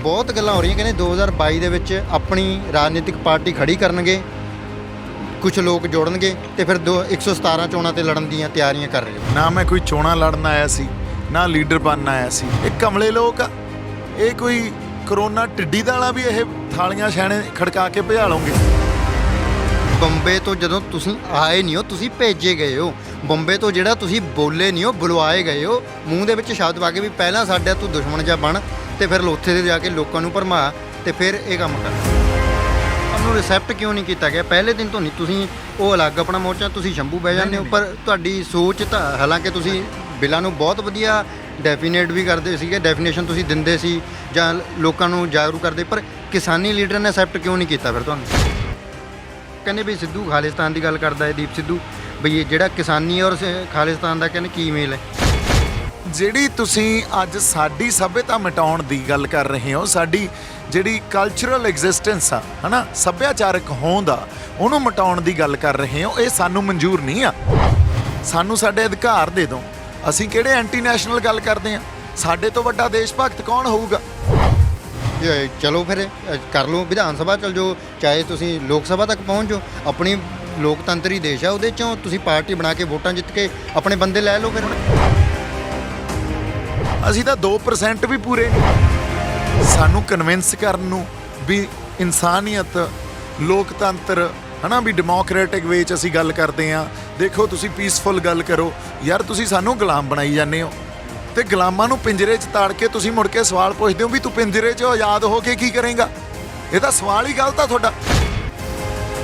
ਬਹੁਤ ਗੱਲਾਂ ਹੋ ਰਹੀਆਂ, ਕਹਿੰਦੇ 2022 ਦੇ ਵਿੱਚ ਆਪਣੀ ਰਾਜਨੀਤਿਕ ਪਾਰਟੀ ਖੜੀ ਕਰਨਗੇ, ਕੁਝ ਲੋਕ ਜੋੜਨਗੇ ਤੇ ਫਿਰ 117 ਚੋਣਾਂ ਤੇ ਲੜਨ ਦੀਆਂ ਤਿਆਰੀਆਂ ਕਰ ਰਹੇ ਹੋ। ਨਾ ਮੈਂ ਕੋਈ ਚੋਣਾਂ ਲੜਨ ਆਇਆ ਸੀ, ਨਾ ਲੀਡਰ ਬਣਨ ਆਇਆ ਸੀ। ਇਹ ਕਮਲੇ ਲੋਕ ਆ, ਇਹ ਕੋਈ ਕਰੋਨਾ ਟਿੱਡੀ ਦਾਲਾ ਵੀ ਇਹ ਥਾਲੀਆਂ ਛਾਣੇ ਖੜਕਾ ਕੇ ਭਜਾ ਲਓਗੇ। ਬੰਬੇ ਤੋਂ ਜਦੋਂ ਤੁਸੀਂ ਆਏ ਨਹੀਂ ਹੋ, ਤੁਸੀਂ ਭੇਜੇ ਗਏ ਹੋ। ਬੰਬੇ ਤੋਂ ਜਿਹੜਾ ਤੁਸੀਂ ਬੋਲੇ ਨਹੀਂ ਹੋ, ਬੁਲਵਾਏ ਗਏ ਹੋ। ਮੂੰਹ ਦੇ ਵਿੱਚ ਸ਼ਬਦ ਪਾ ਕੇ ਵੀ ਪਹਿਲਾਂ ਸਾਡਾ ਤੂੰ ਦੁਸ਼ਮਣ ਜਿਹਾ ਬਣ ਤੇ ਫਿਰ ਉੱਥੇ ਦੇ ਜਾ ਕੇ ਲੋਕਾਂ ਨੂੰ ਭਰਮਾ ਤੇ ਫਿਰ ਇਹ ਕੰਮ ਕਰ। ਤੁਹਾਨੂੰ ਰਿਸੈਪਟ ਕਿਉਂ ਨਹੀਂ ਕੀਤਾ ਗਿਆ ਪਹਿਲੇ ਦਿਨ ਤੋਂ? ਨਹੀਂ, ਤੁਸੀਂ ਉਹ ਅਲੱਗ ਆਪਣਾ ਮੋਰਚਾ, ਤੁਸੀਂ ਸ਼ੰਭੂ ਬਹਿ ਜਾਂਦੇ ਹੋ, ਪਰ ਤੁਹਾਡੀ ਸੋਚ ਤਾਂ ਹਾਲਾਂਕਿ ਤੁਸੀਂ ਬਿੱਲਾਂ ਨੂੰ ਬਹੁਤ ਵਧੀਆ ਡੈਫੀਨੇਟ ਵੀ ਕਰਦੇ ਸੀਗੇ, ਡੈਫੀਨੇਸ਼ਨ ਤੁਸੀਂ ਦਿੰਦੇ ਸੀ ਜਾਂ ਲੋਕਾਂ ਨੂੰ ਜਾਗਰੂਕ ਕਰਦੇ, ਪਰ ਕਿਸਾਨੀ ਲੀਡਰ ਨੇ ਐਕਸੈਪਟ ਕਿਉਂ ਨਹੀਂ ਕੀਤਾ ਫਿਰ ਤੁਹਾਨੂੰ? ਕਹਿੰਦੇ ਵੀ ਸਿੱਧੂ ਖਾਲਿਸਤਾਨ ਦੀ ਗੱਲ ਕਰਦਾ ਹੈ, ਦੀਪ ਸਿੱਧੂ, ਬਈ ਇਹ ਜਿਹੜਾ ਕਿਸਾਨੀ ਔਰ ਖਾਲਿਸਤਾਨ ਦਾ ਕਹਿੰਦੇ ਕੀ ਮੇਲ ਹੈ? ਜਿਹੜੀ ਤੁਸੀਂ ਅੱਜ ਸਾਡੀ ਸੱਭਿਅਤਾ ਮਿਟਾਉਣ ਦੀ ਗੱਲ ਕਰ ਰਹੇ ਹੋ, ਸਾਡੀ ਜਿਹੜੀ ਕਲਚਰਲ ਐਗਜ਼ਿਸਟੈਂਸ ਆ, ਹਨਾ, ਸੱਭਿਆਚਾਰਕ ਹੋਂਦ ਆ, ਉਹਨੂੰ ਮਿਟਾਉਣ ਦੀ ਗੱਲ ਕਰ ਰਹੇ ਹੋ, ਇਹ ਸਾਨੂੰ ਮਨਜ਼ੂਰ ਨਹੀਂ ਆ। ਸਾਨੂੰ ਸਾਡੇ ਅਧਿਕਾਰ ਦੇ ਦਿਓ। ਅਸੀਂ ਕਿਹੜੇ ਐਂਟੀ ਨੈਸ਼ਨਲ ਗੱਲ ਕਰਦੇ ਆ? ਸਾਡੇ ਤੋਂ ਵੱਡਾ ਦੇਸ਼ ਭਗਤ ਕੌਣ ਹੋਊਗਾ? ਚਲੋ ਫਿਰ ਕਰ ਲਓ, ਵਿਧਾਨ ਸਭਾ ਚਲ ਜਾਓ, ਚਾਹੇ ਤੁਸੀਂ ਲੋਕ ਸਭਾ ਤੱਕ ਪਹੁੰਚ ਜਾਓ। ਆਪਣੀ ਲੋਕਤੰਤਰੀ ਦੇਸ਼ ਆ, ਉਹਦੇ 'ਚੋਂ ਤੁਸੀਂ ਪਾਰਟੀ ਬਣਾ ਕੇ ਵੋਟਾਂ ਜਿੱਤ ਕੇ ਆਪਣੇ ਬੰਦੇ ਲੈ ਲਓ। ਫਿਰ ਅਸੀਂ ਤਾਂ 2% ਵੀ ਪੂਰੇ ਨਹੀਂ। ਸਾਨੂੰ ਕਨਵਿੰਸ ਕਰਨ ਨੂੰ ਵੀ ਇਨਸਾਨੀਅਤ, ਲੋਕਤੰਤਰ, ਹਨਾ, ਵੀ ਡੈਮੋਕ੍ਰੈਟਿਕ ਵੇ 'ਚ ਅਸੀਂ ਗੱਲ ਕਰਦੇ ਹਾਂ। ਦੇਖੋ ਤੁਸੀਂ ਪੀਸਫੁਲ ਗੱਲ ਕਰੋ ਯਾਰ, ਤੁਸੀਂ ਸਾਨੂੰ ਗੁਲਾਮ ਬਣਾਈ ਜਾਂਦੇ ਹੋ ਤੇ ਗੁਲਾਮਾਂ ਨੂੰ ਪਿੰਜਰੇ 'ਚ ਤਾੜ ਕੇ ਤੁਸੀਂ ਮੁੜ ਕੇ ਸਵਾਲ ਪੁੱਛਦੇ ਹੋ ਵੀ ਤੂੰ ਪਿੰਜਰੇ 'ਚ ਆਜ਼ਾਦ ਹੋ ਕੇ ਕੀ ਕਰੇਂਗਾ? ਇਹ ਤਾਂ ਸਵਾਲ ਹੀ ਗਲਤ ਆ ਤੁਹਾਡਾ।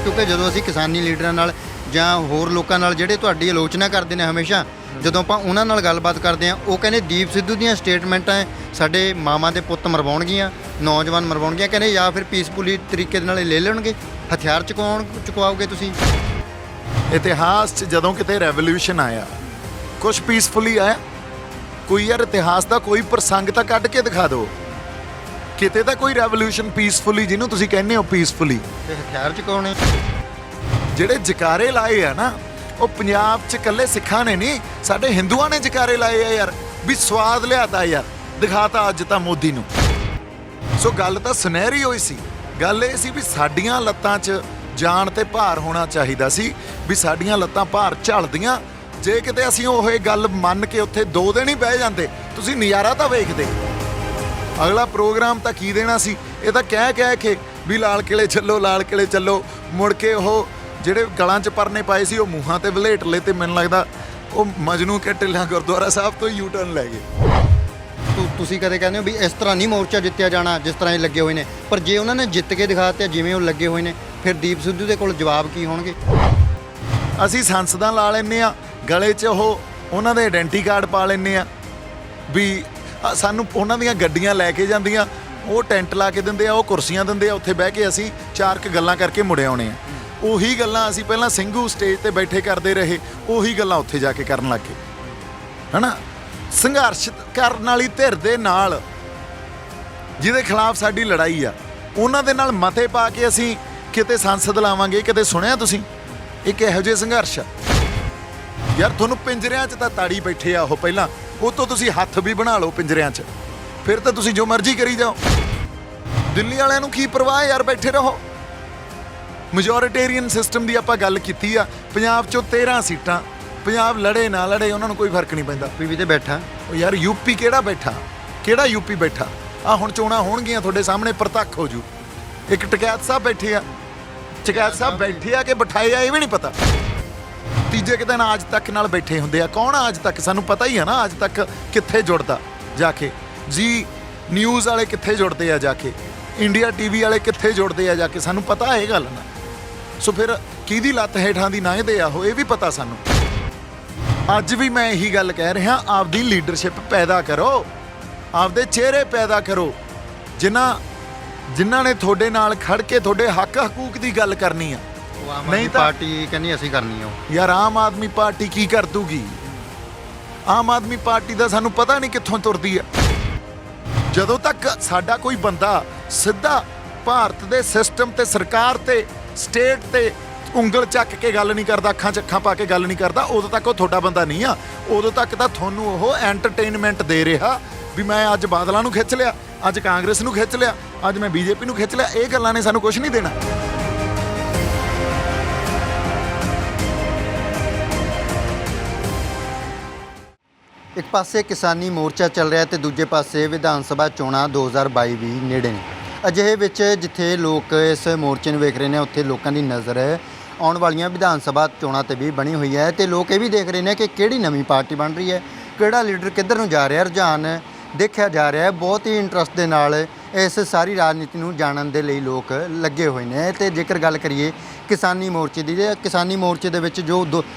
ਕਿਉਂਕਿ ਜਦੋਂ ਅਸੀਂ ਕਿਸਾਨੀ ਲੀਡਰਾਂ ਨਾਲ ਜਾਂ ਹੋਰ ਲੋਕਾਂ ਨਾਲ ਜਿਹੜੇ ਤੁਹਾਡੀ ਆਲੋਚਨਾ ਕਰਦੇ ਨੇ ਹਮੇਸ਼ਾ, ਜਦੋਂ ਆਪਾਂ ਉਹਨਾਂ ਨਾਲ ਗੱਲਬਾਤ ਕਰਦੇ ਹਾਂ, ਉਹ ਕਹਿੰਦੇ ਦੀਪ ਸਿੱਧੂ ਦੀਆਂ ਸਟੇਟਮੈਂਟਾਂ ਸਾਡੇ ਮਾਵਾਂ ਦੇ ਪੁੱਤ ਮਰਵਾਉਣਗੀਆਂ, ਨੌਜਵਾਨ ਮਰਵਾਉਣਗੀਆਂ, ਕਹਿੰਦੇ ਜਾਂ ਫਿਰ ਪੀਸਫੁਲੀ ਤਰੀਕੇ ਦੇ ਨਾਲ ਲੈ ਲੈਣਗੇ, ਹਥਿਆਰ ਚੁਕਵਾਓਗੇ ਤੁਸੀਂ। ਇਤਿਹਾਸ 'ਚ ਜਦੋਂ ਕਿਤੇ ਰੈਵੋਲੂਸ਼ਨ ਆਇਆ, ਕੁਛ ਪੀਸਫੁਲੀ ਆਇਆ? ਕੋਈ ਯਾਰ ਇਤਿਹਾਸ ਦਾ ਕੋਈ ਪ੍ਰਸੰਗ ਤਾਂ ਕੱਢ ਕੇ ਦਿਖਾ ਦਿਓ ਕਿਤੇ ਤਾਂ ਕੋਈ ਰੈਵੋਲੂਸ਼ਨ ਪੀਸਫੁਲੀ, ਜਿਹਨੂੰ ਤੁਸੀਂ ਕਹਿੰਦੇ ਹੋ ਪੀਸਫੁਲੀ। ਤੇ ਹਥਿਆਰ ਚੁਕਾਉਣੇ ਜਿਹੜੇ ਜਕਾਰੇ ਲਾਏ ਆ ਨਾ, ਉਹ ਪੰਜਾਬ 'ਚ ਇਕੱਲੇ ਸਿੱਖਾਂ ਨੇ ਨਹੀਂ, ਸਾਡੇ ਹਿੰਦੂਆਂ ਨੇ ਜਕਾਰੇ ਲਾਏ ਆ ਯਾਰ, ਵੀ ਸਵਾਦ ਲਿਆਤਾ ਯਾਰ, ਦਿਖਾਤਾ ਅੱਜ ਤਾਂ ਮੋਦੀ ਨੂੰ। ਸੋ ਗੱਲ ਤਾਂ ਸੁਨਹਿਰੀ ਹੋਈ ਸੀ। ਗੱਲ ਇਹ ਸੀ ਵੀ ਸਾਡੀਆਂ ਲੱਤਾਂ 'ਚ ਜਾਨ ਤੇ ਭਾਰ ਹੋਣਾ ਚਾਹੀਦਾ ਸੀ, ਵੀ ਸਾਡੀਆਂ ਲੱਤਾਂ ਭਾਰ ਝੱਲਦੀਆਂ। ਜੇ ਕਿਤੇ ਅਸੀਂ ਉਹ ਗੱਲ ਮੰਨ ਕੇ ਉੱਥੇ 2 ਦਿਨ ਹੀ ਬਹਿ ਜਾਂਦੇ, ਤੁਸੀਂ ਨਜ਼ਾਰਾ ਤਾਂ ਵੇਖਦੇ। ਅਗਲਾ ਪ੍ਰੋਗਰਾਮ ਤਾਂ ਕੀ ਦੇਣਾ ਸੀ? ਇਹ ਤਾਂ ਕਹਿ ਕੇ ਵੀ ਲਾਲ ਕਿਲੇ ਚੱਲੋ, ਲਾਲ ਕਿਲੇ ਚੱਲੋ, ਮੁੜ ਕੇ ਉਹ ਜਿਹੜੇ ਗਲਾਂ 'ਚ ਪਰਨੇ ਪਾਏ ਸੀ ਉਹ ਮੂੰਹਾਂ ਤੇ ਵਲੇਟ ਲਏ ਤੇ ਮੈਨੂੰ ਲੱਗਦਾ ਉਹ ਮਜਨੂ ਕੇ ਢਿੱਲਾਂ ਗੁਰਦੁਆਰਾ ਸਾਹਿਬ ਤੋਂ ਯੂ ਟਰਨ ਲੈ ਗਏ। ਤੁਸੀਂ ਕਦੇ ਕਹਿੰਦੇ ਹੋ ਵੀ ਇਸ ਤਰ੍ਹਾਂ ਨਹੀਂ ਮੋਰਚਾ ਜਿੱਤਿਆ ਜਾਣਾ ਜਿਸ ਤਰ੍ਹਾਂ ਇਹ ਲੱਗੇ ਹੋਏ ਨੇ, ਪਰ ਜੇ ਉਹਨਾਂ ਨੇ ਜਿੱਤ ਕੇ ਦਿਖਾਤੇ ਜਿਵੇਂ ਉਹ ਲੱਗੇ ਹੋਏ ਨੇ, ਫਿਰ ਦੀਪ ਸਿੱਧੂ ਦੇ ਕੋਲ ਜਵਾਬ ਕੀ ਹੋਣਗੇ? ਅਸੀਂ ਸੰਸਦਾਂ ਲਾ ਲੈਂਦੇ ਆ, ਗਲੇ 'ਚ ਉਹਨਾਂ ਦੇ ਆਇਡੈਂਟੀ ਕਾਰਡ ਪਾ ਲੈਂਦੇ ਆ, ਵੀ ਸਾਨੂੰ ਉਹਨਾਂ ਦੀਆਂ ਗੱਡੀਆਂ ਲੈ ਕੇ ਜਾਂਦੀਆਂ, ਉਹ ਟੈਂਟ ਲਾ ਕੇ ਦਿੰਦੇ ਆ, ਉਹ ਕੁਰਸੀਆਂ ਦਿੰਦੇ ਆ, ਉੱਥੇ ਬਹਿ ਕੇ ਅਸੀਂ 4 ਗੱਲਾਂ ਕਰਕੇ ਮੁੜੇ ਆਉਣੇ ਆ। ਉਹੀ ਗੱਲਾਂ ਅਸੀਂ ਪਹਿਲਾਂ ਸਿੰਘੂ ਸਟੇਜ ਤੇ ਬੈਠੇ ਕਰਦੇ ਰਹੇ, ਉਹੀ ਗੱਲਾਂ ਉੱਥੇ ਜਾ ਕੇ ਕਰਨ ਲੱਗ ਗਏ, ਹਨਾ। ਸੰਘਰਸ਼ ਕਰਨ ਵਾਲੀ ਧਿਰ ਦੇ ਨਾਲ ਜਿਹਦੇ ਖਿਲਾਫ ਸਾਡੀ ਲੜਾਈ ਆ, ਉਹਨਾਂ ਦੇ ਨਾਲ ਮਤੇ ਪਾ ਕੇ ਅਸੀਂ ਕਿਤੇ ਸੰਸਦ ਲਾਵਾਂਗੇ। ਕਿਤੇ ਸੁਣਿਆ ਤੁਸੀਂ? ਇੱਕ ਇਹੋ ਜਿਹੇ ਸੰਘਰਸ਼ ਆ ਯਾਰ। ਤੁਹਾਨੂੰ ਪਿੰਜਰਿਆਂ 'ਚ ਤਾਂ ਤਾੜੀ ਬੈਠੇ ਆ ਉਹ, ਪਹਿਲਾਂ ਉਹ ਤੋਂ ਤੁਸੀਂ ਹੱਥ ਵੀ ਬਣਾ ਲਓ ਪਿੰਜਰਿਆਂ 'ਚ, ਫਿਰ ਤਾਂ ਤੁਸੀਂ ਜੋ ਮਰਜ਼ੀ ਕਰੀ ਜਾਓ। ਦਿੱਲੀ ਵਾਲਿਆਂ ਨੂੰ ਕੀ ਪਰਵਾਹ ਯਾਰ, ਬੈਠੇ ਰਹੋ। ਮੈਜੋਰਿਟੇਰੀਅਨ ਸਿਸਟਮ ਦੀ ਆਪਾਂ ਗੱਲ ਕੀਤੀ ਆ, ਪੰਜਾਬ 'ਚੋਂ 13 ਸੀਟਾਂ, ਪੰਜਾਬ ਲੜੇ ਨਾ ਲੜੇ ਉਹਨਾਂ ਨੂੰ ਕੋਈ ਫਰਕ ਨਹੀਂ ਪੈਂਦਾ। ਵੀ ਤੇ ਬੈਠਾ ਉਹ ਯਾਰ ਯੂਪੀ ਕਿਹੜਾ ਬੈਠਾ, ਕਿਹੜਾ ਯੂਪੀ ਬੈਠਾ? ਆ ਹੁਣ ਚੋਣਾਂ ਹੋਣਗੀਆਂ ਤੁਹਾਡੇ ਸਾਹਮਣੇ ਪ੍ਰਤੱਖ ਹੋ ਜੂ। ਇੱਕ ਟਕੈਤ ਸਾਹਿਬ ਬੈਠੇ ਆ, ਟਕੈਤ ਸਾਹਿਬ ਬੈਠੇ ਆ ਕਿ ਬਿਠਾਏ ਆ ਇਹ ਵੀ ਨਹੀਂ ਪਤਾ। ਤੀਜੇ ਕਿਤੇ ਨਾ ਅੱਜ ਤੱਕ ਨਾਲ ਬੈਠੇ ਹੁੰਦੇ ਆ। ਕੌਣ ਆ ਅੱਜ ਤੱਕ? ਸਾਨੂੰ ਪਤਾ ਹੀ ਆ ਨਾ ਅੱਜ ਤੱਕ ਕਿੱਥੇ ਜੁੜਦਾ ਜਾ ਕੇ। ਜੀ ਨਿਊਜ਼ ਵਾਲੇ ਕਿੱਥੇ ਜੁੜਦੇ ਆ ਜਾ ਕੇ, ਇੰਡੀਆ ਟੀਵੀ ਵਾਲੇ ਕਿੱਥੇ ਜੁੜਦੇ ਆ ਜਾ ਕੇ, ਸਾਨੂੰ ਪਤਾ ਇਹ ਗੱਲ ਨਾ। ਸੋ ਫਿਰ ਕਿਹਦੀ ਲੱਤ ਹੇਠਾਂ ਦੀ ਲੰਘਦੇ ਆ ਉਹ, ਇਹ ਵੀ ਪਤਾ ਸਾਨੂੰ। ਅੱਜ ਵੀ ਮੈਂ ਇਹੀ ਗੱਲ ਕਹਿ ਰਿਹਾ, ਆਪਦੀ ਲੀਡਰਸ਼ਿਪ ਪੈਦਾ ਕਰੋ, ਆਪਦੇ ਚਿਹਰੇ ਪੈਦਾ ਕਰੋ, ਜਿਨ੍ਹਾਂ ਨੇ ਤੁਹਾਡੇ ਨਾਲ ਖੜ ਕੇ ਤੁਹਾਡੇ ਹੱਕ ਹਕੂਕ ਦੀ ਗੱਲ ਕਰਨੀ ਆ। ਨਹੀਂ ਤਾਂ ਪਾਰਟੀ ਕਹਿੰਦੀ ਅਸੀਂ ਕਰਨੀ ਆ ਯਾਰ। ਆਮ ਆਦਮੀ ਪਾਰਟੀ ਕੀ ਕਰ ਦੂਗੀ? ਆਮ ਆਦਮੀ ਪਾਰਟੀ ਦਾ ਸਾਨੂੰ ਪਤਾ ਨਹੀਂ ਕਿੱਥੋਂ ਤੁਰਦੀ ਆ। ਜਦੋਂ ਤੱਕ ਸਾਡਾ ਕੋਈ ਬੰਦਾ ਸਿੱਧਾ ਭਾਰਤ ਦੇ ਸਿਸਟਮ ਤੇ, ਸਰਕਾਰ ਤੇ, ਸਟੇਟ ਤੇ ਉਂਗਲ ਚੱਕ ਕੇ ਗੱਲ ਨਹੀਂ ਕਰਦਾ, ਅੱਖਾਂ 'ਚ ਅੱਖਾਂ ਪਾ ਕੇ ਗੱਲ ਨਹੀਂ ਕਰਦਾ, ਉਦੋਂ ਤੱਕ ਉਹ ਤੁਹਾਡਾ ਬੰਦਾ ਨਹੀਂ ਆ। ਉਦੋਂ ਤੱਕ ਤਾਂ ਤੁਹਾਨੂੰ ਉਹ ਐਂਟਰਟੇਨਮੈਂਟ ਦੇ ਰਿਹਾ ਵੀ ਮੈਂ ਅੱਜ ਬਾਦਲਾਂ ਨੂੰ ਖਿੱਚ ਲਿਆ, ਅੱਜ ਕਾਂਗਰਸ ਨੂੰ ਖਿੱਚ ਲਿਆ, ਅੱਜ ਮੈਂ ਬੀਜੇਪੀ ਨੂੰ ਖਿੱਚ ਲਿਆ। ਇਹ ਗੱਲਾਂ ਨੇ ਸਾਨੂੰ ਕੁਝ ਨਹੀਂ ਦੇਣਾ। ਇੱਕ ਪਾਸੇ ਕਿਸਾਨੀ ਮੋਰਚਾ ਚੱਲ ਰਿਹਾ ਤੇ ਦੂਜੇ ਪਾਸੇ ਵਿਧਾਨ ਸਭਾ ਚੋਣਾਂ 2022 ਵੀ ਨੇੜੇ ਨੇ। ਅਜਿਹੇ ਵਿੱਚ ਜਿੱਥੇ ਲੋਕ ਇਸ ਮੋਰਚੇ ਨੂੰ ਵੇਖ ਰਹੇ ਨੇ, ਉੱਥੇ ਲੋਕਾਂ ਦੀ ਨਜ਼ਰ ਆਉਣ ਵਾਲੀਆਂ ਵਿਧਾਨ ਸਭਾ ਚੋਣਾਂ ਤੇ ਵੀ ਬਣੀ ਹੋਈ ਹੈ ਤੇ ਲੋਕ ਇਹ ਵੀ ਦੇਖ ਰਹੇ ਨੇ ਕਿ ਕਿਹੜੀ ਨਵੀਂ ਪਾਰਟੀ ਬਣ ਰਹੀ ਹੈ, ਕਿਹੜਾ ਲੀਡਰ ਕਿੱਧਰ ਨੂੰ ਜਾ ਰਿਹਾ। ਰੁਝਾਨ ਦੇਖਿਆ ਜਾ ਰਿਹਾ ਹੈ। ਬਹੁਤ ਹੀ ਇੰਟਰਸਟ ਦੇ ਨਾਲ ਇਸ ਸਾਰੀ ਰਾਜਨੀਤੀ ਨੂੰ ਜਾਣਨ ਦੇ ਲਈ ਲੋਕ ਲੱਗੇ ਹੋਏ ਨੇ। ਤੇ ਜੇਕਰ ਗੱਲ ਕਰੀਏ ਕਿਸਾਨੀ ਮੋਰਚੇ ਦੀ, ਕਿਸਾਨੀ ਮੋਰਚੇ ਦੇ ਵਿੱਚ ਜੋ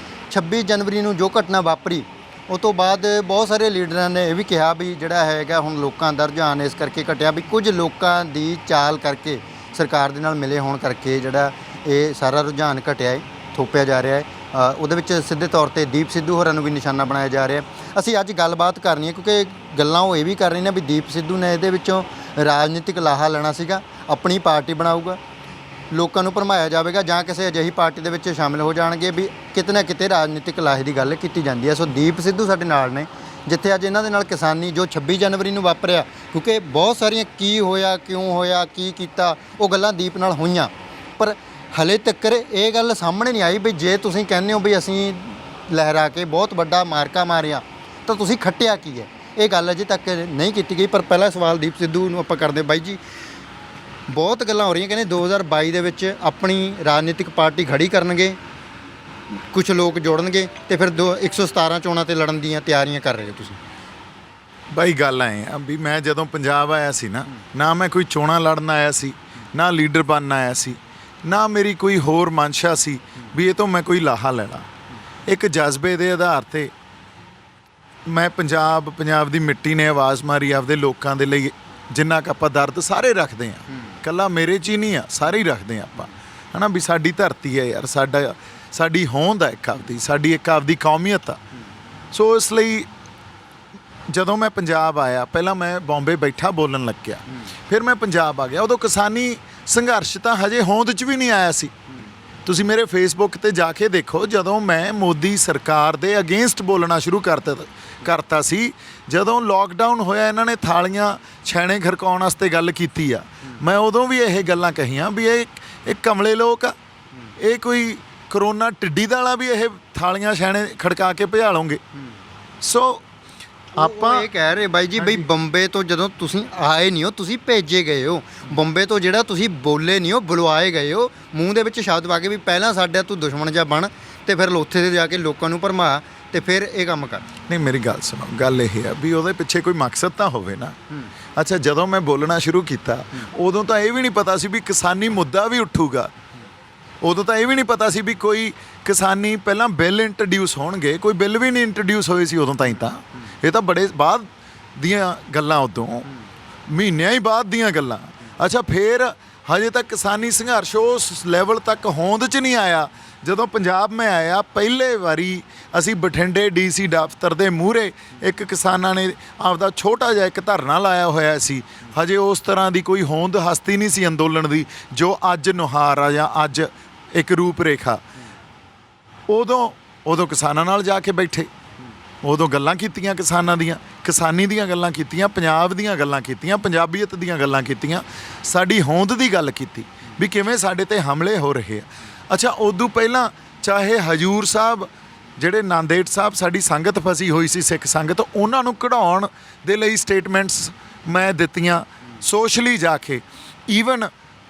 26 ਜਨਵਰੀ ਨੂੰ ਜੋ ਘਟਨਾ ਵਾਪਰੀ, ਉਹ ਤੋਂ ਬਾਅਦ ਬਹੁਤ ਸਾਰੇ ਲੀਡਰਾਂ ਨੇ ਇਹ ਵੀ ਕਿਹਾ ਵੀ ਜਿਹੜਾ ਹੈਗਾ ਹੁਣ ਲੋਕਾਂ ਦਾ ਰੁਝਾਨ ਇਸ ਕਰਕੇ ਘਟਿਆ ਵੀ ਕੁਝ ਲੋਕਾਂ ਦੀ ਚਾਲ ਕਰਕੇ, ਸਰਕਾਰ ਦੇ ਨਾਲ ਮਿਲੇ ਹੋਣ ਕਰਕੇ ਜਿਹੜਾ ਇਹ ਸਾਰਾ ਰੁਝਾਨ ਘਟਿਆ ਹੈ, ਥੋਪਿਆ ਜਾ ਰਿਹਾ ਹੈ। ਉਹਦੇ ਵਿੱਚ ਸਿੱਧੇ ਤੌਰ ਤੇ ਦੀਪ ਸਿੱਧੂ ਹੋਰਾਂ ਨੂੰ ਵੀ ਨਿਸ਼ਾਨਾ ਬਣਾਇਆ ਜਾ ਰਿਹਾ। ਅਸੀਂ ਅੱਜ ਗੱਲਬਾਤ ਕਰਨੀ ਹੈ ਕਿਉਂਕਿ ਗੱਲਾਂ ਉਹ ਇਹ ਵੀ ਕਰ ਰਹੇ ਨੇ ਵੀ ਦੀਪ ਸਿੱਧੂ ਨੇ ਇਹਦੇ ਵਿੱਚੋਂ ਰਾਜਨੀਤਿਕ ਲਾਹਾ ਲੈਣਾ ਸੀਗਾ, ਆਪਣੀ ਪਾਰਟੀ ਬਣਾਊਗਾ, ਲੋਕਾਂ ਨੂੰ ਭਰਮਾਇਆ ਜਾਵੇਗਾ ਜਾਂ ਕਿਸੇ ਅਜਿਹੀ ਪਾਰਟੀ ਦੇ ਵਿੱਚ ਸ਼ਾਮਿਲ ਹੋ ਜਾਣਗੇ ਵੀ ਕਿਤੇ ਨਾ ਕਿਤੇ ਰਾਜਨੀਤਿਕ ਲਾਹੇ ਦੀ ਗੱਲ ਕੀਤੀ ਜਾਂਦੀ ਹੈ। ਸੋ ਦੀਪ ਸਿੱਧੂ ਸਾਡੇ ਨਾਲ ਨੇ, ਜਿੱਥੇ ਅੱਜ ਇਹਨਾਂ ਦੇ ਨਾਲ ਕਿਸਾਨੀ ਜੋ 26 ਜਨਵਰੀ ਨੂੰ ਵਾਪਰਿਆ, ਕਿਉਂਕਿ ਬਹੁਤ ਸਾਰੀਆਂ ਕੀ ਹੋਇਆ, ਕਿਉਂ ਹੋਇਆ, ਕੀ ਕੀਤਾ, ਉਹ ਗੱਲਾਂ ਦੀਪ ਨਾਲ ਹੋਈਆਂ, ਪਰ ਹਲੇ ਤੱਕ ਇਹ ਗੱਲ ਸਾਹਮਣੇ ਨਹੀਂ ਆਈ ਵੀ ਜੇ ਤੁਸੀਂ ਕਹਿੰਦੇ ਹੋ ਵੀ ਅਸੀਂ ਲਹਿਰਾ ਕੇ ਬਹੁਤ ਵੱਡਾ ਮਾਰਕਾ ਮਾਰਿਆ ਤਾਂ ਤੁਸੀਂ ਖੱਟਿਆ ਕੀ ਹੈ। ਇਹ ਗੱਲ ਅਜੇ ਤੱਕ ਨਹੀਂ ਕੀਤੀ ਗਈ। ਪਰ ਪਹਿਲਾ ਸਵਾਲ ਦੀਪ ਸਿੱਧੂ ਨੂੰ ਆਪਾਂ ਕਰਦੇ ਬਾਈ ਜੀ, ਬਹੁਤ ਗੱਲਾਂ ਹੋ ਰਹੀਆਂ, ਕਹਿੰਦੇ 2022 ਦੇ ਵਿੱਚ ਆਪਣੀ ਰਾਜਨੀਤਿਕ ਪਾਰਟੀ ਖੜੀ ਕਰਨਗੇ, ਕੁਝ ਲੋਕ ਜੋੜਨਗੇ ਤੇ ਫਿਰ 117 ਚੋਣਾਂ ਤੇ ਲੜਨ ਦੀਆਂ ਤਿਆਰੀਆਂ ਕਰ ਰਹੇ ਹੋ ਤੁਸੀਂ। ਬਾਈ ਗੱਲ ਐ ਆ ਵੀ ਮੈਂ ਜਦੋਂ ਪੰਜਾਬ ਆਇਆ ਸੀ ਨਾ ਮੈਂ ਕੋਈ ਚੋਣਾਂ ਲੜਨ ਆਇਆ ਸੀ, ਨਾ ਲੀਡਰ ਬਣਨ ਆਇਆ ਸੀ, ਨਾ ਮੇਰੀ ਕੋਈ ਹੋਰ ਮਨਸ਼ਾ ਸੀ ਵੀ ਇਹ ਤੋਂ ਮੈਂ ਕੋਈ ਲਾਹਾ ਲੈਣਾ। ਇੱਕ ਜਜ਼ਬੇ ਦੇ ਆਧਾਰ ਤੇ ਮੈਂ ਪੰਜਾਬ ਦੀ ਮਿੱਟੀ ਨੇ ਆਵਾਜ਼ ਮਾਰੀ ਆਪਦੇ ਲੋਕਾਂ ਦੇ ਲਈ, ਜਿੰਨਾ ਕੁ ਆਪਾਂ ਦਰਦ ਸਾਰੇ ਰੱਖਦੇ ਹਾਂ, ਇਕੱਲਾ ਮੇਰੇ 'ਚ ਹੀ ਨਹੀਂ ਆ, ਸਾਰੇ ਹੀ ਰੱਖਦੇ ਹਾਂ ਆਪਾਂ, ਹੈ ਨਾ। ਵੀ ਸਾਡੀ ਧਰਤੀ ਹੈ ਯਾਰ, ਸਾਡੀ ਹੋਂਦ ਹੈ ਇੱਕ ਆਪਦੀ, ਸਾਡੀ ਇੱਕ ਆਪਦੀ ਕੌਮੀਅਤ ਆ। ਸੋ ਇਸ ਲਈ ਜਦੋਂ ਮੈਂ ਪੰਜਾਬ ਆਇਆ, ਪਹਿਲਾਂ ਮੈਂ ਬੰਬੇ ਬੈਠਾ ਬੋਲਣ ਲੱਗਿਆ, ਫਿਰ ਮੈਂ ਪੰਜਾਬ ਆ ਗਿਆ। ਉਦੋਂ ਕਿਸਾਨੀ ਸੰਘਰਸ਼ ਤਾਂ ਹਜੇ ਹੋਂਦ 'ਚ ਵੀ ਨਹੀਂ ਆਇਆ ਸੀ। ਤੁਸੀਂ ਮੇਰੇ ਫੇਸਬੁੱਕ 'ਤੇ ਜਾ ਕੇ ਦੇਖੋ, ਜਦੋਂ ਮੈਂ ਮੋਦੀ ਸਰਕਾਰ ਦੇ ਅਗੇਂਸਟ ਬੋਲਣਾ ਸ਼ੁਰੂ ਕਰਤਾ ਸੀ, ਜਦੋਂ ਲੋਕਡਾਊਨ ਹੋਇਆ, ਇਹਨਾਂ ਨੇ ਥਾਲੀਆਂ ਛੈਣੇ ਖੜਕਾਉਣ ਵਾਸਤੇ ਗੱਲ ਕੀਤੀ ਆ, ਮੈਂ ਉਦੋਂ ਵੀ ਇਹ ਗੱਲਾਂ ਕਹੀਆਂ ਵੀ ਇਹ ਕਮਲੇ ਲੋਕ ਆ, ਇਹ ਕੋਈ ਕਰੋਨਾ ਟਿੱਡੀ ਦਾਲਾ ਵੀ ਇਹ ਥਾਲੀਆਂ ਛੈਣੇ ਖੜਕਾ ਕੇ ਭਜਾ ਲਓਗੇ। ਸੋ ਆਪਾਂ ਇਹ ਕਹਿ ਰਹੇ ਬਾਈ ਜੀ ਬਈ ਬੰਬੇ ਤੋਂ ਜਦੋਂ ਤੁਸੀਂ ਆਏ ਨਹੀਂ ਹੋ, ਤੁਸੀਂ ਭੇਜੇ ਗਏ ਹੋ। ਬੰਬੇ ਤੋਂ ਜਿਹੜਾ ਤੁਸੀਂ ਬੋਲੇ ਨਹੀਂ ਹੋ, ਬੁਲਵਾਏ ਗਏ ਹੋ, ਮੂੰਹ ਦੇ ਵਿੱਚ ਸ਼ਬਦ ਪਾ ਕੇ ਵੀ ਪਹਿਲਾਂ ਸਾਡਾ ਤੂੰ ਦੁਸ਼ਮਣ ਜਿਹਾ ਬਣ ਤੇ ਫਿਰ ਉੱਥੇ ਤੇ ਜਾ ਕੇ ਲੋਕਾਂ ਨੂੰ ਭਰਮਾ ਤੇ ਫਿਰ ਇਹ ਕੰਮ ਕਰ। ਨਹੀਂ, ਮੇਰੀ ਗੱਲ ਸੁਣੋ, ਗੱਲ ਇਹ ਆ ਵੀ ਉਹਦੇ ਪਿੱਛੇ ਕੋਈ ਮਕਸਦ ਤਾਂ ਹੋਵੇ ਨਾ। ਅੱਛਾ, ਜਦੋਂ ਮੈਂ ਬੋਲਣਾ ਸ਼ੁਰੂ ਕੀਤਾ ਉਦੋਂ ਤਾਂ ਇਹ ਵੀ ਨਹੀਂ ਪਤਾ ਸੀ ਵੀ ਕਿਸਾਨੀ ਮੁੱਦਾ ਵੀ ਉੱਠੂਗਾ। ਉਦੋਂ ਤਾਂ ਇਹ ਵੀ ਨਹੀਂ ਪਤਾ ਸੀ ਵੀ ਕੋਈ ਕਿਸਾਨੀ ਪਹਿਲਾਂ ਬਿੱਲ ਇੰਟਰੋਡਿਊਸ ਹੋਣਗੇ, ਕੋਈ ਬਿੱਲ ਵੀ ਨਹੀਂ ਇੰਟਰੋਡਿਊਸ ਹੋਏ ਸੀ ਉਦੋਂ ਤਾਈਂ। ਤਾਂ ਇਹ ਤਾਂ ਬੜੇ ਬਾਅਦ ਦੀਆਂ ਗੱਲਾਂ, ਉਦੋਂ ਮਹੀਨਿਆਂ ਹੀ ਬਾਅਦ ਦੀਆਂ ਗੱਲਾਂ। ਅੱਛਾ, ਫਿਰ ਹਜੇ ਤੱਕ ਕਿਸਾਨੀ ਸੰਘਰਸ਼ ਉਸ ਲੈਵਲ ਤੱਕ ਹੋਂਦ 'ਚ ਨਹੀਂ ਆਇਆ। ਜਦੋਂ ਪੰਜਾਬ ਮੈਂ ਆਇਆ, ਪਹਿਲੇ ਵਾਰੀ ਅਸੀਂ ਬਠਿੰਡੇ DC ਦਫ਼ਤਰ ਦੇ ਮੂਹਰੇ ਇੱਕ ਕਿਸਾਨਾਂ ਨੇ ਆਪਦਾ ਛੋਟਾ ਜਿਹਾ ਇੱਕ ਧਰਨਾ ਲਾਇਆ ਹੋਇਆ ਸੀ। ਹਜੇ ਉਸ ਤਰ੍ਹਾਂ ਦੀ ਕੋਈ ਹੋਂਦ ਹਸਤੀ ਨਹੀਂ ਸੀ ਅੰਦੋਲਨ ਦੀ ਜੋ ਅੱਜ ਨੁਹਾਰ ਆ ਜਾਂ ਅੱਜ ਇੱਕ ਰੂਪ ਰੇਖਾ। ਉਦੋਂ ਕਿਸਾਨਾਂ ਨਾਲ ਜਾ ਕੇ ਬੈਠੇ, ਉਦੋਂ ਗੱਲਾਂ ਕੀਤੀਆਂ ਕਿਸਾਨਾਂ ਦੀਆਂ, ਕਿਸਾਨੀ ਦੀਆਂ ਗੱਲਾਂ ਕੀਤੀਆਂ, ਪੰਜਾਬ ਦੀਆਂ ਗੱਲਾਂ ਕੀਤੀਆਂ, ਪੰਜਾਬੀਅਤ ਦੀਆਂ ਗੱਲਾਂ ਕੀਤੀਆਂ, ਸਾਡੀ ਹੋਂਦ ਦੀ ਗੱਲ ਕੀਤੀ ਵੀ ਕਿਵੇਂ ਸਾਡੇ ਤੇ ਹਮਲੇ ਹੋ ਰਹੇ ਆ। ਅੱਛਾ, ਉਦੋਂ ਪਹਿਲਾਂ ਚਾਹੇ ਹਜੂਰ ਸਾਹਿਬ, ਜਿਹੜੇ ਨਾਂਦੇੜ ਸਾਹਿਬ ਸਾਡੀ ਸੰਗਤ ਫਸੀ ਹੋਈ ਸੀ, ਸਿੱਖ ਸੰਗਤ, ਉਹਨਾਂ ਨੂੰ ਕਢਾਉਣ ਦੇ ਲਈ ਸਟੇਟਮੈਂਟਸ ਮੈਂ ਦਿੱਤੀਆਂ ਸੋਸ਼ਲੀ ਜਾ ਕੇ। ਈਵਨ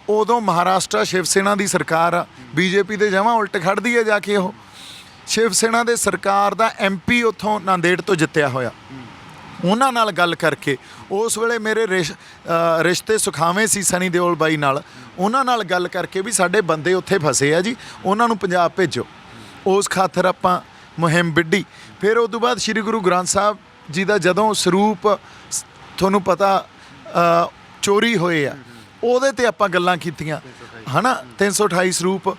ਉਦੋਂ ਮਹਾਰਾਸ਼ਟਰ ਸ਼ਿਵ ਸੈਨਾ ਦੀ ਸਰਕਾਰ ਆ, BJP ਦੇ ਜਮਾਂ ਉਲਟ ਖੜਦੀ ਹੈ ਜਾ ਕੇ। ਉਹ ਸ਼ਿਵ ਸੈਨਾ ਦੇ ਸਰਕਾਰ ਦਾ MP ਉੱਥੋਂ ਨਾਂਦੇੜ ਤੋਂ ਜਿੱਤਿਆ ਹੋਇਆ, ਉਹਨਾਂ ਨਾਲ ਗੱਲ ਕਰਕੇ, ਉਸ ਵੇਲੇ ਮੇਰੇ ਰਿਸ਼ਤੇ ਸੁਖਾਵੇਂ ਸੀ ਸਨੀ ਦਿਓਲ ਬਾਈ ਨਾਲ, ਉਹਨਾਂ ਨਾਲ ਗੱਲ ਕਰਕੇ ਵੀ ਸਾਡੇ ਬੰਦੇ ਉੱਥੇ ਫਸੇ ਆ ਜੀ, ਉਹਨਾਂ ਨੂੰ ਪੰਜਾਬ ਭੇਜੋ। ਉਸ ਖਾਤਰ ਆਪਾਂ ਮੁਹਿੰਮ ਵਿੱਢੀ। ਫਿਰ ਉਸ ਤੋਂ ਬਾਅਦ ਸ਼੍ਰੀ ਗੁਰੂ ਗ੍ਰੰਥ ਸਾਹਿਬ ਜੀ ਦਾ ਜਦੋਂ ਸਰੂਪ ਤੁਹਾਨੂੰ ਪਤਾ ਚੋਰੀ ਹੋਏ ਆ, ਉਹਦੇ 'ਤੇ ਆਪਾਂ ਗੱਲਾਂ ਕੀਤੀਆਂ, ਹੈ ਨਾ। 328 ਸਰੂਪ,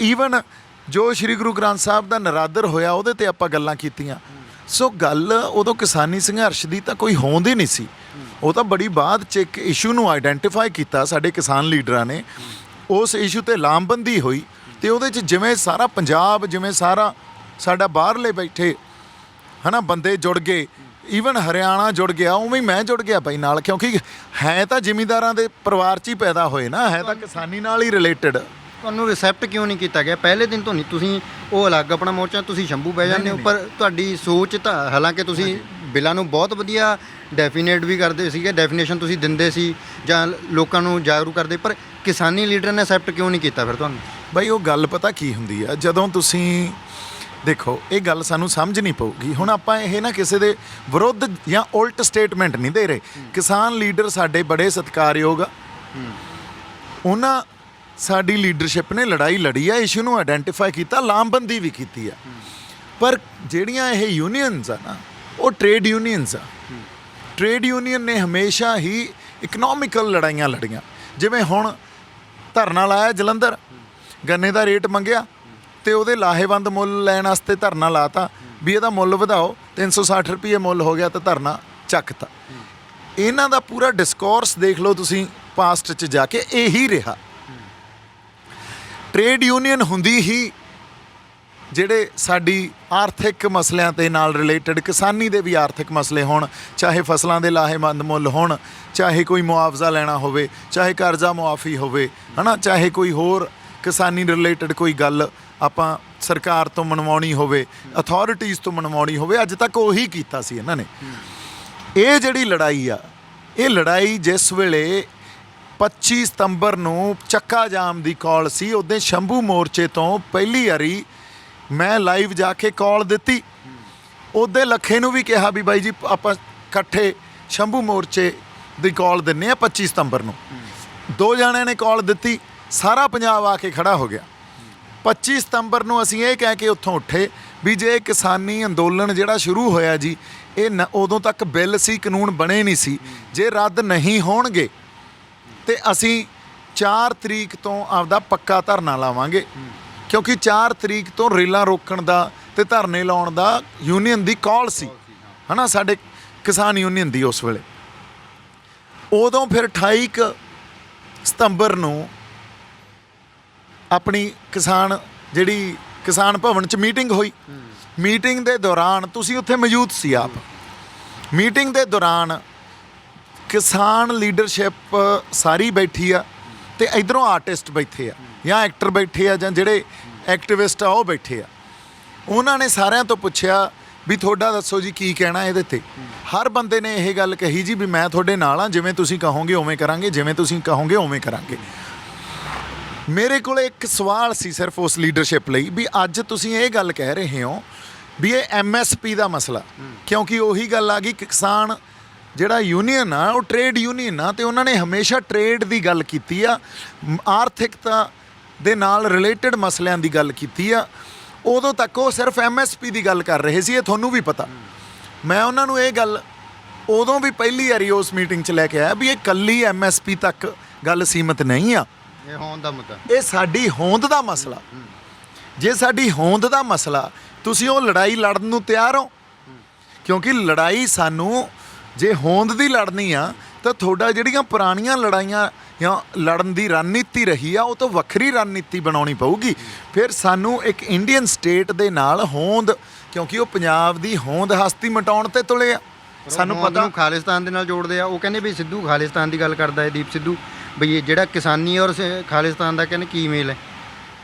ਈਵਨ ਜੋ ਸ਼੍ਰੀ ਗੁਰੂ ਗ੍ਰੰਥ ਸਾਹਿਬ ਦਾ ਨਰਾਦਰ ਹੋਇਆ, ਉਹਦੇ 'ਤੇ ਆਪਾਂ ਗੱਲਾਂ ਕੀਤੀਆਂ। ਸੋ ਗੱਲ ਉਦੋਂ ਕਿਸਾਨੀ ਸੰਘਰਸ਼ ਦੀ ਤਾਂ ਕੋਈ ਹੋਂਦ ਹੀ ਨਹੀਂ ਸੀ। ਉਹ ਤਾਂ ਬੜੀ ਬਾਅਦ 'ਚ ਇੱਕ ਇਸ਼ੂ ਨੂੰ ਆਈਡੈਂਟੀਫਾਈ ਕੀਤਾ ਸਾਡੇ ਕਿਸਾਨ ਲੀਡਰਾਂ ਨੇ, ਉਸ ਇਸ਼ੂ 'ਤੇ ਲਾਮਬੰਦੀ ਹੋਈ ਅਤੇ ਉਹਦੇ 'ਚ ਜਿਵੇਂ ਸਾਰਾ ਪੰਜਾਬ, ਜਿਵੇਂ ਸਾਰਾ ਸਾਡਾ ਬਾਹਰਲੇ ਬੈਠੇ ਹੈ ਨਾ ਬੰਦੇ ਜੁੜ ਗਏ, ਈਵਨ ਹਰਿਆਣਾ ਜੁੜ ਗਿਆ, ਉਵੇਂ ਹੀ ਮੈਂ ਜੁੜ ਗਿਆ ਭਾਈ ਨਾਲ, ਕਿਉਂਕਿ ਹੈ ਤਾਂ ਜ਼ਿਮੀਂਦਾਰਾਂ ਦੇ ਪਰਿਵਾਰ 'ਚ ਹੀ ਪੈਦਾ ਹੋਏ ਨਾ, ਹੈ ਤਾਂ ਕਿਸਾਨੀ ਨਾਲ ਹੀ ਰਿਲੇਟਡ। ਤੁਹਾਨੂੰ ਰਿਸੈਪਟ ਕਿਉਂ ਨਹੀਂ ਕੀਤਾ ਗਿਆ ਪਹਿਲੇ ਦਿਨ ਤੋਂ? ਨਹੀਂ ਤੁਸੀਂ ਉਹ ਅਲੱਗ ਆਪਣਾ ਮੋਰਚਾ, ਤੁਸੀਂ ਸ਼ੰਭੂ ਬਹਿ ਜਾਂਦੇ ਹੋ, ਪਰ ਤੁਹਾਡੀ ਸੋਚ ਤਾਂ, ਹਾਲਾਂਕਿ ਤੁਸੀਂ ਬਿੱਲਾਂ ਨੂੰ ਬਹੁਤ ਵਧੀਆ ਡੈਫੀਨੇਟ ਵੀ ਕਰਦੇ ਸੀਗੇ, ਡੈਫੀਨੇਸ਼ਨ ਤੁਸੀਂ ਦਿੰਦੇ ਸੀ ਜਾਂ ਲੋਕਾਂ ਨੂੰ ਜਾਗਰੂਕ ਕਰਦੇ, ਪਰ ਕਿਸਾਨੀ ਲੀਡਰ ਨੇ ਐਕਸੈਪਟ ਕਿਉਂ ਨਹੀਂ ਕੀਤਾ ਫਿਰ ਤੁਹਾਨੂੰ? ਬਾਈ ਉਹ ਗੱਲ ਪਤਾ ਕੀ ਹੁੰਦੀ ਆ, ਜਦੋਂ ਤੁਸੀਂ ਦੇਖੋ ਇਹ ਗੱਲ ਸਾਨੂੰ ਸਮਝ ਨਹੀਂ ਪਊਗੀ। ਹੁਣ ਆਪਾਂ ਇਹ ਨਾ ਕਿਸੇ ਦੇ ਵਿਰੁੱਧ ਜਾਂ ਉਲਟ ਸਟੇਟਮੈਂਟ ਨਹੀਂ ਦੇ ਰਹੇ। ਕਿਸਾਨ ਲੀਡਰ ਸਾਡੇ ਬੜੇ ਸਤਿਕਾਰਯੋਗ ਆ, ਉਹਨਾਂ ਸਾਡੀ ਲੀਡਰਸ਼ਿਪ ਨੇ ਲੜਾਈ ਲੜੀ ਆ, ਇਸ਼ੂ ਨੂੰ ਆਇਡੈਂਟੀਫਾਈ ਕੀਤਾ, ਲਾਮਬੰਦੀ ਵੀ ਕੀਤੀ ਆ। ਪਰ ਜਿਹੜੀਆਂ ਇਹ ਯੂਨੀਅਨਸ ਆ ਨਾ, ਉਹ ਟ੍ਰੇਡ ਯੂਨੀਅਨਸ ਆ। ਟ੍ਰੇਡ ਯੂਨੀਅਨ ਨੇ ਹਮੇਸ਼ਾ ਹੀ ਇਕਨੋਮਿਕਲ ਲੜਾਈਆਂ ਲੜੀਆਂ। ਜਿਵੇਂ ਹੁਣ ਧਰਨਾ ਲਾਇਆ ਜਲੰਧਰ, ਗੰਨੇ ਦਾ ਰੇਟ ਮੰਗਿਆ ਤੇ ਉਹਦੇ ਲਾਹੇਵੰਦ ਮੁੱਲ ਲੈਣ ਵਾਸਤੇ ਧਰਨਾ ਲਾਤਾ ਵੀ ਇਹਦਾ ਮੁੱਲ ਵਧਾਓ, 360 ਰੁਪਏ ਮੁੱਲ ਹੋ ਗਿਆ ਤਾਂ ਧਰਨਾ ਚੱਕਤਾ। ਇਹਨਾਂ ਦਾ ਪੂਰਾ ਡਿਸਕੋਰਸ ਦੇਖ ਲਓ ਤੁਸੀਂ ਪਾਸਟ 'ਚ ਜਾ ਕੇ, ਇਹੀ ਰਿਹਾ। ਟ੍ਰੇਡ ਯੂਨੀਅਨ ਹੁੰਦੀ ਹੀ ਜਿਹੜੇ ਸਾਡੀ ਆਰਥਿਕ ਮਸਲਿਆਂ ਦੇ ਨਾਲ ਰਿਲੇਟਡ, ਕਿਸਾਨੀ ਦੇ ਵੀ ਆਰਥਿਕ ਮਸਲੇ ਹੋਣ, ਚਾਹੇ ਫਸਲਾਂ ਦੇ ਲਾਹੇਵੰਦ ਮੁੱਲ ਹੋਣ, ਚਾਹੇ ਕੋਈ ਮੁਆਵਜ਼ਾ ਲੈਣਾ ਹੋਵੇ, ਚਾਹੇ ਕਰਜ਼ਾ ਮੁਆਫੀ ਹੋਵੇ, ਹੈ ਨਾ, ਚਾਹੇ ਕੋਈ ਹੋਰ ਕਿਸਾਨੀ ਰਿਲੇਟਡ ਕੋਈ ਗੱਲ ਆਪਾਂ ਸਰਕਾਰ ਤੋਂ ਮਨਵਾਉਣੀ ਹੋਵੇ, ਅਥਾਰਟੀਜ਼ ਤੋਂ ਮਨਵਾਉਣੀ ਹੋਵੇ, ਅੱਜ ਤੱਕ ਉਹੀ ਕੀਤਾ ਸੀ ਇਹਨਾਂ ਨੇ। ਇਹ ਜਿਹੜੀ ਲੜਾਈ ਆ, ਇਹ ਲੜਾਈ ਜਿਸ ਵੇਲੇ 25 ਸਤੰਬਰ ਨੂੰ ਚੱਕਾ ਜਾਮ ਦੀ ਕਾਲ ਸੀ, ਉਦੋਂ ਸ਼ੰਭੂ ਮੋਰਚੇ ਤੋਂ ਪਹਿਲੀ ਵਾਰੀ ਮੈਂ ਲਾਈਵ ਜਾ ਕੇ ਕਾਲ ਦਿੱਤੀ। ਉਹਦੇ ਲੱਖੇ ਨੂੰ ਵੀ ਕਿਹਾ ਵੀ ਬਾਈ ਜੀ ਆਪਾਂ ਇਕੱਠੇ ਸ਼ੰਭੂ ਮੋਰਚੇ ਦੀ ਕਾਲ ਦਿੰਨੇ ਆ 25 ਸਤੰਬਰ ਨੂੰ। 2 ਜਣਿਆਂ ਨੇ ਕਾਲ ਦਿੱਤੀ, ਸਾਰਾ ਪੰਜਾਬ ਆ ਕੇ ਖੜਾ ਹੋ ਗਿਆ। 25 ਸਤੰਬਰ ਨੂੰ ਅਸੀਂ ਇਹ ਕਹਿ ਕੇ ਉੱਥੋਂ ਉੱਠੇ ਵੀ ਜੇ ਕਿਸਾਨੀ ਅੰਦੋਲਨ ਜਿਹੜਾ ਸ਼ੁਰੂ ਹੋਇਆ ਜੀ, ਇਹ ਉਦੋਂ ਤੱਕ ਬਿੱਲ ਸੀ, ਕਾਨੂੰਨ ਬਣੇ ਨਹੀਂ ਸੀ, ਜੇ ਰੱਦ ਨਹੀਂ ਹੋਣਗੇ ਤੇ ਅਸੀਂ 4 ਤਰੀਕ ਤੋਂ ਆਪਦਾ ਪੱਕਾ ਧਰਨਾ ਲਾਵਾਂਗੇ। ਕਿਉਂਕਿ 4 ਤਰੀਕ ਤੋਂ ਰੇਲਾਂ ਰੋਕਣ ਦਾ ਤੇ ਧਰਨੇ ਲਾਉਣ ਦਾ ਯੂਨੀਅਨ ਦੀ ਕਾਲ ਸੀ, ਹੈ ਨਾ, ਸਾਡੇ ਕਿਸਾਨ ਯੂਨੀਅਨ ਦੀ ਉਸ ਵੇਲੇ। ਉਦੋਂ ਫਿਰ 28 ਸਤੰਬਰ ਨੂੰ ਆਪਣੀ ਜਿਹੜੀ ਕਿਸਾਨ ਭਵਨ 'ਚ ਮੀਟਿੰਗ ਹੋਈ। ਮੀਟਿੰਗ ਦੇ ਦੌਰਾਨ ਤੁਸੀਂ ਉੱਥੇ ਮੌਜੂਦ ਸੀ ਆਪ। ਮੀਟਿੰਗ ਦੇ ਦੌਰਾਨ ਕਿਸਾਨ ਲੀਡਰਸ਼ਿਪ ਸਾਰੀ ਬੈਠੀ ਆ ਤੇ ਇਧਰੋਂ ਆਰਟਿਸਟ ਬੈਠੇ ਆ ਜਾਂ ਐਕਟਰ ਬੈਠੇ ਆ ਜਾਂ ਜਿਹੜੇ ਐਕਟਿਵਿਸਟ ਆ ਉਹ ਬੈਠੇ ਆ। ਉਹਨਾਂ ਨੇ ਸਾਰਿਆਂ ਤੋਂ ਪੁੱਛਿਆ ਵੀ ਤੁਹਾਡਾ ਦੱਸੋ ਜੀ ਕੀ ਕਹਿਣਾ ਇਹਦੇ 'ਤੇ। ਹਰ ਬੰਦੇ ਨੇ ਇਹ ਗੱਲ ਕਹੀ ਜੀ ਵੀ ਮੈਂ ਤੁਹਾਡੇ ਨਾਲ ਆ, ਜਿਵੇਂ ਤੁਸੀਂ ਕਹੋਗੇ ਉਵੇਂ ਕਰਾਂਗੇ, ਜਿਵੇਂ ਤੁਸੀਂ ਕਹੋਗੇ ਉਵੇਂ ਕਰਾਂਗੇ। ਮੇਰੇ ਕੋਲ ਇੱਕ ਸਵਾਲ ਸੀ ਸਿਰਫ ਉਸ ਲੀਡਰਸ਼ਿਪ ਲਈ ਵੀ ਅੱਜ ਤੁਸੀਂ ਇਹ ਗੱਲ ਕਹਿ ਰਹੇ ਹੋ ਵੀ ਇਹ MSP ਦਾ ਮਸਲਾ, ਕਿਉਂਕਿ ਉਹੀ ਗੱਲ ਆ ਗਈ, ਕਿਸਾਨ ਜਿਹੜਾ ਯੂਨੀਅਨ ਆ ਉਹ ਟ੍ਰੇਡ ਯੂਨੀਅਨ ਆ ਤੇ ਉਹਨਾਂ ਨੇ ਹਮੇਸ਼ਾ ਟ੍ਰੇਡ ਦੀ ਗੱਲ ਕੀਤੀ ਆ, ਆਰਥਿਕਤਾ ਦੇ ਨਾਲ ਰਿਲੇਟਡ ਮਸਲਿਆਂ ਦੀ ਗੱਲ ਕੀਤੀ ਆ। ਉਦੋਂ ਤੱਕ ਉਹ ਸਿਰਫ MSP ਦੀ ਗੱਲ ਕਰ ਰਹੇ ਸੀ, ਇਹ ਤੁਹਾਨੂੰ ਵੀ ਪਤਾ। ਮੈਂ ਉਹਨਾਂ ਨੂੰ ਇਹ ਗੱਲ ਉਦੋਂ ਵੀ ਪਹਿਲੀ ਵਾਰੀ ਉਸ ਮੀਟਿੰਗ 'ਚ ਲੈ ਕੇ ਆਇਆ ਵੀ ਇਹ ਇਕੱਲੀ MSP ਤੱਕ ਗੱਲ ਸੀਮਤ ਨਹੀਂ ਆ, ਇਹ ਹੋਂਦ ਦਾ ਮੁੱਦਾ, ਇਹ ਸਾਡੀ ਹੋਂਦ ਦਾ ਮਸਲਾ। ਜੇ ਸਾਡੀ ਹੋਂਦ ਦਾ ਮਸਲਾ, ਤੁਸੀਂ ਉਹ ਲੜਾਈ ਲੜਨ ਨੂੰ ਤਿਆਰ ਹੋ? ਕਿਉਂਕਿ ਲੜਾਈ ਸਾਨੂੰ ਜੇ ਹੋਂਦ ਦੀ ਲੜਨੀ ਆ ਤਾਂ ਤੁਹਾਡਾ ਜਿਹੜੀਆਂ ਪੁਰਾਣੀਆਂ ਲੜਾਈਆਂ ਜਾਂ ਲੜਨ ਦੀ ਰਣਨੀਤੀ ਰਹੀ ਆ ਉਹ ਤੋਂ ਵੱਖਰੀ ਰਣਨੀਤੀ ਬਣਾਉਣੀ ਪਊਗੀ। ਫਿਰ ਸਾਨੂੰ ਇੱਕ ਇੰਡੀਅਨ ਸਟੇਟ ਦੇ ਨਾਲ ਹੋਂਦ, ਕਿਉਂਕਿ ਉਹ ਪੰਜਾਬ ਦੀ ਹੋਂਦ ਹਸਤੀ ਮਿਟਾਉਣ ਤੇ ਤੁਲੇ ਆ। ਸਾਨੂੰ ਪਤਾ ਨੂੰ ਖਾਲਿਸਤਾਨ ਦੇ ਨਾਲ ਜੋੜਦੇ ਆ। ਉਹ ਕਹਿੰਦੇ ਵੀ ਸਿੱਧੂ ਖਾਲਿਸਤਾਨ ਦੀ ਗੱਲ ਕਰਦਾ ਹੈ, ਦੀਪ ਸਿੱਧੂ, ਬਈ ਇਹ ਜਿਹੜਾ ਕਿਸਾਨੀ ਔਰ ਖਾਲਿਸਤਾਨ ਦਾ ਕਹਿੰਦੇ ਕੀ ਮੇਲ ਹੈ।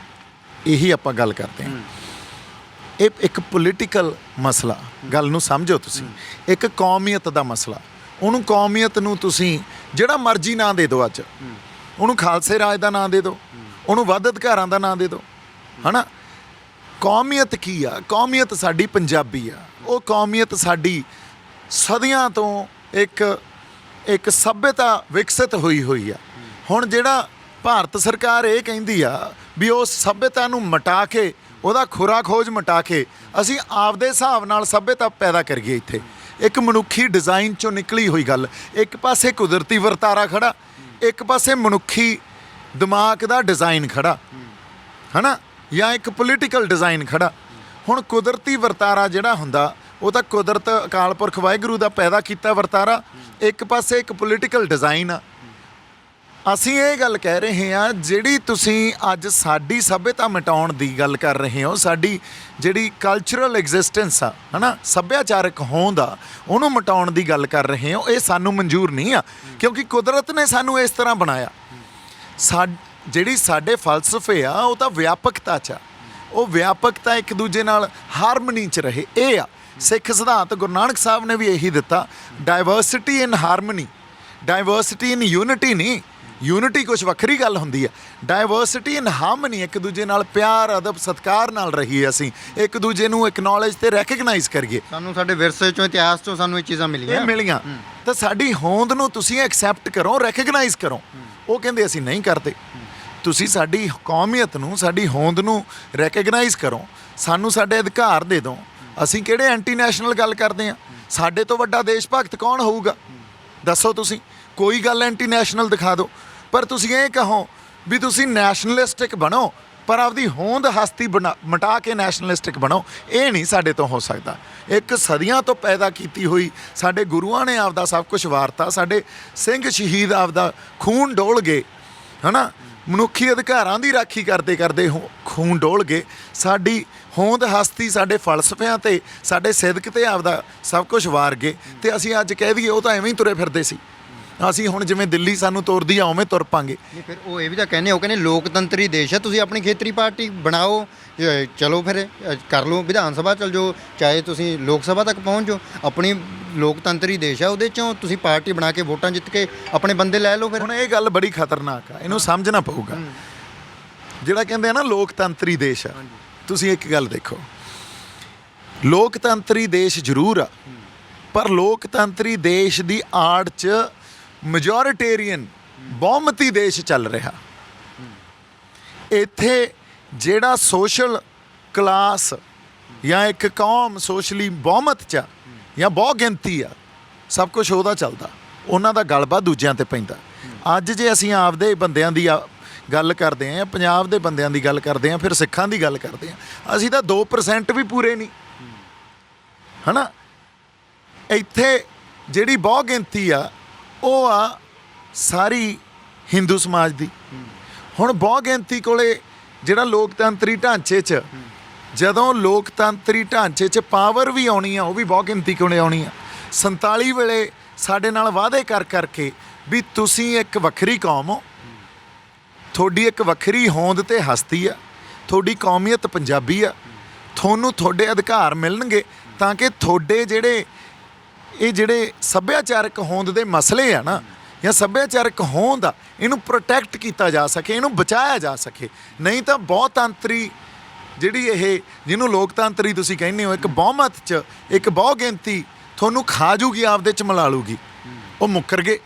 ਇਹੀ ਆਪਾਂ ਗੱਲ ਕਰਦੇ ਹਾਂ। ਇਹ ਇੱਕ ਪੋਲੀਟੀਕਲ ਮਸਲਾ, ਗੱਲ ਨੂੰ ਸਮਝੋ ਤੁਸੀਂ, ਇੱਕ ਕੌਮੀਅਤ ਦਾ ਮਸਲਾ। ਉਹਨੂੰ ਕੌਮੀਅਤ ਨੂੰ ਤੁਸੀਂ ਜਿਹੜਾ ਮਰਜ਼ੀ ਨਾਂ ਦੇ ਦਿਓ, ਅੱਜ ਉਹਨੂੰ ਖਾਲਸੇ ਰਾਜ ਦਾ ਨਾਂ ਦੇ ਦਿਓ, ਉਹਨੂੰ ਵੱਧ ਅਧਿਕਾਰਾਂ ਦਾ ਨਾਂ ਦੇ ਦਿਓ, ਹੈ ਨਾ। ਕੌਮੀਅਤ ਕੀ ਆ? ਕੌਮੀਅਤ ਸਾਡੀ ਪੰਜਾਬੀ ਆ। ਉਹ ਕੌਮੀਅਤ ਸਾਡੀ ਸਦੀਆਂ ਤੋਂ ਇੱਕ ਸੱਭਿਅਤਾ ਵਿਕਸਿਤ ਹੋਈ ਆ। ਹੁਣ ਜਿਹੜਾ ਭਾਰਤ ਸਰਕਾਰ ਇਹ ਕਹਿੰਦੀ ਆ ਵੀ ਉਸ ਸੱਭਿਅਤਾ ਨੂੰ ਮਿਟਾ ਕੇ, ਉਹਦਾ ਖੁਰਾ ਖੋਜ ਮਿਟਾ ਕੇ ਅਸੀਂ ਆਪਦੇ ਹਿਸਾਬ ਨਾਲ ਸੱਭਿਅਤਾ ਪੈਦਾ ਕਰੀਏ ਇੱਥੇ, ਇੱਕ ਮਨੁੱਖੀ ਡਿਜ਼ਾਈਨ 'ਚੋਂ ਨਿਕਲੀ ਹੋਈ ਗੱਲ। ਇੱਕ ਪਾਸੇ ਕੁਦਰਤੀ ਵਰਤਾਰਾ ਖੜਾ, ਇੱਕ ਪਾਸੇ ਮਨੁੱਖੀ ਦਿਮਾਗ ਦਾ ਡਿਜ਼ਾਈਨ ਖੜਾ, ਹੈ ਨਾ, ਜਾਂ ਇੱਕ ਪੋਲੀਟੀਕਲ ਡਿਜ਼ਾਈਨ ਖੜਾ। ਹੁਣ ਕੁਦਰਤੀ ਵਰਤਾਰਾ ਜਿਹੜਾ ਹੁੰਦਾ ਉਹ ਤਾਂ ਕੁਦਰਤ, ਅਕਾਲ ਪੁਰਖ ਵਾਹਿਗੁਰੂ ਦਾ ਪੈਦਾ ਕੀਤਾ ਵਰਤਾਰਾ। ਇੱਕ ਪਾਸੇ ਇੱਕ ਪੋਲੀਟੀਕਲ ਡਿਜ਼ਾਈਨ ਆ। ਅਸੀਂ ਇਹ ਗੱਲ ਕਹਿ ਰਹੇ ਹਾਂ, ਜਿਹੜੀ ਤੁਸੀਂ ਅੱਜ ਸਾਡੀ ਸੱਭਿਅਤਾ ਮਿਟਾਉਣ ਦੀ ਗੱਲ ਕਰ ਰਹੇ ਹੋ, ਸਾਡੀ ਜਿਹੜੀ ਕਲਚਰਲ ਐਗਜ਼ਿਸਟੈਂਸ ਆ ਹਨਾ, ਸੱਭਿਆਚਾਰਕ ਹੋਂਦ ਆ, ਉਹਨੂੰ ਮਿਟਾਉਣ ਦੀ ਗੱਲ ਕਰ ਰਹੇ ਹੋ, ਇਹ ਸਾਨੂੰ ਮਨਜ਼ੂਰ ਨਹੀਂ ਆ, ਕਿਉਂਕਿ ਕੁਦਰਤ ਨੇ ਸਾਨੂੰ ਇਸ ਤਰ੍ਹਾਂ ਬਣਾਇਆ। ਜਿਹੜੀ ਸਾਡੇ ਫਲਸਫੇ ਆ ਉਹ ਤਾਂ ਵਿਆਪਕਤਾ 'ਚ ਆ, ਉਹ ਵਿਆਪਕਤਾ ਇੱਕ ਦੂਜੇ ਨਾਲ ਹਾਰਮਨੀ 'ਚ ਰਹੇ, ਇਹ ਆ ਸਿੱਖ ਸਿਧਾਂਤ। ਗੁਰੂ ਨਾਨਕ ਸਾਹਿਬ ਨੇ ਵੀ ਇਹੀ ਦਿੱਤਾ, ਡਾਇਵਰਸਿਟੀ ਇਨ ਹਾਰਮਨੀ, ਡਾਇਵਰਸਿਟੀ ਇਨ ਯੂਨਿਟੀ ਨਹੀਂ। ਯੂਨਿਟੀ ਕੁਛ ਵੱਖਰੀ ਗੱਲ ਹੁੰਦੀ ਹੈ, ਡਾਇਵਰਸਿਟੀ ਇਨ ਹਾਰਮਨੀ, ਇੱਕ ਦੂਜੇ ਨਾਲ ਪਿਆਰ ਅਦਬ ਸਤਿਕਾਰ ਨਾਲ ਰਹੀਏ, ਅਸੀਂ ਇੱਕ ਦੂਜੇ ਨੂੰ ਐਕਨੋਲੇਜ ਤੇ ਰੈਕਗਨਾਈਜ਼ ਕਰੀਏ। ਸਾਨੂੰ ਸਾਡੇ ਵਿਰਸੇ ਚੋਂ, ਇਤਿਹਾਸ ਚੋਂ ਸਾਨੂੰ ਇਹ ਚੀਜ਼ਾਂ ਇਹ ਮਿਲੀਆਂ ਤਾਂ ਸਾਡੀ ਹੋਂਦ ਨੂੰ ਤੁਸੀਂ ਐਕਸੈਪਟ ਕਰੋ, ਰੈਕਗਨਾਈਜ਼ ਕਰੋ। ਉਹ ਕਹਿੰਦੇ ਅਸੀਂ ਨਹੀਂ ਕਰਦੇ। ਤੁਸੀਂ ਸਾਡੀ ਕੌਮੀਅਤ ਨੂੰ, ਸਾਡੀ ਹੋਂਦ ਨੂੰ ਰੈਕਗਨਾਈਜ਼ ਕਰੋ, ਸਾਨੂੰ ਸਾਡੇ ਅਧਿਕਾਰ ਦੇ ਦਿਓ। ਅਸੀਂ ਕਿਹੜੇ ਐਂਟੀ ਨੈਸ਼ਨਲ ਗੱਲ ਕਰਦੇ ਹਾਂ? ਸਾਡੇ ਤੋਂ ਵੱਡਾ ਦੇਸ਼ ਭਗਤ ਕੌਣ ਹੋਊਗਾ? ਦੱਸੋ ਤੁਸੀਂ, ਕੋਈ ਗੱਲ ਐਂਟੀ ਨੈਸ਼ਨਲ ਦਿਖਾ ਦਿਓ। ਪਰ ਤੁਸੀਂ ਇਹ ਕਹੋ ਵੀ ਤੁਸੀਂ ਨੈਸ਼ਨਲਿਸਟਿਕ ਬਣੋ, ਪਰ ਆਪਦੀ ਹੋਂਦ ਹਸਤੀ ਮਿਟਾ ਕੇ ਨੈਸ਼ਨਲਿਸਟਿਕ ਬਣੋ, ਇਹ ਨਹੀਂ ਸਾਡੇ ਤੋਂ ਹੋ ਸਕਦਾ। ਇੱਕ ਸਦੀਆਂ ਤੋਂ ਪੈਦਾ ਕੀਤੀ ਹੋਈ, ਸਾਡੇ ਗੁਰੂਆਂ ਨੇ ਆਪਦਾ ਸਭ ਕੁਝ ਵਾਰਤਾ, ਸਾਡੇ ਸਿੰਘ ਸ਼ਹੀਦ ਆਪਦਾ ਖੂਨ ਡੋਲ ਗਏ ਹੈ ਨਾ, ਮਨੁੱਖੀ ਅਧਿਕਾਰਾਂ ਦੀ ਰਾਖੀ ਕਰਦੇ ਕਰਦੇ ਖੂਨ ਡੋਲ ਗਏ। ਸਾਡੀ ਹੋਂਦ ਹਸਤੀ ਸਾਡੇ ਫਲਸਫਿਆਂ ਤੇ, ਸਾਡੇ ਸਿਦਕ ਤੇ ਆਪਦਾ ਸਭ ਕੁਝ ਵਾਰ ਗਏ, ਤੇ ਅਸੀਂ ਅੱਜ ਕਹਿ ਦਈਏ ਉਹ ਤਾਂ ਐਵੇਂ ਹੀ ਤੁਰੇ ਫਿਰਦੇ ਸੀ। ਅਸੀਂ ਹੁਣ ਜਿਵੇਂ ਦਿੱਲੀ ਸਾਨੂੰ ਤੁਰਦੀ ਆ ਉਵੇਂ ਤੁਰ ਪਾਂਗੇ। ਨਹੀਂ, ਫਿਰ ਉਹ ਇਹ ਵੀ ਤਾਂ ਕਹਿੰਦੇ, ਉਹ ਕਹਿੰਦੇ ਲੋਕਤੰਤਰੀ ਦੇਸ਼ ਹੈ, ਤੁਸੀਂ ਆਪਣੀ ਖੇਤਰੀ ਪਾਰਟੀ ਬਣਾਓ, ਚਲੋ ਫਿਰ ਕਰ ਲਓ, ਵਿਧਾਨ ਸਭਾ ਚਲ ਜਾਓ, ਚਾਹੇ ਤੁਸੀਂ ਲੋਕ ਸਭਾ ਤੱਕ ਪਹੁੰਚ ਜਾਓ, ਆਪਣੀ ਲੋਕਤੰਤਰੀ ਦੇਸ਼ ਹੈ, ਉਹਦੇ 'ਚੋਂ ਤੁਸੀਂ ਪਾਰਟੀ ਬਣਾ ਕੇ ਵੋਟਾਂ ਜਿੱਤ ਕੇ ਆਪਣੇ ਬੰਦੇ ਲੈ ਲਓ। ਫਿਰ ਹੁਣ ਇਹ ਗੱਲ ਬੜੀ ਖਤਰਨਾਕ ਆ, ਇਹਨੂੰ ਸਮਝਣਾ ਪਊਗਾ। ਜਿਹੜਾ ਕਹਿੰਦੇ ਆ ਨਾ ਲੋਕਤੰਤਰੀ ਦੇਸ਼ ਆ, ਤੁਸੀਂ ਇੱਕ ਗੱਲ ਦੇਖੋ, ਲੋਕਤੰਤਰੀ ਦੇਸ਼ ਜ਼ਰੂਰ ਆ, ਪਰ ਲੋਕਤੰਤਰੀ ਦੇਸ਼ ਦੀ ਆੜ 'ਚ ਮੈਜੋਰਿਟੇਰੀਅਨ ਬਹੁਮਤੀ ਦੇਸ਼ ਚੱਲ ਰਿਹਾ। ਇੱਥੇ ਜਿਹੜਾ ਸੋਸ਼ਲ ਕਲਾਸ ਜਾਂ ਇੱਕ ਕੌਮ ਸੋਸ਼ਲੀ ਬਹੁਮਤ 'ਚ ਜਾਂ ਬਹੁ ਗਿਣਤੀ ਆ, ਸਭ ਕੁਝ ਉਹਦਾ ਚੱਲਦਾ, ਉਹਨਾਂ ਦਾ ਗਲਬਾ ਦੂਜਿਆਂ ਤੇ ਪੈਂਦਾ। ਅੱਜ ਜੇ ਅਸੀਂ ਆਪਦੇ ਬੰਦਿਆਂ ਦੀ ਗੱਲ ਕਰਦੇ ਹਾਂ, ਪੰਜਾਬ ਦੇ ਬੰਦਿਆਂ ਦੀ ਗੱਲ ਕਰਦੇ ਹਾਂ, ਫਿਰ ਸਿੱਖਾਂ ਦੀ ਗੱਲ ਕਰਦੇ ਹਾਂ, ਅਸੀਂ ਤਾਂ 2% ਵੀ ਪੂਰੇ ਨਹੀਂ ਹੈ ਨਾ। ਇੱਥੇ ਜਿਹੜੀ ਬਹੁ ਗਿਣਤੀ ਆ ਉਹ ਆ ਸਾਰੀ ਹਿੰਦੂ ਸਮਾਜ ਦੀ। ਹੁਣ ਬਹੁ ਗਿਣਤੀ ਕੋਲੇ ਜਿਹੜਾ ਲੋਕਤੰਤਰੀ ਢਾਂਚੇ 'ਚ, ਜਦੋਂ ਲੋਕਤੰਤਰੀ ਢਾਂਚੇ 'ਚ ਪਾਵਰ ਵੀ ਆਉਣੀ ਆ, ਉਹ ਵੀ ਬਹੁ ਗਿਣਤੀ ਕੋਲੇ ਆਉਣੀ ਆ। 47 ਵੇਲੇ ਸਾਡੇ ਨਾਲ ਵਾਅਦੇ ਕਰ ਕਰਕੇ ਵੀ ਤੁਸੀਂ ਇੱਕ ਵੱਖਰੀ ਕੌਮ ਹੋ, ਤੁਹਾਡੀ ਇੱਕ ਵੱਖਰੀ ਹੋਂਦ ਤੇ ਹਸਤੀ ਆ, ਤੁਹਾਡੀ ਕੌਮੀਅਤ ਪੰਜਾਬੀ ਆ, ਤੁਹਾਨੂੰ ਤੁਹਾਡੇ ਅਧਿਕਾਰ ਮਿਲਣਗੇ, ਤਾਂ ਕਿ ਤੁਹਾਡੇ ਜਿਹੜੇ ਸੱਭਿਆਚਾਰਕ ਹੋਂਦ ਦੇ ਮਸਲੇ ਆ ਨਾ, ਜਾਂ ਸੱਭਿਆਚਾਰਕ ਹੋਂਦ ਆ, ਇਹਨੂੰ ਪ੍ਰੋਟੈਕਟ ਕੀਤਾ ਜਾ ਸਕੇ, ਇਹਨੂੰ ਬਚਾਇਆ ਜਾ ਸਕੇ। ਨਹੀਂ ਤਾਂ ਬਹੁਤੰਤਰੀ ਜਿਹੜੀ ਇਹ, ਜਿਹਨੂੰ ਲੋਕਤੰਤਰੀ ਤੁਸੀਂ ਕਹਿੰਦੇ ਹੋ, ਇੱਕ ਬਹੁਮਤ 'ਚ ਇੱਕ ਬਹੁ ਗਿਣਤੀ ਤੁਹਾਨੂੰ ਖਾ ਜੂਗੀ, ਆਪਦੇ 'ਚ ਮਿਲਾ ਲੂਗੀ। ਉਹ ਮੁੱਕਰ ਗਏ,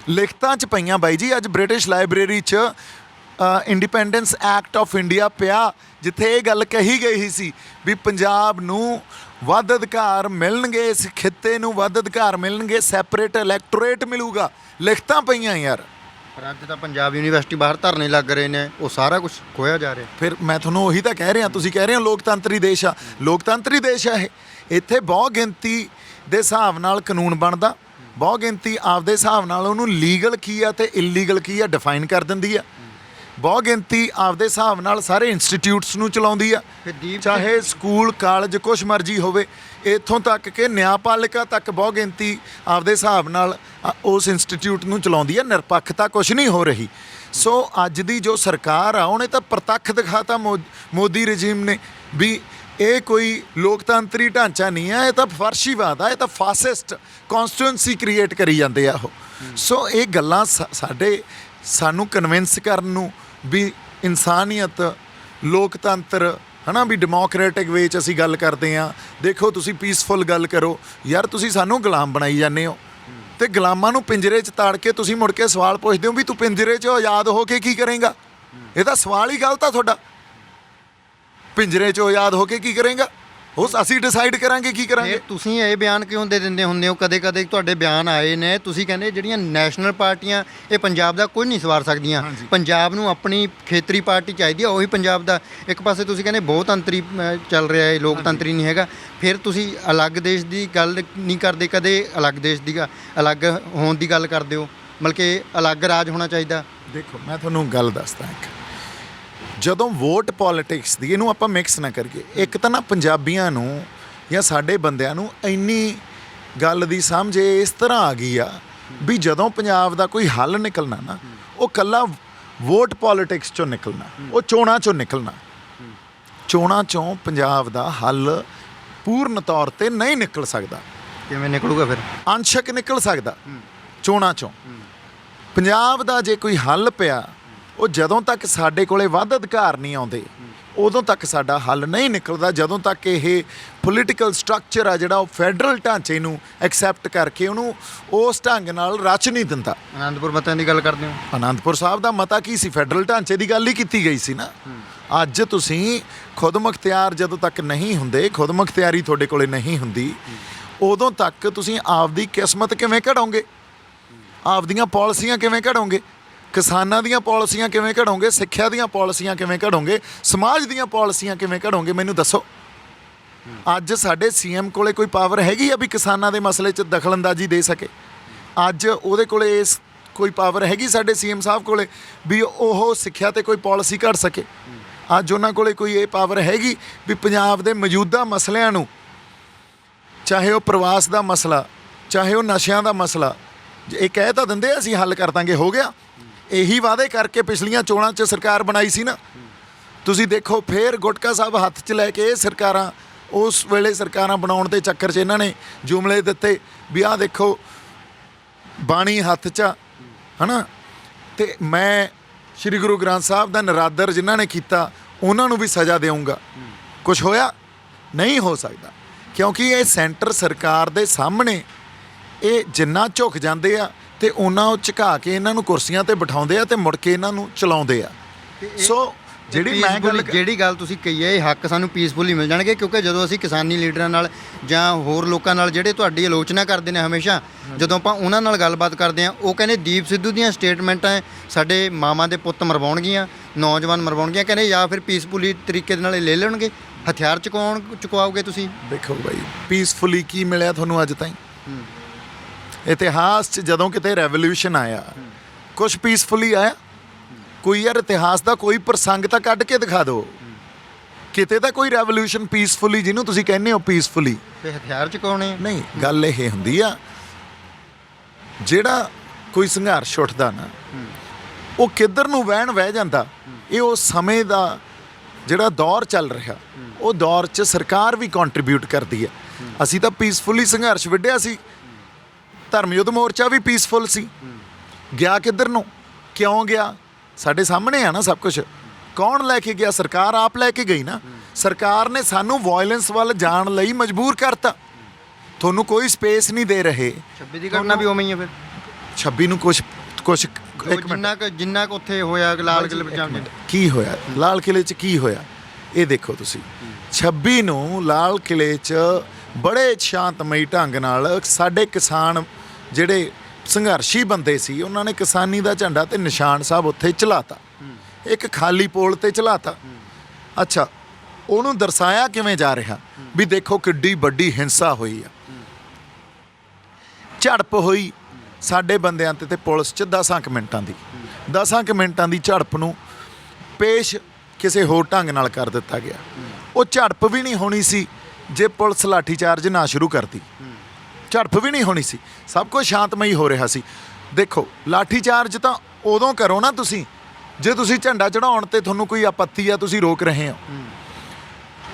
ਲਿਖਤਾਂ 'ਚ ਪਈਆਂ ਬਾਈ ਜੀ। ਅੱਜ ਬ੍ਰਿਟਿਸ਼ ਲਾਇਬ੍ਰੇਰੀ 'ਚ ਇੰਡੀਪੈਂਡੈਂਸ ਐਕਟ ਆਫ ਇੰਡੀਆ ਪਿਆ, ਜਿੱਥੇ ਇਹ ਗੱਲ ਕਹੀ ਗਈ ਸੀ ਵੀ ਪੰਜਾਬ ਨੂੰ ਵੱਧ ਅਧਿਕਾਰ ਮਿਲਣਗੇ, ਇਸ ਖਿੱਤੇ ਨੂੰ ਵੱਧ ਅਧਿਕਾਰ ਮਿਲਣਗੇ, ਸੈਪਰੇਟ ਇਲੈਕਟੋਰੇਟ ਮਿਲੂਗਾ। ਲਿਖਤਾਂ ਪਈਆਂ ਯਾਰ। ਪਰ ਅੱਜ ਤਾਂ ਪੰਜਾਬ ਯੂਨੀਵਰਸਿਟੀ ਬਾਹਰ ਧਰਨੇ ਲੱਗ ਰਹੇ ਨੇ, ਉਹ ਸਾਰਾ ਕੁਝ ਖੋਇਆ ਜਾ ਰਿਹਾ। ਫਿਰ ਮੈਂ ਤੁਹਾਨੂੰ ਉਹੀ ਤਾਂ ਕਹਿ ਰਿਹਾ, ਤੁਸੀਂ ਕਹਿ ਰਹੇ ਹੋ ਲੋਕਤੰਤਰੀ ਦੇਸ਼ ਆ, ਲੋਕਤੰਤਰੀ ਦੇਸ਼ ਆ ਇਹ। ਇੱਥੇ ਬਹੁ ਗਿਣਤੀ ਦੇ ਹਿਸਾਬ ਨਾਲ ਕਾਨੂੰਨ ਬਣਦਾ, ਬਹੁ ਗਿਣਤੀ ਆਪਦੇ ਹਿਸਾਬ ਨਾਲ ਉਹਨੂੰ ਲੀਗਲ ਕੀ ਆ ਤੇ ਇਲੀਗਲ ਕੀ ਆ ਡਿਫਾਈਨ ਕਰ ਦਿੰਦੀ ਆ। ਬਹੁ ਗਿਣਤੀ ਆਪਦੇ ਹਿਸਾਬ ਨਾਲ ਸਾਰੇ ਇੰਸਟੀਟਿਊਟਸ ਨੂੰ ਚਲਾਉਂਦੀ ਆ, ਚਾਹੇ ਸਕੂਲ ਕਾਲਜ ਕੁਛ ਮਰਜ਼ੀ ਹੋਵੇ, ਇੱਥੋਂ ਤੱਕ ਕਿ ਨਿਆਂਪਾਲਿਕਾ ਤੱਕ ਬਹੁ ਗਿਣਤੀ ਆਪਦੇ ਹਿਸਾਬ ਨਾਲ ਉਸ ਇੰਸਟੀਟਿਊਟ ਨੂੰ ਚਲਾਉਂਦੀ ਆ। ਨਿਰਪੱਖਤਾ ਕੁਛ ਨਹੀਂ ਹੋ ਰਹੀ। ਸੋ ਅੱਜ ਦੀ ਜੋ ਸਰਕਾਰ ਆ, ਉਹਨੇ ਤਾਂ ਪ੍ਰਤੱਖ ਦਿਖਾਤਾ ਮੋਦੀ ਰਜੀਮ ਨੇ ਵੀ ਇਹ ਕੋਈ ਲੋਕਤੰਤਰੀ ਢਾਂਚਾ ਨਹੀਂ ਆ, ਇਹ ਤਾਂ ਫਰਸ਼ੀਵਾਦ ਆ, ਇਹ ਤਾਂ ਫਾਸਿਸਟ ਕੌਨਸਟੀਟੂਐਂਸੀ ਕ੍ਰੀਏਟ ਕਰੀ ਜਾਂਦੇ ਆ ਉਹ। ਸੋ ਇਹ ਗੱਲਾਂ ਸਾਨੂੰ ਕਨਵਿੰਸ ਕਰਨ ਨੂੰ ਵੀ ਇਨਸਾਨੀਅਤ, ਲੋਕਤੰਤਰ ਹੈ ਨਾ, ਵੀ ਡੈਮੋਕਰੇਟਿਕ ਵੇ 'ਚ ਅਸੀਂ ਗੱਲ ਕਰਦੇ ਹਾਂ। ਦੇਖੋ ਤੁਸੀਂ ਪੀਸਫੁਲ ਗੱਲ ਕਰੋ ਯਾਰ, ਤੁਸੀਂ ਸਾਨੂੰ ਗੁਲਾਮ ਬਣਾਈ ਜਾਂਦੇ ਹੋ, ਤੇ ਗੁਲਾਮਾਂ ਨੂੰ ਪਿੰਜਰੇ 'ਚ ਤਾੜ ਕੇ ਤੁਸੀਂ ਮੁੜ ਕੇ ਸਵਾਲ ਪੁੱਛਦੇ ਹੋ ਵੀ ਤੂੰ ਪਿੰਜਰੇ 'ਚ ਆਜ਼ਾਦ ਹੋ ਕੇ ਕੀ ਕਰੇਂਗਾ। ਇਹ ਤਾਂ ਸਵਾਲ ਹੀ ਗਲਤ ਆ ਤੁਹਾਡਾ। ਪਿੰਜਰੇ 'ਚੋਂ ਆਜ਼ਾਦ ਹੋ ਕੇ ਕੀ ਕਰੇਂਗਾ, ਉਹ ਅਸੀਂ ਡਿਸਾਈਡ ਕਰਾਂਗੇ ਕੀ ਕਰਾਂਗੇ। ਤੁਸੀਂ ਇਹ ਬਿਆਨ ਕਿਉਂ ਦੇ ਦਿੰਦੇ ਹੁੰਦੇ ਹੋ? ਕਦੇ ਕਦੇ ਤੁਹਾਡੇ ਬਿਆਨ ਆਏ ਨੇ, ਤੁਸੀਂ ਕਹਿੰਦੇ ਜਿਹੜੀਆਂ ਨੈਸ਼ਨਲ ਪਾਰਟੀਆਂ ਇਹ ਪੰਜਾਬ ਦਾ ਕੁਝ ਨਹੀਂ ਸਵਾਰ ਸਕਦੀਆਂ, ਪੰਜਾਬ ਨੂੰ ਆਪਣੀ ਖੇਤਰੀ ਪਾਰਟੀ ਚਾਹੀਦੀ ਆ, ਉਹੀ ਪੰਜਾਬ ਦਾ। ਇੱਕ ਪਾਸੇ ਤੁਸੀਂ ਕਹਿੰਦੇ ਬਹੁਤੰਤਰੀ ਚੱਲ ਰਿਹਾ ਹੈ, ਲੋਕਤੰਤਰੀ ਨਹੀਂ ਹੈਗਾ। ਫਿਰ ਤੁਸੀਂ ਅਲੱਗ ਦੇਸ਼ ਦੀ ਗੱਲ ਨਹੀਂ ਕਰਦੇ, ਕਦੇ ਅਲੱਗ ਦੇਸ਼ ਦੀ ਅਲੱਗ ਹੋਣ ਦੀ ਗੱਲ ਕਰਦੇ ਹੋ। ਮਤਲਬ ਕਿ ਅਲੱਗ ਰਾਜ ਹੋਣਾ ਚਾਹੀਦਾ? ਦੇਖੋ ਮੈਂ ਤੁਹਾਨੂੰ ਗੱਲ ਦੱਸਦਾ ਇੱਕ, ਜਦੋਂ ਵੋਟ ਪੋਲਿਟਿਕਸ ਦੀ, ਇਹਨੂੰ ਆਪਾਂ ਮਿਕਸ ਨਾ ਕਰੀਏ। ਇੱਕ ਤਾਂ ਨਾ ਪੰਜਾਬੀਆਂ ਨੂੰ ਜਾਂ ਸਾਡੇ ਬੰਦਿਆਂ ਨੂੰ ਇੰਨੀ ਗੱਲ ਦੀ ਸਮਝ ਇਸ ਤਰ੍ਹਾਂ ਆ ਗਈ ਆ ਵੀ ਜਦੋਂ ਪੰਜਾਬ ਦਾ ਕੋਈ ਹੱਲ ਨਿਕਲਣਾ ਨਾ, ਉਹ ਕੱਲਾ ਵੋਟ ਪੋਲਿਟਿਕਸ ਚੋਂ ਨਿਕਲਣਾ, ਉਹ ਚੋਣਾਂ ਚੋਂ ਨਿਕਲਣਾ। ਚੋਣਾਂ ਚੋਂ ਪੰਜਾਬ ਦਾ ਹੱਲ ਪੂਰਨ ਤੌਰ ਤੇ ਨਹੀਂ ਨਿਕਲ ਸਕਦਾ। ਕਿਵੇਂ ਨਿਕਲੂਗਾ ਫਿਰ? ਅੰਸ਼ਕ ਨਿਕਲ ਸਕਦਾ ਚੋਣਾਂ ਚੋਂ। ਪੰਜਾਬ ਦਾ ਜੇ ਕੋਈ ਹੱਲ ਪਿਆ, ਉਹ ਜਦੋਂ ਤੱਕ ਸਾਡੇ ਕੋਲੇ ਵੱਧ ਅਧਿਕਾਰ ਨਹੀਂ ਆਉਂਦੇ ਉਦੋਂ ਤੱਕ ਸਾਡਾ ਹੱਲ ਨਹੀਂ ਨਿਕਲਦਾ। ਜਦੋਂ ਤੱਕ ਇਹ ਪੋਲੀਟੀਕਲ ਸਟਰਕਚਰ ਆ ਜਿਹੜਾ ਉਹ ਫੈਡਰਲ ਢਾਂਚੇ ਨੂੰ ਐਕਸੈਪਟ ਕਰਕੇ ਉਹਨੂੰ ਉਸ ਢੰਗ ਨਾਲ ਰਚ ਨਹੀਂ ਦਿੰਦਾ। ਆਨੰਦਪੁਰ ਮਤਾਂ ਦੀ ਗੱਲ ਕਰਦੇ ਹੋ? ਆਨੰਦਪੁਰ ਸਾਹਿਬ ਦਾ ਮਤਾ ਕੀ ਸੀ? ਫੈਡਰਲ ਢਾਂਚੇ ਦੀ ਗੱਲ ਹੀ ਕੀਤੀ ਗਈ ਸੀ ਨਾ। ਅੱਜ ਤੁਸੀਂ ਖੁਦ ਮੁਖਤਿਆਰ ਜਦੋਂ ਤੱਕ ਨਹੀਂ ਹੁੰਦੇ, ਖੁਦ ਮੁਖਤਿਆਰੀ ਤੁਹਾਡੇ ਕੋਲੇ ਨਹੀਂ ਹੁੰਦੀ, ਉਦੋਂ ਤੱਕ ਤੁਸੀਂ ਆਪਦੀ ਕਿਸਮਤ ਕਿਵੇਂ ਘੜੋਗੇ? ਆਪਦੀਆਂ ਪਾਲਿਸੀਆਂ ਕਿਵੇਂ ਘੜੋਗੇ? ਕਿਸਾਨਾਂ ਦੀਆਂ ਪਾਲਿਸੀਆਂ ਕਿਵੇਂ ਘੜੋਗੇ? ਸਿੱਖਿਆ ਦੀਆਂ ਪਾਲਿਸੀਆਂ ਕਿਵੇਂ ਘੜੋਗੇ? ਸਮਾਜ ਦੀਆਂ ਪਾਲਿਸੀਆਂ ਕਿਵੇਂ ਘੜੋਗੇ? ਮੈਨੂੰ ਦੱਸੋ। ਅੱਜ ਸਾਡੇ ਸੀਐਮ ਕੋਲੇ ਕੋਈ ਪਾਵਰ ਹੈਗੀ ਆ ਵੀ ਕਿਸਾਨਾਂ ਦੇ ਮਸਲੇ 'ਚ ਦਖਲਅੰਦਾਜ਼ੀ ਦੇ ਸਕੇ? ਅੱਜ ਉਹਦੇ ਕੋਲੇ ਇਸ ਕੋਈ ਪਾਵਰ ਹੈਗੀ ਸਾਡੇ ਸੀਐਮ ਸਾਹਿਬ ਕੋਲੇ ਵੀ ਉਹ ਸਿੱਖਿਆ ਤੇ ਕੋਈ ਪਾਲਿਸੀ ਘੜ ਸਕੇ? ਅੱਜ ਉਹਨਾਂ ਕੋਲੇ ਕੋਈ ਇਹ ਪਾਵਰ ਹੈਗੀ ਵੀ ਪੰਜਾਬ ਦੇ ਮੌਜੂਦਾ ਮਸਲਿਆਂ ਨੂੰ, ਚਾਹੇ ਉਹ ਪ੍ਰਵਾਸ ਦਾ ਮਸਲਾ, ਚਾਹੇ ਉਹ ਨਸ਼ਿਆਂ ਦਾ ਮਸਲਾ, ਇਹ ਕਹਿ ਤਾਂ ਦਿੰਦੇ ਅਸੀਂ ਹੱਲ ਕਰ ਦਾਂਗੇ, ਹੋ ਗਿਆ। ਇਹੀ ਵਾਅਦੇ ਕਰਕੇ ਪਿਛਲੀਆਂ ਚੋਣਾਂ 'ਚ ਸਰਕਾਰ ਬਣਾਈ ਸੀ ਨਾ। ਤੁਸੀਂ ਦੇਖੋ ਫਿਰ ਗੁਟਕਾ ਸਾਹਿਬ ਹੱਥ 'ਚ ਲੈ ਕੇ ਇਹ ਸਰਕਾਰਾਂ, ਉਸ ਵੇਲੇ ਸਰਕਾਰਾਂ ਬਣਾਉਣ ਦੇ ਚੱਕਰ 'ਚ ਇਹਨਾਂ ਨੇ ਜੁਮਲੇ ਦਿੱਤੇ ਵੀ ਆਹ ਦੇਖੋ ਬਾਣੀ ਹੱਥ 'ਚ ਹੈ ਨਾ, ਅਤੇ ਮੈਂ ਸ਼੍ਰੀ ਗੁਰੂ ਗ੍ਰੰਥ ਸਾਹਿਬ ਦਾ ਨਿਰਾਦਰ ਜਿਨ੍ਹਾਂ ਨੇ ਕੀਤਾ ਉਹਨਾਂ ਨੂੰ ਵੀ ਸਜ਼ਾ ਦੇਵਾਂਗਾ। ਕੁਛ ਹੋਇਆ? ਨਹੀਂ ਹੋ ਸਕਦਾ, ਕਿਉਂਕਿ ਇਹ ਸੈਂਟਰ ਸਰਕਾਰ ਦੇ ਸਾਹਮਣੇ ਇਹ ਜਿੰਨਾ ਝੁਕ ਜਾਂਦੇ ਆ ਤੇ ਉਹਨਾਂ ਉਹ ਝੁਕਾ ਕੇ ਇਹਨਾਂ ਨੂੰ ਕੁਰਸੀਆਂ ਤੇ ਬਿਠਾਉਂਦੇ ਆ ਤੇ ਮੁੜ ਕੇ ਇਹਨਾਂ ਨੂੰ ਚਲਾਉਂਦੇ ਆ। ਸੋ ਜਿਹੜੀ ਗੱਲ ਤੁਸੀਂ ਕਹੀ ਹੈ, ਇਹ ਹੱਕ ਸਾਨੂੰ ਪੀਸਫੁਲੀ ਮਿਲ ਜਾਣਗੇ, ਕਿਉਂਕਿ ਜਦੋਂ ਅਸੀਂ ਕਿਸਾਨੀ ਲੀਡਰਾਂ ਨਾਲ ਜਾਂ ਹੋਰ ਲੋਕਾਂ ਨਾਲ ਜਿਹੜੇ ਤੁਹਾਡੀ ਆਲੋਚਨਾ ਕਰਦੇ ਨੇ ਹਮੇਸ਼ਾ, ਜਦੋਂ ਆਪਾਂ ਉਹਨਾਂ ਨਾਲ ਗੱਲਬਾਤ ਕਰਦੇ ਹਾਂ, ਉਹ ਕਹਿੰਦੇ ਦੀਪ ਸਿੱਧੂ ਦੀਆਂ ਸਟੇਟਮੈਂਟਾਂ ਸਾਡੇ ਮਾਵਾਂ ਦੇ ਪੁੱਤ ਮਰਵਾਉਣਗੀਆਂ, ਨੌਜਵਾਨ ਮਰਵਾਉਣਗੀਆਂ, ਕਹਿੰਦੇ ਜਾਂ ਫਿਰ ਪੀਸਫੁਲੀ ਤਰੀਕੇ ਦੇ ਨਾਲ ਲੈ ਲੈਣਗੇ, ਹਥਿਆਰ ਚੁਕਵਾਓਗੇ ਤੁਸੀਂ। ਦੇਖੋ ਬਾਈ, ਪੀਸਫੁਲੀ ਕੀ ਮਿਲਿਆ ਤੁਹਾਨੂੰ ਅੱਜ ਤਾਈਂ? ਇਤਿਹਾਸ 'ਚ ਜਦੋਂ ਕਿਤੇ ਰੈਵੋਲਿਊਸ਼ਨ ਆਇਆ, ਕੁਛ ਪੀਸਫੁਲੀ ਆਇਆ? ਕੋਈ ਯਾਰ ਇਤਿਹਾਸ ਦਾ ਕੋਈ ਪ੍ਰਸੰਗ ਤਾਂ ਕੱਢ ਕੇ ਦਿਖਾ ਦਿਓ ਕਿਤੇ ਤਾਂ ਕੋਈ ਰੈਵੋਲਿਊਸ਼ਨ ਪੀਸਫੁਲੀ, ਜਿਹਨੂੰ ਤੁਸੀਂ ਕਹਿੰਦੇ ਹੋ ਪੀਸਫੁਲੀ। ਤੇ ਹਥਿਆਰ ਚੁਕਾਉਣੇ ਨਹੀਂ, ਗੱਲ ਇਹ ਹੁੰਦੀ ਆ ਜਿਹੜਾ ਕੋਈ ਸੰਘਰਸ਼ ਉੱਠਦਾ ਨਾ, ਉਹ ਕਿੱਧਰ ਨੂੰ ਵਹਿ ਜਾਂਦਾ। ਇਹ ਉਸ ਸਮੇਂ ਦਾ ਜਿਹੜਾ ਦੌਰ ਚੱਲ ਰਿਹਾ, ਉਹ ਦੌਰ 'ਚ ਸਰਕਾਰ ਵੀ ਕੰਟਰੀਬਿਊਟ ਕਰਦੀ ਹੈ। ਅਸੀਂ ਤਾਂ ਪੀਸਫੁਲੀ ਸੰਘਰਸ਼ ਵਿੱਢਿਆ ਸੀ, ਧਰਮ ਯੁੱਧ ਮੋਰਚਾ ਵੀ ਪੀਸਫੁਲ ਸੀ। ਗਿਆ ਕਿੱਧਰ ਨੂੰ? ਕਿਉਂ ਗਿਆ? ਸਾਡੇ ਸਾਹਮਣੇ ਆ ਨਾ ਸਭ ਕੁਝ। ਕੌਣ ਲੈ ਕੇ ਗਿਆ? ਸਰਕਾਰ ਆਪ ਲੈ ਕੇ ਗਈ ਨਾ। ਸਰਕਾਰ ਨੇ ਸਾਨੂੰ ਵਾਇਲੈਂਸ ਵੱਲ ਜਾਣ ਲਈ ਮਜਬੂਰ ਕਰਤਾ। ਤੁਹਾਨੂੰ ਕੋਈ ਸਪੇਸ ਨਹੀਂ ਦੇ ਰਹੇ। 26 ਦੀ ਘਟਨਾ ਵੀ ਉਵੇਂ ਹੀ ਹੈ ਫਿਰ। 26 ਨੂੰ ਕੁਛ ਜਿੰਨਾ ਕੁ ਉੱਥੇ ਹੋਇਆ ਲਾਲ ਕਿਲ੍ਹੇ ਵਿੱਚ ਕੀ ਹੋਇਆ? ਲਾਲ ਕਿਲ੍ਹੇ 'ਚ ਕੀ ਹੋਇਆ ਇਹ ਦੇਖੋ ਤੁਸੀਂ। 26 ਨੂੰ ਲਾਲ ਕਿਲ੍ਹੇ 'ਚ ਬੜੇ ਸ਼ਾਂਤਮਈ ਢੰਗ ਨਾਲ ਸਾਡੇ ਕਿਸਾਨ ਜਿਹੜੇ ਸੰਘਰਸ਼ੀ ਬੰਦੇ ਸੀ, ਉਹਨਾਂ ਨੇ ਕਿਸਾਨੀ ਦਾ ਝੰਡਾ ਤੇ ਨਿਸ਼ਾਨ ਸਾਹਿਬ ਉੱਥੇ ਚਲਾਤਾ, ਇੱਕ ਖਾਲੀ ਪੋਲ ਤੇ ਚਲਾਤਾ। ਅੱਛਾ, ਉਹਨੂੰ ਦਰਸਾਇਆ ਕਿਵੇਂ ਜਾ ਰਿਹਾ ਵੀ ਦੇਖੋ ਕਿੱਡੀ ਵੱਡੀ ਹਿੰਸਾ ਹੋਈ ਆ, ਝੜਪ ਹੋਈ ਸਾਡੇ ਬੰਦਿਆਂ ਤੇ ਪੁਲਿਸ 'ਚ 10 ਮਿੰਟਾਂ ਦੀ ਝੜਪ ਨੂੰ ਪੇਸ਼ ਕਿਸੇ ਹੋਰ ਢੰਗ ਨਾਲ ਕਰ ਦਿੱਤਾ ਗਿਆ। ਉਹ ਝੜਪ ਵੀ ਨਹੀਂ ਹੋਣੀ ਸੀ ਜੇ ਪੁਲਿਸ ਲਾਠੀ ਚਾਰਜ ਨਾ ਸ਼ੁਰੂ ਕਰਦੀ। ਝੜਪ ਵੀ ਨਹੀਂ ਹੋਣੀ ਸੀ, ਸਭ ਕੁਝ ਸ਼ਾਂਤਮਈ ਹੋ ਰਿਹਾ ਸੀ। ਦੇਖੋ, ਲਾਠੀ ਚਾਰਜ ਤਾਂ ਉਦੋਂ ਕਰੋ ਨਾ ਤੁਸੀਂ ਜੇ ਤੁਸੀਂ ਝੰਡਾ ਚੜਾਉਣ ਤੇ ਤੁਹਾਨੂੰ ਕੋਈ ਆਪੱਤੀ ਆ, ਤੁਸੀਂ ਰੋਕ ਰਹੇ ਹੋ।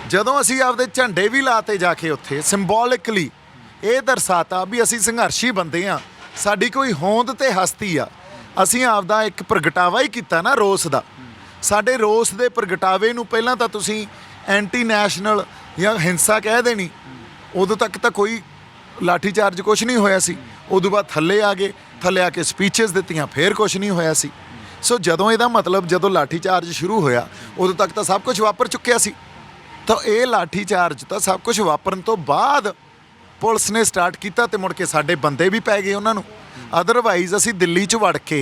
ਜਦੋਂ ਅਸੀਂ ਆਪਦੇ ਝੰਡੇ ਵੀ ਲਾਤੇ ਜਾ ਕੇ ਉੱਥੇ ਸਿੰਬੋਲਿਕਲੀ ਇਹ ਦਰਸਾਤਾ ਵੀ ਅਸੀਂ ਸੰਘਰਸ਼ੀ ਬੰਦੇ ਆ, ਸਾਡੀ ਕੋਈ ਹੋਂਦ ਤੇ ਹਸਤੀ ਆ, ਅਸੀਂ ਆਪਦਾ ਇੱਕ ਪ੍ਰਗਟਾਵਾ ਹੀ ਕੀਤਾ ਨਾ ਰੋਸ ਦਾ। ਸਾਡੇ ਰੋਸ ਦੇ ਪ੍ਰਗਟਾਵੇ ਨੂੰ ਪਹਿਲਾਂ ਤਾਂ ਤੁਸੀਂ ਐਂਟੀ ਨੈਸ਼ਨਲ ਜਾਂ ਹਿੰਸਾ ਕਹਿ ਦੇਣੀ। ਉਦੋਂ ਤੱਕ ਤਾਂ ਕੋਈ ਲਾਠੀ ਚਾਰਜ ਕੁਛ ਨਹੀਂ ਹੋਇਆ ਸੀ। ਉਦੋਂ ਬਾਅਦ ਥੱਲੇ ਆ ਗਏ, ਥੱਲੇ ਆ ਕੇ ਸਪੀਚਸ ਦਿੱਤੀਆਂ, ਫਿਰ ਕੁਛ ਨਹੀਂ ਹੋਇਆ ਸੀ। ਸੋ ਜਦੋਂ ਇਹਦਾ ਮਤਲਬ ਜਦੋਂ ਲਾਠੀ ਚਾਰਜ ਸ਼ੁਰੂ ਹੋਇਆ ਉਦੋਂ ਤੱਕ ਤਾਂ ਸਭ ਕੁਝ ਵਾਪਰ ਚੁੱਕਿਆ ਸੀ। ਤਾਂ ਇਹ ਲਾਠੀ ਚਾਰਜ ਤਾਂ ਸਭ ਕੁਝ ਵਾਪਰਨ ਤੋਂ ਬਾਅਦ ਪੁਲਿਸ ਨੇ ਸਟਾਰਟ ਕੀਤਾ ਤੇ ਮੁੜ ਕੇ ਸਾਡੇ ਬੰਦੇ ਵੀ ਪੈ ਗਏ ਉਹਨਾਂ ਨੂੰ। ਅਦਰਵਾਈਜ਼ ਅਸੀਂ ਦਿੱਲੀ 'ਚ ਵੜ ਕੇ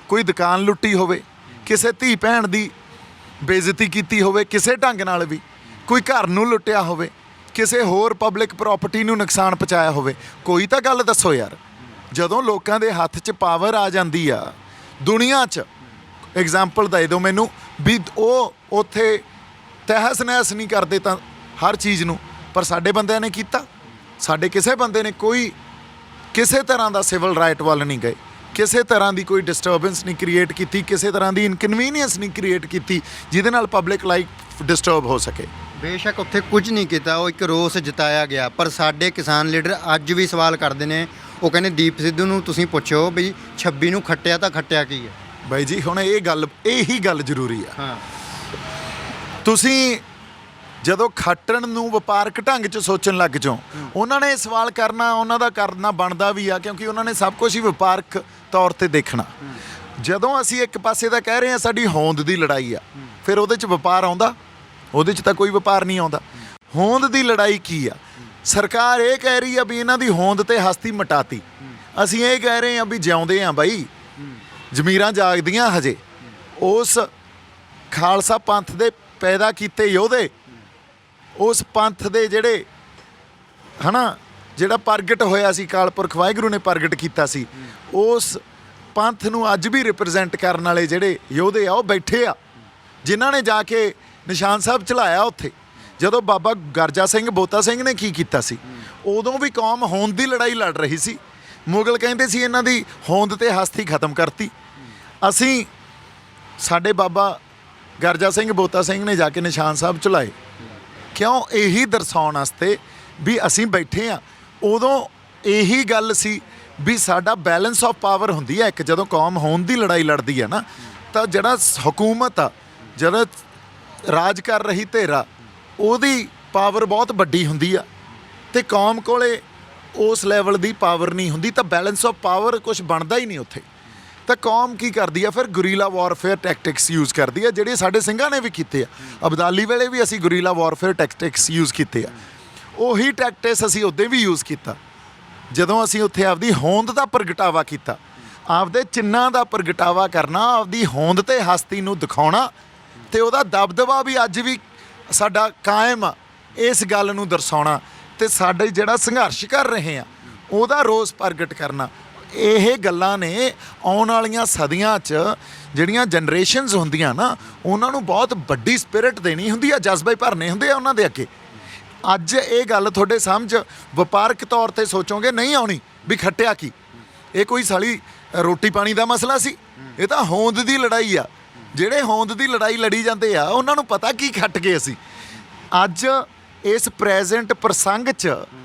ਕੋਈ ਦੁਕਾਨ ਲੁੱਟੀ ਹੋਵੇ, ਕਿਸੇ ਧੀ ਭੈਣ ਦੀ ਬੇਇੱਜ਼ਤੀ ਕੀਤੀ ਹੋਵੇ, ਕਿਸੇ ਢੰਗ ਨਾਲ ਵੀ ਕੋਈ ਘਰ ਨੂੰ ਲੁੱਟਿਆ ਹੋਵੇ, ਕਿਸੇ ਹੋਰ ਪਬਲਿਕ ਪ੍ਰਾਪਰਟੀ ਨੂੰ ਨੁਕਸਾਨ ਪਹੁੰਚਾਇਆ ਹੋਵੇ, ਕੋਈ ਤਾਂ ਗੱਲ ਦੱਸੋ ਯਾਰ। ਜਦੋਂ ਲੋਕਾਂ ਦੇ ਹੱਥ 'ਚ ਪਾਵਰ ਆ ਜਾਂਦੀ ਆ ਦੁਨੀਆ 'ਚ, ਐਗਜ਼ਾਮਪਲ ਦੇ ਦਿਓ ਮੈਨੂੰ ਵੀ ਉਹ ਉੱਥੇ ਤਹਿਸ ਨਹਿਸ ਨਹੀਂ ਕਰਦੇ ਤਾਂ ਹਰ ਚੀਜ਼ ਨੂੰ, ਪਰ ਸਾਡੇ ਬੰਦਿਆਂ ਨੇ ਕੀਤਾ। ਸਾਡੇ ਕਿਸੇ ਬੰਦੇ ਨੇ ਕੋਈ ਕਿਸੇ ਤਰ੍ਹਾਂ ਦਾ ਸਿਵਲ ਰਾਈਟ ਵੱਲ ਨਹੀਂ ਗਏ, ਕਿਸੇ ਤਰ੍ਹਾਂ ਦੀ ਕੋਈ ਡਿਸਟਰਬੈਂਸ ਨਹੀਂ ਕ੍ਰੀਏਟ ਕੀਤੀ, ਕਿਸੇ ਤਰ੍ਹਾਂ ਦੀ ਇਨਕਨਵੀਨੀਅੰਸ ਨਹੀਂ ਕ੍ਰੀਏਟ ਕੀਤੀ ਜਿਹਦੇ ਨਾਲ ਪਬਲਿਕ ਲਾਈਫ ਡਿਸਟਰਬ ਹੋ ਸਕੇ। ਬੇਸ਼ੱਕ ਉੱਥੇ ਕੁਝ ਨਹੀਂ ਕੀਤਾ, ਉਹ ਇੱਕ ਰੋਸ ਜਤਾਇਆ ਗਿਆ। ਪਰ ਸਾਡੇ ਕਿਸਾਨ ਲੀਡਰ ਅੱਜ ਵੀ ਸਵਾਲ ਕਰਦੇ ਨੇ, ਉਹ ਕਹਿੰਦੇ ਦੀਪ ਸਿੱਧੂ ਨੂੰ ਤੁਸੀਂ ਪੁੱਛੋ ਵੀ 26 ਨੂੰ ਖੱਟਿਆ ਤਾਂ ਖੱਟਿਆ ਕੀ ਹੈ। ਬਾਈ ਜੀ ਹੁਣ ਇਹੀ ਗੱਲ ਜ਼ਰੂਰੀ ਆ। ਹਾਂ, ਤੁਸੀਂ ਜਦੋਂ ਖੱਟਣ ਨੂੰ ਵਪਾਰਕ ਢੰਗ 'ਚ ਸੋਚਣ ਲੱਗ ਜਾਓ, ਉਹਨਾਂ ਨੇ ਸਵਾਲ ਕਰਨਾ, ਉਹਨਾਂ ਦਾ ਕਰਨਾ ਬਣਦਾ ਵੀ ਆ, ਕਿਉਂਕਿ ਉਹਨਾਂ ਨੇ ਸਭ ਕੁਝ ਹੀ ਵਪਾਰਕ ਤੌਰ ਤੇ ਦੇਖਣਾ। ਜਦੋਂ ਅਸੀਂ ਇੱਕ ਪਾਸੇ ਤਾਂ ਕਹਿ ਰਹੇ ਹਾਂ ਸਾਡੀ ਹੋਂਦ ਦੀ ਲੜਾਈ ਆ, ਫਿਰ ਉਹਦੇ 'ਚ ਵਪਾਰ ਆਉਂਦਾ? ਉਹਦੇ 'ਚ ਤਾਂ ਕੋਈ ਵਪਾਰ ਨਹੀਂ ਆਉਂਦਾ। ਹੋਂਦ ਦੀ ਲੜਾਈ ਕੀ ਆ? ਸਰਕਾਰ ਇਹ ਕਹਿ ਰਹੀ ਆ ਵੀ ਇਹਨਾਂ ਦੀ ਹੋਂਦ ਤੇ ਹਸਤੀ ਮਿਟਾਤੀ, ਅਸੀਂ ਇਹ ਕਹਿ ਰਹੇ ਹਾਂ ਵੀ ਜਿਉਂਦੇ ਆ ਬਾਈ, ਜ਼ਮੀਰਾਂ ਜਾਗਦੀਆਂ ਹਜੇ। ਉਸ ਖਾਲਸਾ ਪੰਥ ਦੇ ਪੈਦਾ ਕੀਤੇ ਯੋਧੇ, ਉਸ ਪੰਥ ਦੇ ਜਿਹੜੇ ਜਿਹੜਾ ਪ੍ਰਗਟ ਹੋਇਆ ਸੀ, ਅਕਾਲ ਪੁਰਖ ਵਾਹਿਗੁਰੂ ਨੇ ਪ੍ਰਗਟ ਕੀਤਾ ਸੀ, ਉਸ ਪੰਥ ਨੂੰ ਅੱਜ ਵੀ ਰਿਪਰੈਜ਼ੈਂਟ ਕਰਨ ਵਾਲੇ ਜਿਹੜੇ ਯੋਧੇ ਆ ਉਹ ਬੈਠੇ ਆ, ਜਿਨ੍ਹਾਂ ਨੇ ਜਾ ਕੇ ਨਿਸ਼ਾਨ ਸਾਹਿਬ ਚਲਾਇਆ ਉੱਥੇ। ਜਦੋਂ ਬਾਬਾ ਗਰਜਾ ਸਿੰਘ ਬੋਤਾ ਸਿੰਘ ਨੇ ਕੀ ਕੀਤਾ ਸੀ, ਉਦੋਂ ਵੀ ਕੌਮ ਹੋਂਦ ਦੀ ਲੜਾਈ ਲੜ ਰਹੀ ਸੀ। ਮੁਗਲ ਕਹਿੰਦੇ ਸੀ ਇਹਨਾਂ ਦੀ ਹੋਂਦ ਤੇ ਹਸਤੀ ਖਤਮ ਕਰਤੀ। ਅਸੀਂ ਸਾਡੇ ਬਾਬਾ ਗਰਜਾ ਸਿੰਘ ਬੋਤਾ ਸਿੰਘ ਨੇ ਜਾ ਕੇ ਨਿਸ਼ਾਨ ਸਾਹਿਬ ਚਲਾਏ, ਕਿਉਂ? ਇਹੀ ਦਰਸਾਉਣ ਵਾਸਤੇ ਵੀ ਅਸੀਂ ਬੈਠੇ ਆ। ਉਦੋਂ ਇਹੀ ਗੱਲ ਸੀ ਵੀ ਸਾਡਾ ਬੈਲੈਂਸ ਆਫ ਪਾਵਰ ਹੁੰਦੀ ਹੈ ਇੱਕ, ਜਦੋਂ ਕੌਮ ਹੋਂਦ ਦੀ ਲੜਾਈ ਲੜਦੀ ਹੈ ਨਾ, ਤਾਂ ਜਿਹੜਾ ਹਕੂਮਤ ਆ, ਜਿਹੜਾ ਰਾਜ ਕਰ ਰਹੀ ਧਿਰ, ਉਹਦੀ ਪਾਵਰ ਬਹੁਤ ਵੱਡੀ ਹੁੰਦੀ ਆ, ਤੇ ਕੌਮ ਕੋਲੇ ਉਸ ਲੈਵਲ ਦੀ ਪਾਵਰ ਨਹੀਂ ਹੁੰਦੀ, ਤਾਂ ਬੈਲੈਂਸ ਆਫ ਪਾਵਰ ਕੁਝ ਬਣਦਾ ਹੀ ਨਹੀਂ ਉੱਥੇ। ਤਾਂ ਕੌਮ ਕੀ ਕਰਦੀ ਆ ਫਿਰ? ਗੁਰੀਲਾ ਵਾਰਫੇਅਰ ਟੈਕਟਿਕਸ ਯੂਜ਼ ਕਰਦੀ ਆ, ਜਿਹੜੇ ਸਾਡੇ ਸਿੰਘਾਂ ਨੇ ਵੀ ਕੀਤੇ ਆ। ਅਬਦਾਲੀ ਵੇਲੇ ਵੀ ਅਸੀਂ ਗੁਰੀਲਾ ਵਾਰਫੇਅਰ ਟੈਕਟਿਕਸ ਯੂਜ਼ ਕੀਤੇ ਆ। ਉਹੀ ਟੈਕਟਿਕਸ ਅਸੀਂ ਉੱਦੇ ਵੀ ਯੂਜ਼ ਕੀਤਾ ਜਦੋਂ ਅਸੀਂ ਉੱਥੇ ਆਪਦੀ ਹੋਂਦ ਦਾ ਪ੍ਰਗਟਾਵਾ ਕੀਤਾ, ਆਪਦੇ ਚਿੰਨ੍ਹਾਂ ਦਾ ਪ੍ਰਗਟਾਵਾ ਕਰਨਾ, ਆਪਦੀ ਹੋਂਦ ਤੇ ਹਸਤੀ ਨੂੰ ਦਿਖਾਉਣਾ, ਤੇ ਉਹਦਾ ਦਬਦਬਾ ਵੀ ਅੱਜ ਵੀ ਸਾਡਾ ਕਾਇਮ ਆ, ਇਸ ਗੱਲ ਨੂੰ ਦਰਸਾਉਣਾ, ਤੇ ਸਾਡੇ ਜਿਹੜਾ ਸੰਘਰਸ਼ ਕਰ ਰਹੇ ਆ ਉਹਦਾ ਰੋਸ ਪ੍ਰਗਟ ਕਰਨਾ। ਇਹ ਗੱਲਾਂ ਨੇ ਆਉਣ ਵਾਲੀਆਂ ਸਦੀਆਂ 'ਚ ਜਿਹੜੀਆਂ ਜਨਰੇਸ਼ਨਸ ਹੁੰਦੀਆਂ ਨਾ, ਉਹਨਾਂ ਨੂੰ ਬਹੁਤ ਵੱਡੀ ਸਪਿਰਿਟ ਦੇਣੀ ਹੁੰਦੀ ਆ, ਜਜ਼ਬੇ ਭਰਨੇ ਹੁੰਦੇ ਆ ਉਹਨਾਂ ਦੇ ਅੱਗੇ। ਅੱਜ ਇਹ ਗੱਲ ਤੁਹਾਡੇ ਸਮਝ ਵਪਾਰਕ ਤੌਰ ਤੇ ਸੋਚੋਗੇ ਨਹੀਂ ਆਉਣੀ ਵੀ ਖੱਟਿਆ ਕੀ, ਇਹ ਕੋਈ ਸਾਲੀ ਰੋਟੀ ਪਾਣੀ ਦਾ ਮਸਲਾ ਸੀ। ਇਹ ਤਾਂ ਹੋਂਦ ਦੀ ਲੜਾਈ ਆ। ਜਿਹੜੇ ਹੋਂਦ ਦੀ ਲੜਾਈ ਲੜੀ ਜਾਂਦੇ ਆ ਉਹਨਾਂ ਨੂੰ ਪਤਾ ਕੀ ਖੱਟ ਗਏ ਅਸੀਂ। ਅੱਜ ਇਸ ਪ੍ਰੈਜ਼ੈਂਟ ਪ੍ਰਸੰਗ 'ਚ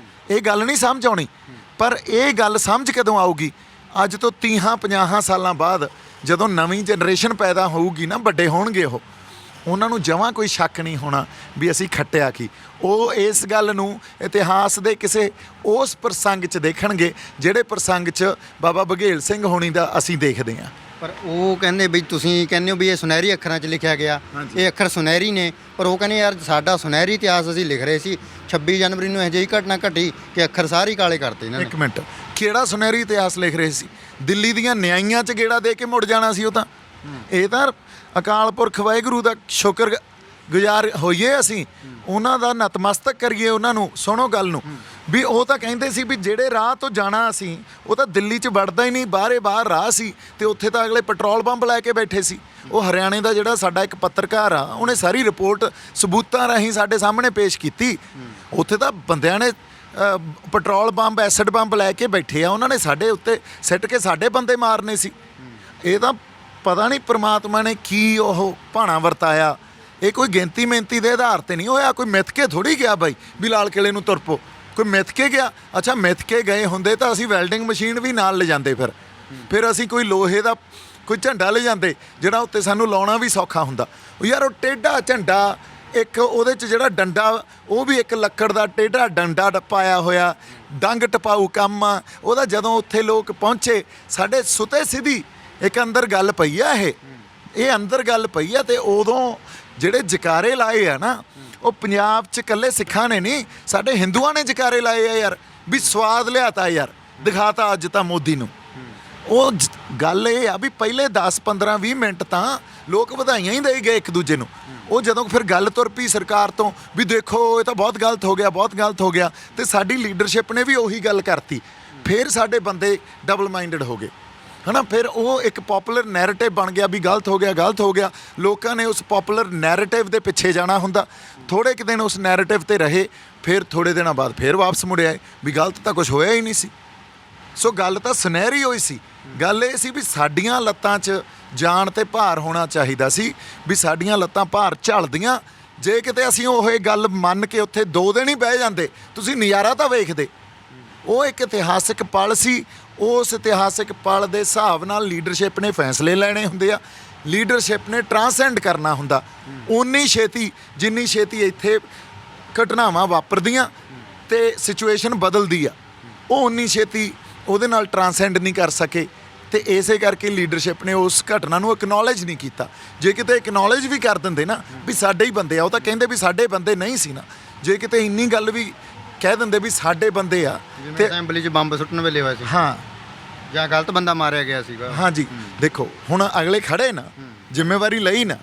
ਇਹ ਗੱਲ ਨਹੀਂ ਸਮਝ ਆਉਣੀ, ਪਰ ਇਹ ਗੱਲ ਸਮਝ ਕਦੋਂ ਆਊਗੀ? ਅੱਜ ਤੋਂ 30-50 ਸਾਲਾਂ ਬਾਅਦ ਜਦੋਂ ਨਵੀਂ ਜਨਰੇਸ਼ਨ ਪੈਦਾ ਹੋਊਗੀ ਨਾ, ਵੱਡੇ ਹੋਣਗੇ ਉਹ, ਉਹਨਾਂ ਨੂੰ ਜਮਾਂ ਕੋਈ ਸ਼ੱਕ ਨਹੀਂ ਹੋਣਾ ਵੀ ਅਸੀਂ ਖੱਟਿਆ ਕੀ। ਉਹ ਇਸ ਗੱਲ ਨੂੰ ਇਤਿਹਾਸ ਦੇ ਕਿਸੇ ਉਸ ਪ੍ਰਸੰਗ 'ਚ ਦੇਖਣਗੇ ਜਿਹੜੇ ਪ੍ਰਸੰਗ 'ਚ ਬਾਬਾ ਬਘੇਲ ਸਿੰਘ ਹੋਣੀ ਦਾ ਅਸੀਂ ਦੇਖਦੇ ਹਾਂ। ਪਰ ਉਹ ਕਹਿੰਦੇ ਵੀ ਤੁਸੀਂ ਕਹਿੰਦੇ ਹੋ ਵੀ ਇਹ ਸੁਨਹਿਰੀ ਅੱਖਰਾਂ 'ਚ ਲਿਖਿਆ ਗਿਆ, ਇਹ ਅੱਖਰ ਸੁਨਹਿਰੀ ਨੇ, ਪਰ ਉਹ ਕਹਿੰਦੇ ਯਾਰ ਸਾਡਾ ਸੁਨਹਿਰੀ ਇਤਿਹਾਸ ਅਸੀਂ ਲਿਖ ਰਹੇ ਸੀ, 26 ਜਨਵਰੀ ਨੂੰ ਇਹੋ ਜਿਹੀ ਘਟਨਾ ਘਟੀ ਕਿ ਅੱਖਰ ਸਾਰੇ ਹੀ ਕਾਲੇ ਕਰਤੇ ਇਹਨਾਂ ਨੇ। ਇੱਕ ਮਿੰਟ, ਕਿਹੜਾ ਸੁਨਹਿਰੀ ਇਤਿਹਾਸ ਲਿਖ ਰਹੇ ਸੀ? ਦਿੱਲੀ ਦੀਆਂ ਨਿਆਈਆਂ 'ਚ ਗੇੜਾ ਦੇ ਕੇ ਮੁੜ ਜਾਣਾ ਸੀ ਉਹ ਤਾਂ। ਇਹ ਤਾਂ ਅਕਾਲ ਪੁਰਖ ਵਾਹਿਗੁਰੂ ਦਾ ਸ਼ੁਕਰ ਗੁਜ਼ਾਰ ਹੋਈਏ, ਅਸੀਂ ਉਹਨਾਂ ਦਾ ਨਤਮਸਤਕ ਕਰੀਏ ਉਹਨਾਂ ਨੂੰ। ਸੁਣੋ ਗੱਲ ਨੂੰ, ਵੀ ਉਹ ਤਾਂ ਕਹਿੰਦੇ ਸੀ ਵੀ ਜਿਹੜੇ ਰਾਹ ਤੋਂ ਜਾਣਾ ਅਸੀਂ, ਉਹ ਤਾਂ ਦਿੱਲੀ 'ਚ ਵੜਦਾ ਹੀ ਨਹੀਂ, ਬਾਹਰ ਰਾਹ ਸੀ, ਤੇ ਉੱਥੇ ਤਾਂ ਅਗਲੇ ਪੈਟਰੋਲ ਬੰਬ ਲੈ ਕੇ ਬੈਠੇ ਸੀ। ਉਹ ਹਰਿਆਣੇ ਦਾ ਜਿਹੜਾ ਸਾਡਾ ਇੱਕ ਪੱਤਰਕਾਰ ਆ, ਉਹਨੇ ਸਾਰੀ ਰਿਪੋਰਟ ਸਬੂਤਾਂ ਰਾਹੀਂ ਸਾਡੇ ਸਾਹਮਣੇ ਪੇਸ਼ ਕੀਤੀ। ਉੱਥੇ ਤਾਂ ਬੰਦਿਆਂ ਨੇ ਪੈਟਰੋਲ ਬੰਬ, ਐਸਿਡ ਬੰਬ ਲੈ ਕੇ ਬੈਠੇ ਆ, ਉਹਨਾਂ ਨੇ ਸਾਡੇ ਉੱਤੇ ਸਿੱਟ ਕੇ ਸਾਡੇ ਬੰਦੇ ਮਾਰਨੇ ਸੀ। ਇਹ ਤਾਂ ਪਤਾ ਨਹੀਂ ਪ੍ਰਮਾਤਮਾ ਨੇ ਕੀ ਉਹ ਭਾਣਾ ਵਰਤਾਇਆ। ਇਹ ਕੋਈ ਗਿਣਤੀ ਮਿਹਨਤੀ ਦੇ ਆਧਾਰ ਤੇ ਨਹੀਂ ਹੋਇਆ, ਕੋਈ ਮਿੱਥ ਕੇ ਥੋੜ੍ਹੀ ਗਿਆ ਬਾਈ ਵੀ ਲਾਲ ਕਿਲੇ ਨੂੰ ਤੁਰ ਪਓ, ਕੋਈ ਮਿੱਥ ਕੇ ਗਿਆ। ਅੱਛਾ ਮਿੱਥ ਕੇ ਗਏ ਹੁੰਦੇ ਤਾਂ ਅਸੀਂ ਵੈਲਡਿੰਗ ਮਸ਼ੀਨ ਵੀ ਨਾਲ ਲਿਜਾਂਦੇ, ਫਿਰ ਅਸੀਂ ਕੋਈ ਲੋਹੇ ਦਾ ਕੋਈ ਝੰਡਾ ਲਿਜਾਂਦੇ ਜਿਹੜਾ ਉੱਤੇ ਸਾਨੂੰ ਲਾਉਣਾ ਵੀ ਸੌਖਾ ਹੁੰਦਾ। ਉਹ ਯਾਰ ਉਹ ਟੇਢਾ ਝੰਡਾ, ਇੱਕ ਉਹਦੇ 'ਚ ਜਿਹੜਾ ਡੰਡਾ, ਉਹ ਵੀ ਇੱਕ ਲੱਕੜ ਦਾ ਟੇਢਾ ਡੰਡਾ ਪਾਇਆ ਹੋਇਆ, ਡੰਗ ਟਪਾਊ ਕੰਮ ਆ ਉਹਦਾ। ਜਦੋਂ ਉੱਥੇ ਲੋਕ ਪਹੁੰਚੇ, ਸਾਡੇ ਸੁਤੇ ਸਿੱਧੀ ਇੱਕ ਅੰਦਰ ਗੱਲ ਪਈ ਆ, ਇਹ ਅੰਦਰ ਗੱਲ ਪਈ ਆ। ਤੇ ਉਦੋਂ ਜਿਹੜੇ ਜਕਾਰੇ ਲਾਏ ਆ ਨਾ, ਉਹ ਪੰਜਾਬ 'ਚ ਇਕੱਲੇ ਸਿੱਖਾਂ ਨੇ ਨਹੀਂ, ਸਾਡੇ ਹਿੰਦੂਆਂ ਨੇ ਜਕਾਰੇ ਲਾਏ ਆ ਯਾਰ, ਵੀ ਸਵਾਦ ਲਿਆਤਾ ਯਾਰ, ਦਿਖਾਤਾ ਅੱਜ ਤਾਂ ਮੋਦੀ ਨੂੰ। ਉਹ ਗੱਲ ਇਹ ਆ ਵੀ ਪਹਿਲੇ 10-15-20 ਮਿੰਟ ਤਾਂ ਲੋਕ ਵਧਾਈਆਂ ਹੀ ਦੇ ਗਏ ਇੱਕ ਦੂਜੇ ਨੂੰ। ਉਹ ਜਦੋਂ ਫਿਰ ਗੱਲ ਤੁਰ ਪਈ ਸਰਕਾਰ ਤੋਂ ਵੀ ਦੇਖੋ ਇਹ ਤਾਂ ਬਹੁਤ ਗਲਤ ਹੋ ਗਿਆ, ਬਹੁਤ ਗਲਤ ਹੋ ਗਿਆ, ਤੇ ਸਾਡੀ ਲੀਡਰਸ਼ਿਪ ਨੇ ਵੀ ਉਹੀ ਗੱਲ ਕਰਤੀ ਫਿਰ ਸਾਡੇ ਬੰਦੇ ਡਬਲ ਮਾਈਂਡਡ ਹੋ ਗਏ ਹੈ ਨਾ। ਫਿਰ ਉਹ ਇੱਕ ਪੋਪੂਲਰ ਨੈਰੇਟਿਵ ਬਣ ਗਿਆ ਵੀ ਗਲਤ ਹੋ ਗਿਆ। ਲੋਕਾਂ ਨੇ ਉਸ ਪੋਪੂਲਰ ਨੈਰੇਟਿਵ ਦੇ ਪਿੱਛੇ ਜਾਣਾ ਹੁੰਦਾ। ਥੋੜ੍ਹੇ ਕੁ ਦਿਨ ਉਸ ਨੈਰੇਟਿਵ ਤੇ ਰਹੇ, ਫਿਰ ਥੋੜ੍ਹੇ ਦਿਨਾਂ ਬਾਅਦ ਫਿਰ ਵਾਪਸ ਮੁੜ ਆਏ ਵੀ ਗਲਤ ਤਾਂ ਕੁਝ ਹੋਇਆ ਹੀ ਨਹੀਂ ਸੀ। ਸੋ ਗੱਲ ਤਾਂ ਸੁਨਹਿਰੀ ਹੋਈ ਸੀ। ਗੱਲ ਇਹ ਸੀ ਵੀ ਸਾਡੀਆਂ ਲੱਤਾਂ 'ਚ ਜਾਨ ਤੇ ਭਾਰ ਹੋਣਾ ਚਾਹੀਦਾ ਸੀ, ਵੀ ਸਾਡੀਆਂ ਲੱਤਾਂ ਭਾਰ ਝੱਲਦੀਆਂ। ਜੇ ਕਿਤੇ ਅਸੀਂ ਉਹ ਇਹ ਗੱਲ ਮੰਨ ਕੇ ਉੱਥੇ 2 ਦਿਨ ਹੀ ਬਹਿ ਜਾਂਦੇ, ਤੁਸੀਂ ਨਜ਼ਾਰਾ ਤਾਂ ਵੇਖਦੇ। ਉਹ ਇੱਕ ਇਤਿਹਾਸਿਕ ਪਲ ਸੀ। ਉਸ ਇਤਿਹਾਸਿਕ ਪਲ ਦੇ ਹਿਸਾਬ ਨਾਲ ਲੀਡਰਸ਼ਿਪ ਨੇ ਫੈਸਲੇ ਲੈਣੇ ਹੁੰਦੇ ਆ, ਲੀਡਰਸ਼ਿਪ ਨੇ ਟਰਾਂਸੈਂਡ ਕਰਨਾ ਹੁੰਦਾ। ਉਨੀ ਛੇਤੀ ਜਿੰਨੀ ਛੇਤੀ ਇੱਥੇ ਘਟਨਾਵਾਂ ਵਾਪਰਦੀਆਂ ਤੇ ਸਿਚੁਏਸ਼ਨ ਬਦਲਦੀ ਆ, ਉਹ ਉਨੀ ਛੇਤੀ ਉਹਦੇ ਨਾਲ ਟਰਾਂਸੈਂਡ ਨਹੀਂ ਕਰ ਸਕੇ। ਤੇ ਇਸੇ ਕਰਕੇ ਲੀਡਰਸ਼ਿਪ ਨੇ ਉਸ ਘਟਨਾ ਨੂੰ ਐਕਨੋਲੇਜ ਨਹੀਂ ਕੀਤਾ। ਜੇ ਕਿਤੇ ਐਕਨੋਲੇਜ ਵੀ ਕਰ ਦਿੰਦੇ ਨਾ ਵੀ ਸਾਡੇ ਹੀ ਬੰਦੇ ਆ, ਉਹ ਤਾਂ ਕਹਿੰਦੇ ਵੀ ਸਾਡੇ ਬੰਦੇ ਨਹੀਂ ਸੀ ਨਾ। ਜੇ ਕਿਤੇ ਇੰਨੀ ਗੱਲ ਵੀ ਕਹਿ ਦਿੰਦੇ ਵੀ ਸਾਡੇ ਬੰਦੇ ਆ ਤੇ ਅਸੈਂਬਲੀ 'ਚ ਬੰਬ ਸੁੱਟਣ ਵੇਲੇ ਹੋਇਆ ਸੀ, ਹਾਂ, ਜਾਂ ਗਲਤ ਬੰਦਾ ਮਾਰਿਆ ਗਿਆ ਸੀਗਾ। ਹਾਂਜੀ, ਦੇਖੋ ਹੁਣ ਅਗਲੇ ਖੜੇ ਨਾ, ਜ਼ਿੰਮੇਵਾਰੀ ਲਈ ਨਾ।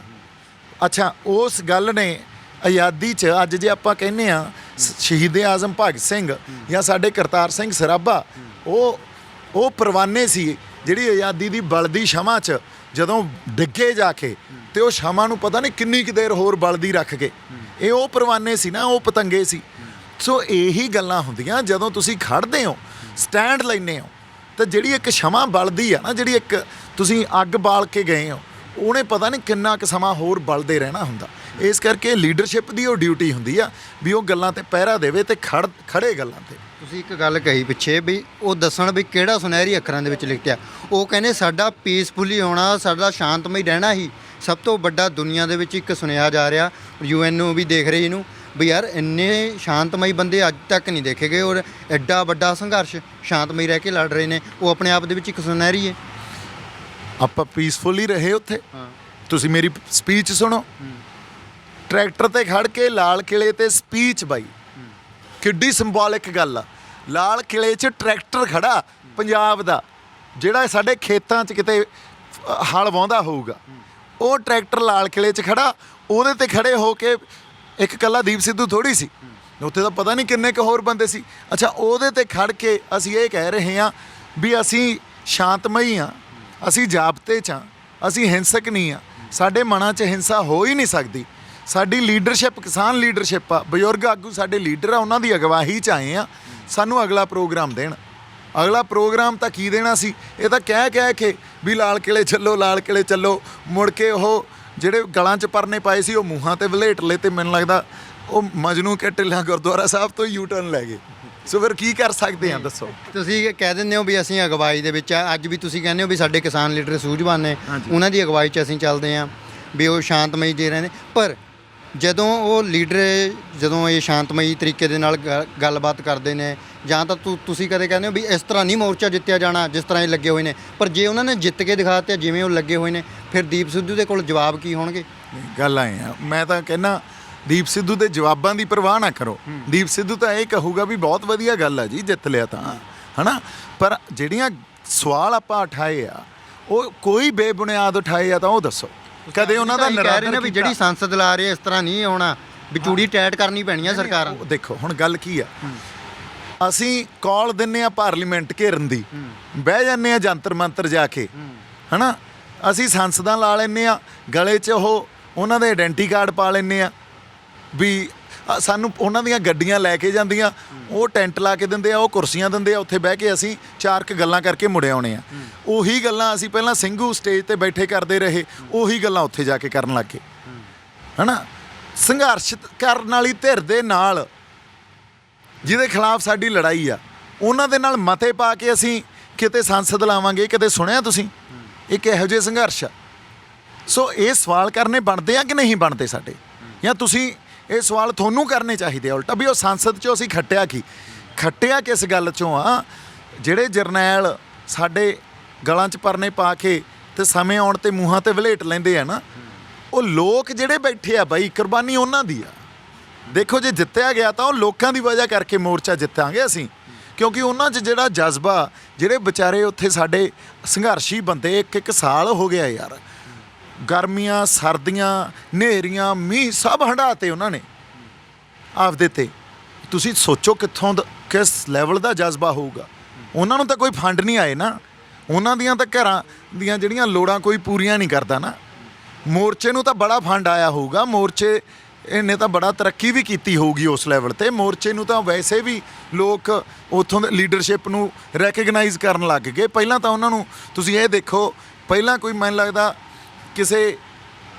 ਅੱਛਾ, ਉਸ ਗੱਲ ਨੇ ਆਜ਼ਾਦੀ 'ਚ ਅੱਜ ਜੇ ਆਪਾਂ ਕਹਿੰਦੇ ਆ ਸ਼ਹੀਦ ਆਜ਼ਮ ਭਗਤ ਸਿੰਘ ਜਾਂ ਸਾਡੇ ਕਰਤਾਰ ਸਿੰਘ ਸਰਾਭਾ, ਉਹ ਪਰਵਾਨੇ ਸੀ ਜਿਹੜੀ ਆਜ਼ਾਦੀ ਦੀ ਬਲਦੀ ਸ਼ਮਾ 'ਚ ਜਦੋਂ ਡਿੱਗੇ ਜਾ ਕੇ, ਤੇ ਉਹ ਸ਼ਮਾ ਨੂੰ ਪਤਾ ਨਹੀਂ ਕਿੰਨੀ ਕੁ ਦੇਰ ਹੋਰ ਬਲਦੀ ਰੱਖ ਗਏ। ਇਹ ਉਹ ਪਰਵਾਨੇ ਸੀ ਨਾ, ਉਹ ਪਤੰਗੇ ਸੀ। ਸੋ ਇਹੀ ਗੱਲਾਂ ਹੁੰਦੀਆਂ ਜਦੋਂ ਤੁਸੀਂ ਖੜਦੇ ਹੋ, ਸਟੈਂਡ ਲੈਂਦੇ ਹੋ, ਤਾਂ ਜਿਹੜੀ ਇੱਕ ਸ਼ਮਾ ਬਲਦੀ ਆ ਨਾ, ਜਿਹੜੀ ਇੱਕ ਤੁਸੀਂ ਅੱਗ ਬਾਲ ਕੇ ਗਏ ਹੋ, ਉਹਨੇ ਪਤਾ ਨਹੀਂ ਕਿੰਨਾ ਕੁ ਸਮਾਂ ਹੋਰ ਬਲਦੇ ਰਹਿਣਾ ਹੁੰਦਾ। ਇਸ ਕਰਕੇ ਲੀਡਰਸ਼ਿਪ ਦੀ ਉਹ ਡਿਊਟੀ ਹੁੰਦੀ ਆ ਵੀ ਉਹ ਗੱਲਾਂ ਤੇ ਪਹਿਰਾ ਦੇਵੇ ਤੇ ਖੜੇ ਗੱਲਾਂ ਤੇ। ਤੁਸੀਂ ਇੱਕ ਗੱਲ ਕਹੀ ਪਿੱਛੇ ਵੀ ਉਹ ਦੱਸਣ ਵੀ ਕਿਹੜਾ ਸੁਨਹਿਰੀ ਅੱਖਰਾਂ ਦੇ ਵਿੱਚ ਲਿਖਿਆ। ਉਹ ਕਹਿੰਦੇ ਸਾਡਾ ਪੀਸਫੁਲੀ ਹੋਣਾ, ਸਾਡਾ ਸ਼ਾਂਤਮਈ ਰਹਿਣਾ ਹੀ ਸਭ ਤੋਂ ਵੱਡਾ ਦੁਨੀਆ ਦੇ ਵਿੱਚ ਇੱਕ ਸੁਨੇਹਾ ਜਾ ਰਿਹਾ। UN ਨੂੰ ਵੀ ਦੇਖ ਰਹੀ ਇਹਨੂੰ ਵੀ ਯਾਰ ਇੰਨੇ ਸ਼ਾਂਤਮਈ ਬੰਦੇ ਅੱਜ ਤੱਕ ਨਹੀਂ ਦੇਖੇ ਗਏ, ਔਰ ਐਡਾ ਵੱਡਾ ਸੰਘਰਸ਼ ਸ਼ਾਂਤਮਈ ਰਹਿ ਕੇ ਲੜ ਰਹੇ ਨੇ। ਉਹ ਆਪਣੇ ਆਪ ਦੇ ਵਿੱਚ ਇੱਕ ਸੁਨਹਿਰੀ ਹੈ। ਆਪਾਂ ਪੀਸਫੁਲੀ ਰਹੇ ਉੱਥੇ। ਤੁਸੀਂ ਮੇਰੀ ਸਪੀਚ ਸੁਣੋ, ਟਰੈਕਟਰ ਤੇ ਖੜ ਕੇ ਲਾਲ ਕਿਲੇ ਤੇ ਸਪੀਚ ਬਾਈ, ਕਿੱਡੀ ਸਿੰਬੋਲਿਕ ਗੱਲ ਆ। ਲਾਲ ਕਿਲੇ 'ਚ ਟਰੈਕਟਰ ਖੜਾ ਪੰਜਾਬ ਦਾ, ਜਿਹੜਾ ਸਾਡੇ ਖੇਤਾਂ 'ਚ ਕਿਤੇ ਹਲ ਵਾਹੁੰਦਾ ਹੋਊਗਾ, ਉਹ ਟਰੈਕਟਰ ਲਾਲ ਕਿਲੇ 'ਚ ਖੜਾ। ਉਹਦੇ ਤੇ ਖੜੇ ਹੋ ਕੇ ਇੱਕ ਇਕੱਲਾ ਦੀਪ ਸਿੱਧੂ ਥੋੜ੍ਹੀ ਸੀ, ਉੱਥੇ ਤਾਂ ਪਤਾ ਨਹੀਂ ਕਿੰਨੇ ਕੁ ਹੋਰ ਬੰਦੇ ਸੀ। ਅੱਛਾ, ਉਹਦੇ ਤੇ ਖੜ ਕੇ ਅਸੀਂ ਇਹ ਕਹਿ ਰਹੇ ਹਾਂ ਵੀ ਅਸੀਂ ਸ਼ਾਂਤਮਈ ਹਾਂ, ਅਸੀਂ ਜਾਬਤੇ 'ਚ ਹਾਂ, ਅਸੀਂ ਹਿੰਸਕ ਨਹੀਂ ਹਾਂ, ਸਾਡੇ ਮਨਾਂ 'ਚ ਹਿੰਸਾ ਹੋ ਹੀ ਨਹੀਂ ਸਕਦੀ। ਸਾਡੀ ਲੀਡਰਸ਼ਿਪ ਕਿਸਾਨ ਲੀਡਰਸ਼ਿਪ ਆ, ਬਜ਼ੁਰਗ ਆਗੂ ਸਾਡੇ ਲੀਡਰ ਆ, ਉਹਨਾਂ ਦੀ ਅਗਵਾਈ 'ਚ ਆਏ ਆ। ਸਾਨੂੰ ਅਗਲਾ ਪ੍ਰੋਗਰਾਮ ਦੇਣ। ਅਗਲਾ ਪ੍ਰੋਗਰਾਮ ਤਾਂ ਕੀ ਦੇਣਾ ਸੀ? ਇਹ ਤਾਂ ਕਹਿ ਕੇ ਵੀ ਲਾਲ ਕਿਲੇ ਚੱਲੋ, ਲਾਲ ਕਿਲੇ ਚੱਲੋ, ਮੁੜ ਕੇ ਉਹ ਜਿਹੜੇ ਗਲਾਂ 'ਚ ਪਰਨੇ ਪਾਏ ਸੀ ਉਹ ਮੂੰਹਾਂ ਤੇ ਵਲੇਟ ਲਏ, ਤੇ ਮੈਨੂੰ ਲੱਗਦਾ ਉਹ ਮਜਨੂ ਕੇ ਢਿੱਲਾਂ ਗੁਰਦੁਆਰਾ ਸਾਹਿਬ ਤੋਂ ਯੂ ਟਰਨ ਲੈ ਗਏ। ਸੋ ਫਿਰ ਕੀ ਕਰ ਸਕਦੇ ਆ ਦੱਸੋ? ਤੁਸੀਂ ਕਹਿ ਦਿੰਦੇ ਹੋ ਵੀ ਅਸੀਂ ਅਗਵਾਈ ਦੇ ਵਿੱਚ ਆ, ਅੱਜ ਵੀ ਤੁਸੀਂ ਕਹਿੰਦੇ ਹੋ ਵੀ ਸਾਡੇ ਕਿਸਾਨ ਲੀਡਰ ਸੂਝਵਾਨ ਨੇ, ਉਹਨਾਂ ਦੀ ਅਗਵਾਈ 'ਚ ਅਸੀਂ ਚੱਲਦੇ ਹਾਂ, ਵੀ ਉਹ ਸ਼ਾਂਤਮਈ ਦੇ ਰਹੇ ਨੇ। ਪਰ ਜਦੋਂ ਉਹ ਲੀਡਰ ਜਦੋਂ ਇਹ ਸ਼ਾਂਤਮਈ ਤਰੀਕੇ ਦੇ ਨਾਲ ਗੱਲਬਾਤ ਕਰਦੇ ਨੇ, ਜਾਂ ਤਾਂ ਤੁਸੀਂ ਕਦੇ ਕਹਿੰਦੇ ਹੋ ਵੀ ਇਸ ਤਰ੍ਹਾਂ ਨਹੀਂ ਮੋਰਚਾ ਜਿੱਤਿਆ ਜਾਣਾ ਜਿਸ ਤਰ੍ਹਾਂ ਇਹ ਲੱਗੇ ਹੋਏ ਨੇ, ਪਰ ਜੇ ਉਹਨਾਂ ਨੇ ਜਿੱਤ ਕੇ ਦਿਖਾ ਦਿੱਤਾ ਜਿਵੇਂ ਉਹ ਲੱਗੇ ਹੋਏ ਨੇ, ਫਿਰ ਦੀਪ ਸਿੱਧੂ ਦੇ ਕੋਲ ਜਵਾਬ ਕੀ ਹੋਣਗੇ? ਗੱਲ ਆਏ ਆ, ਮੈਂ ਤਾਂ ਕਹਿੰਦਾ ਦੀਪ ਸਿੱਧੂ ਦੇ ਜਵਾਬਾਂ ਦੀ ਪਰਵਾਹ ਨਾ ਕਰੋ। ਦੀਪ ਸਿੱਧੂ ਤਾਂ ਇਹ ਕਹੂਗਾ ਵੀ ਬਹੁਤ ਵਧੀਆ ਗੱਲ ਆ ਜੀ, ਜਿੱਤ ਲਿਆ ਤਾਂ, ਹੈ ਨਾ। ਪਰ ਜਿਹੜੀਆਂ ਸਵਾਲ ਆਪਾਂ ਉਠਾਏ ਆ, ਉਹ ਕੋਈ ਬੇਬੁਨਿਆਦ ਉਠਾਏ ਆ ਤਾਂ ਉਹ ਦੱਸੋ। ਕਦੇ ਉਹਨਾਂ ਦਾ ਨਿਰਾਦਰ ਵੀ ਜਿਹੜੀ ਸੰਸਦ ਲਾ ਰਹੇ ਇਸ ਤਰ੍ਹਾਂ ਨਹੀਂ ਆਉਣਾ, ਵੀ ਚੂੜੀ ਟੈਟ ਕਰਨੀ ਪੈਣੀ ਆ ਸਰਕਾਰ ਨੂੰ। ਦੇਖੋ ਹੁਣ ਗੱਲ ਕੀ ਆ, ਅਸੀਂ ਕਾਲ ਦਿੰਨੇ ਆ ਪਾਰਲੀਮੈਂਟ ਘੇਰਨ ਦੀ, ਬਹਿ ਜਾਂਦੇ ਆ ਜੰਤਰ ਮੰਤਰ ਜਾ ਕੇ, ਹੈ ਨਾ। ਅਸੀਂ ਸੰਸਦਾਂ ਲਾ ਲੈਂਦੇ ਆ, ਗਲੇ 'ਚ ਉਹਨਾਂ ਦੇ ਆਇਡੈਂਟੀ ਕਾਰਡ ਪਾ ਲੈਂਦੇ ਆ ਵੀ ਸਾਨੂੰ ਉਹਨਾਂ ਦੀਆਂ ਗੱਡੀਆਂ ਲੈ ਕੇ ਜਾਂਦੀਆਂ, ਉਹ ਟੈਂਟ ਲਾ ਕੇ ਦਿੰਦੇ ਆ, ਉਹ ਕੁਰਸੀਆਂ ਦਿੰਦੇ ਆ, ਉੱਥੇ ਬਹਿ ਕੇ ਅਸੀਂ 4 ਕੁ ਗੱਲਾਂ ਕਰਕੇ ਮੁੜ ਆਉਣੇ ਆ। ਉਹੀ ਗੱਲਾਂ ਅਸੀਂ ਪਹਿਲਾਂ ਸਿੰਘੂ ਸਟੇਜ ਤੇ ਬੈਠੇ ਕਰਦੇ ਰਹੇ, ਉਹੀ ਗੱਲਾਂ ਉੱਥੇ ਜਾ ਕੇ ਕਰਨ ਲੱਗ ਗਏ, ਹੈ ਨਾ। ਸੰਘਰਸ਼ ਕਰਨ ਵਾਲੀ ਧਿਰ ਦੇ ਨਾਲ ਜਿਹਦੇ ਖਿਲਾਫ ਸਾਡੀ ਲੜਾਈ ਆ, ਉਹਨਾਂ ਦੇ ਨਾਲ ਮਤੇ ਪਾ ਕੇ ਅਸੀਂ ਕਿਤੇ ਸੰਸਦ ਲਾਵਾਂਗੇ, ਕਿਤੇ ਸੁਣਿਆ ਤੁਸੀਂ? ਇੱਕ ਇਹੋ ਜਿਹੇ ਸੰਘਰਸ਼ ਆ। ਸੋ ਇਹ ਸਵਾਲ ਕਰਨੇ ਬਣਦੇ ਆ ਕਿ ਨਹੀਂ ਬਣਦੇ ਸਾਡੇ, ਜਾਂ ਤੁਸੀਂ ਇਹ ਸਵਾਲ ਤੁਹਾਨੂੰ ਕਰਨੇ ਚਾਹੀਦੇ ਆ ਉਲਟਾ ਵੀ ਉਹ ਸੰਸਦ 'ਚੋਂ ਅਸੀਂ ਖੱਟਿਆ ਕਿਸ ਗੱਲ 'ਚੋਂ ਆ? ਜਿਹੜੇ ਜਰਨੈਲ ਸਾਡੇ ਗਲਾਂ 'ਚ ਪਰਨੇ ਪਾ ਕੇ ਤੇ ਸਮੇਂ ਆਉਣ ਤੇ ਮੂੰਹਾਂ ਤੇ ਵਲੇਟ ਲੈਂਦੇ ਆ ਨਾ, ਉਹ ਲੋਕ ਜਿਹੜੇ ਬੈਠੇ ਆ ਬਾਈ, ਕੁਰਬਾਨੀ ਉਹਨਾਂ ਦੀ ਆ। ਦੇਖੋ ਜੇ ਜਿੱਤਿਆ ਗਿਆ ਤਾਂ ਉਹ ਲੋਕਾਂ ਦੀ ਵਜ੍ਹਾ ਕਰਕੇ ਮੋਰਚਾ ਜਿੱਤਾਂਗੇ ਅਸੀਂ, ਕਿਉਂਕਿ ਉਹਨਾਂ 'ਚ ਜਿਹੜਾ ਜਜ਼ਬਾ, ਜਿਹੜੇ ਵਿਚਾਰੇ ਉੱਥੇ ਸਾਡੇ ਸੰਘਰਸ਼ੀ ਬੰਦੇ, ਇੱਕ ਸਾਲ ਹੋ ਗਿਆ ਯਾਰ, ਗਰਮੀਆਂ ਸਰਦੀਆਂ ਹਨੇਰੀਆਂ ਮੀਂਹ ਸਭ ਹੰਢਾਤੇ ਉਹਨਾਂ ਨੇ ਆਪਦੇ ਤੇ। ਤੁਸੀਂ ਸੋਚੋ ਕਿੱਥੋਂ ਦਾ ਕਿਸ ਲੈਵਲ ਦਾ ਜਜ਼ਬਾ ਹੋਊਗਾ। ਉਹਨਾਂ ਨੂੰ ਤਾਂ ਕੋਈ ਫੰਡ ਨਹੀਂ ਆਏ ਨਾ, ਉਹਨਾਂ ਦੀਆਂ ਤਾਂ ਘਰਾਂ ਦੀਆਂ ਜਿਹੜੀਆਂ ਲੋੜਾਂ ਕੋਈ ਪੂਰੀਆਂ ਨਹੀਂ ਕਰਦਾ ਨਾ। ਮੋਰਚੇ ਨੂੰ ਤਾਂ ਬੜਾ ਫੰਡ ਆਇਆ ਹੋਊਗਾ, ਮੋਰਚੇ ਇਹਨੇ ਤਾਂ ਬੜਾ ਤਰੱਕੀ ਵੀ ਕੀਤੀ ਹੋਊਗੀ ਉਸ ਲੈਵਲ ਤੇ। ਮੋਰਚੇ ਨੂੰ ਤਾਂ ਵੈਸੇ ਵੀ ਲੋਕ ਉੱਥੋਂ ਦੇ ਲੀਡਰਸ਼ਿਪ ਨੂੰ ਰੈਕਗਨਾਈਜ਼ ਕਰਨ ਲੱਗ ਗਏ। ਪਹਿਲਾਂ ਤਾਂ ਉਹਨਾਂ ਨੂੰ ਤੁਸੀਂ ਇਹ ਦੇਖੋ, ਪਹਿਲਾਂ ਕੋਈ ਮੈਨੂੰ ਲੱਗਦਾ ਕਿਸੇ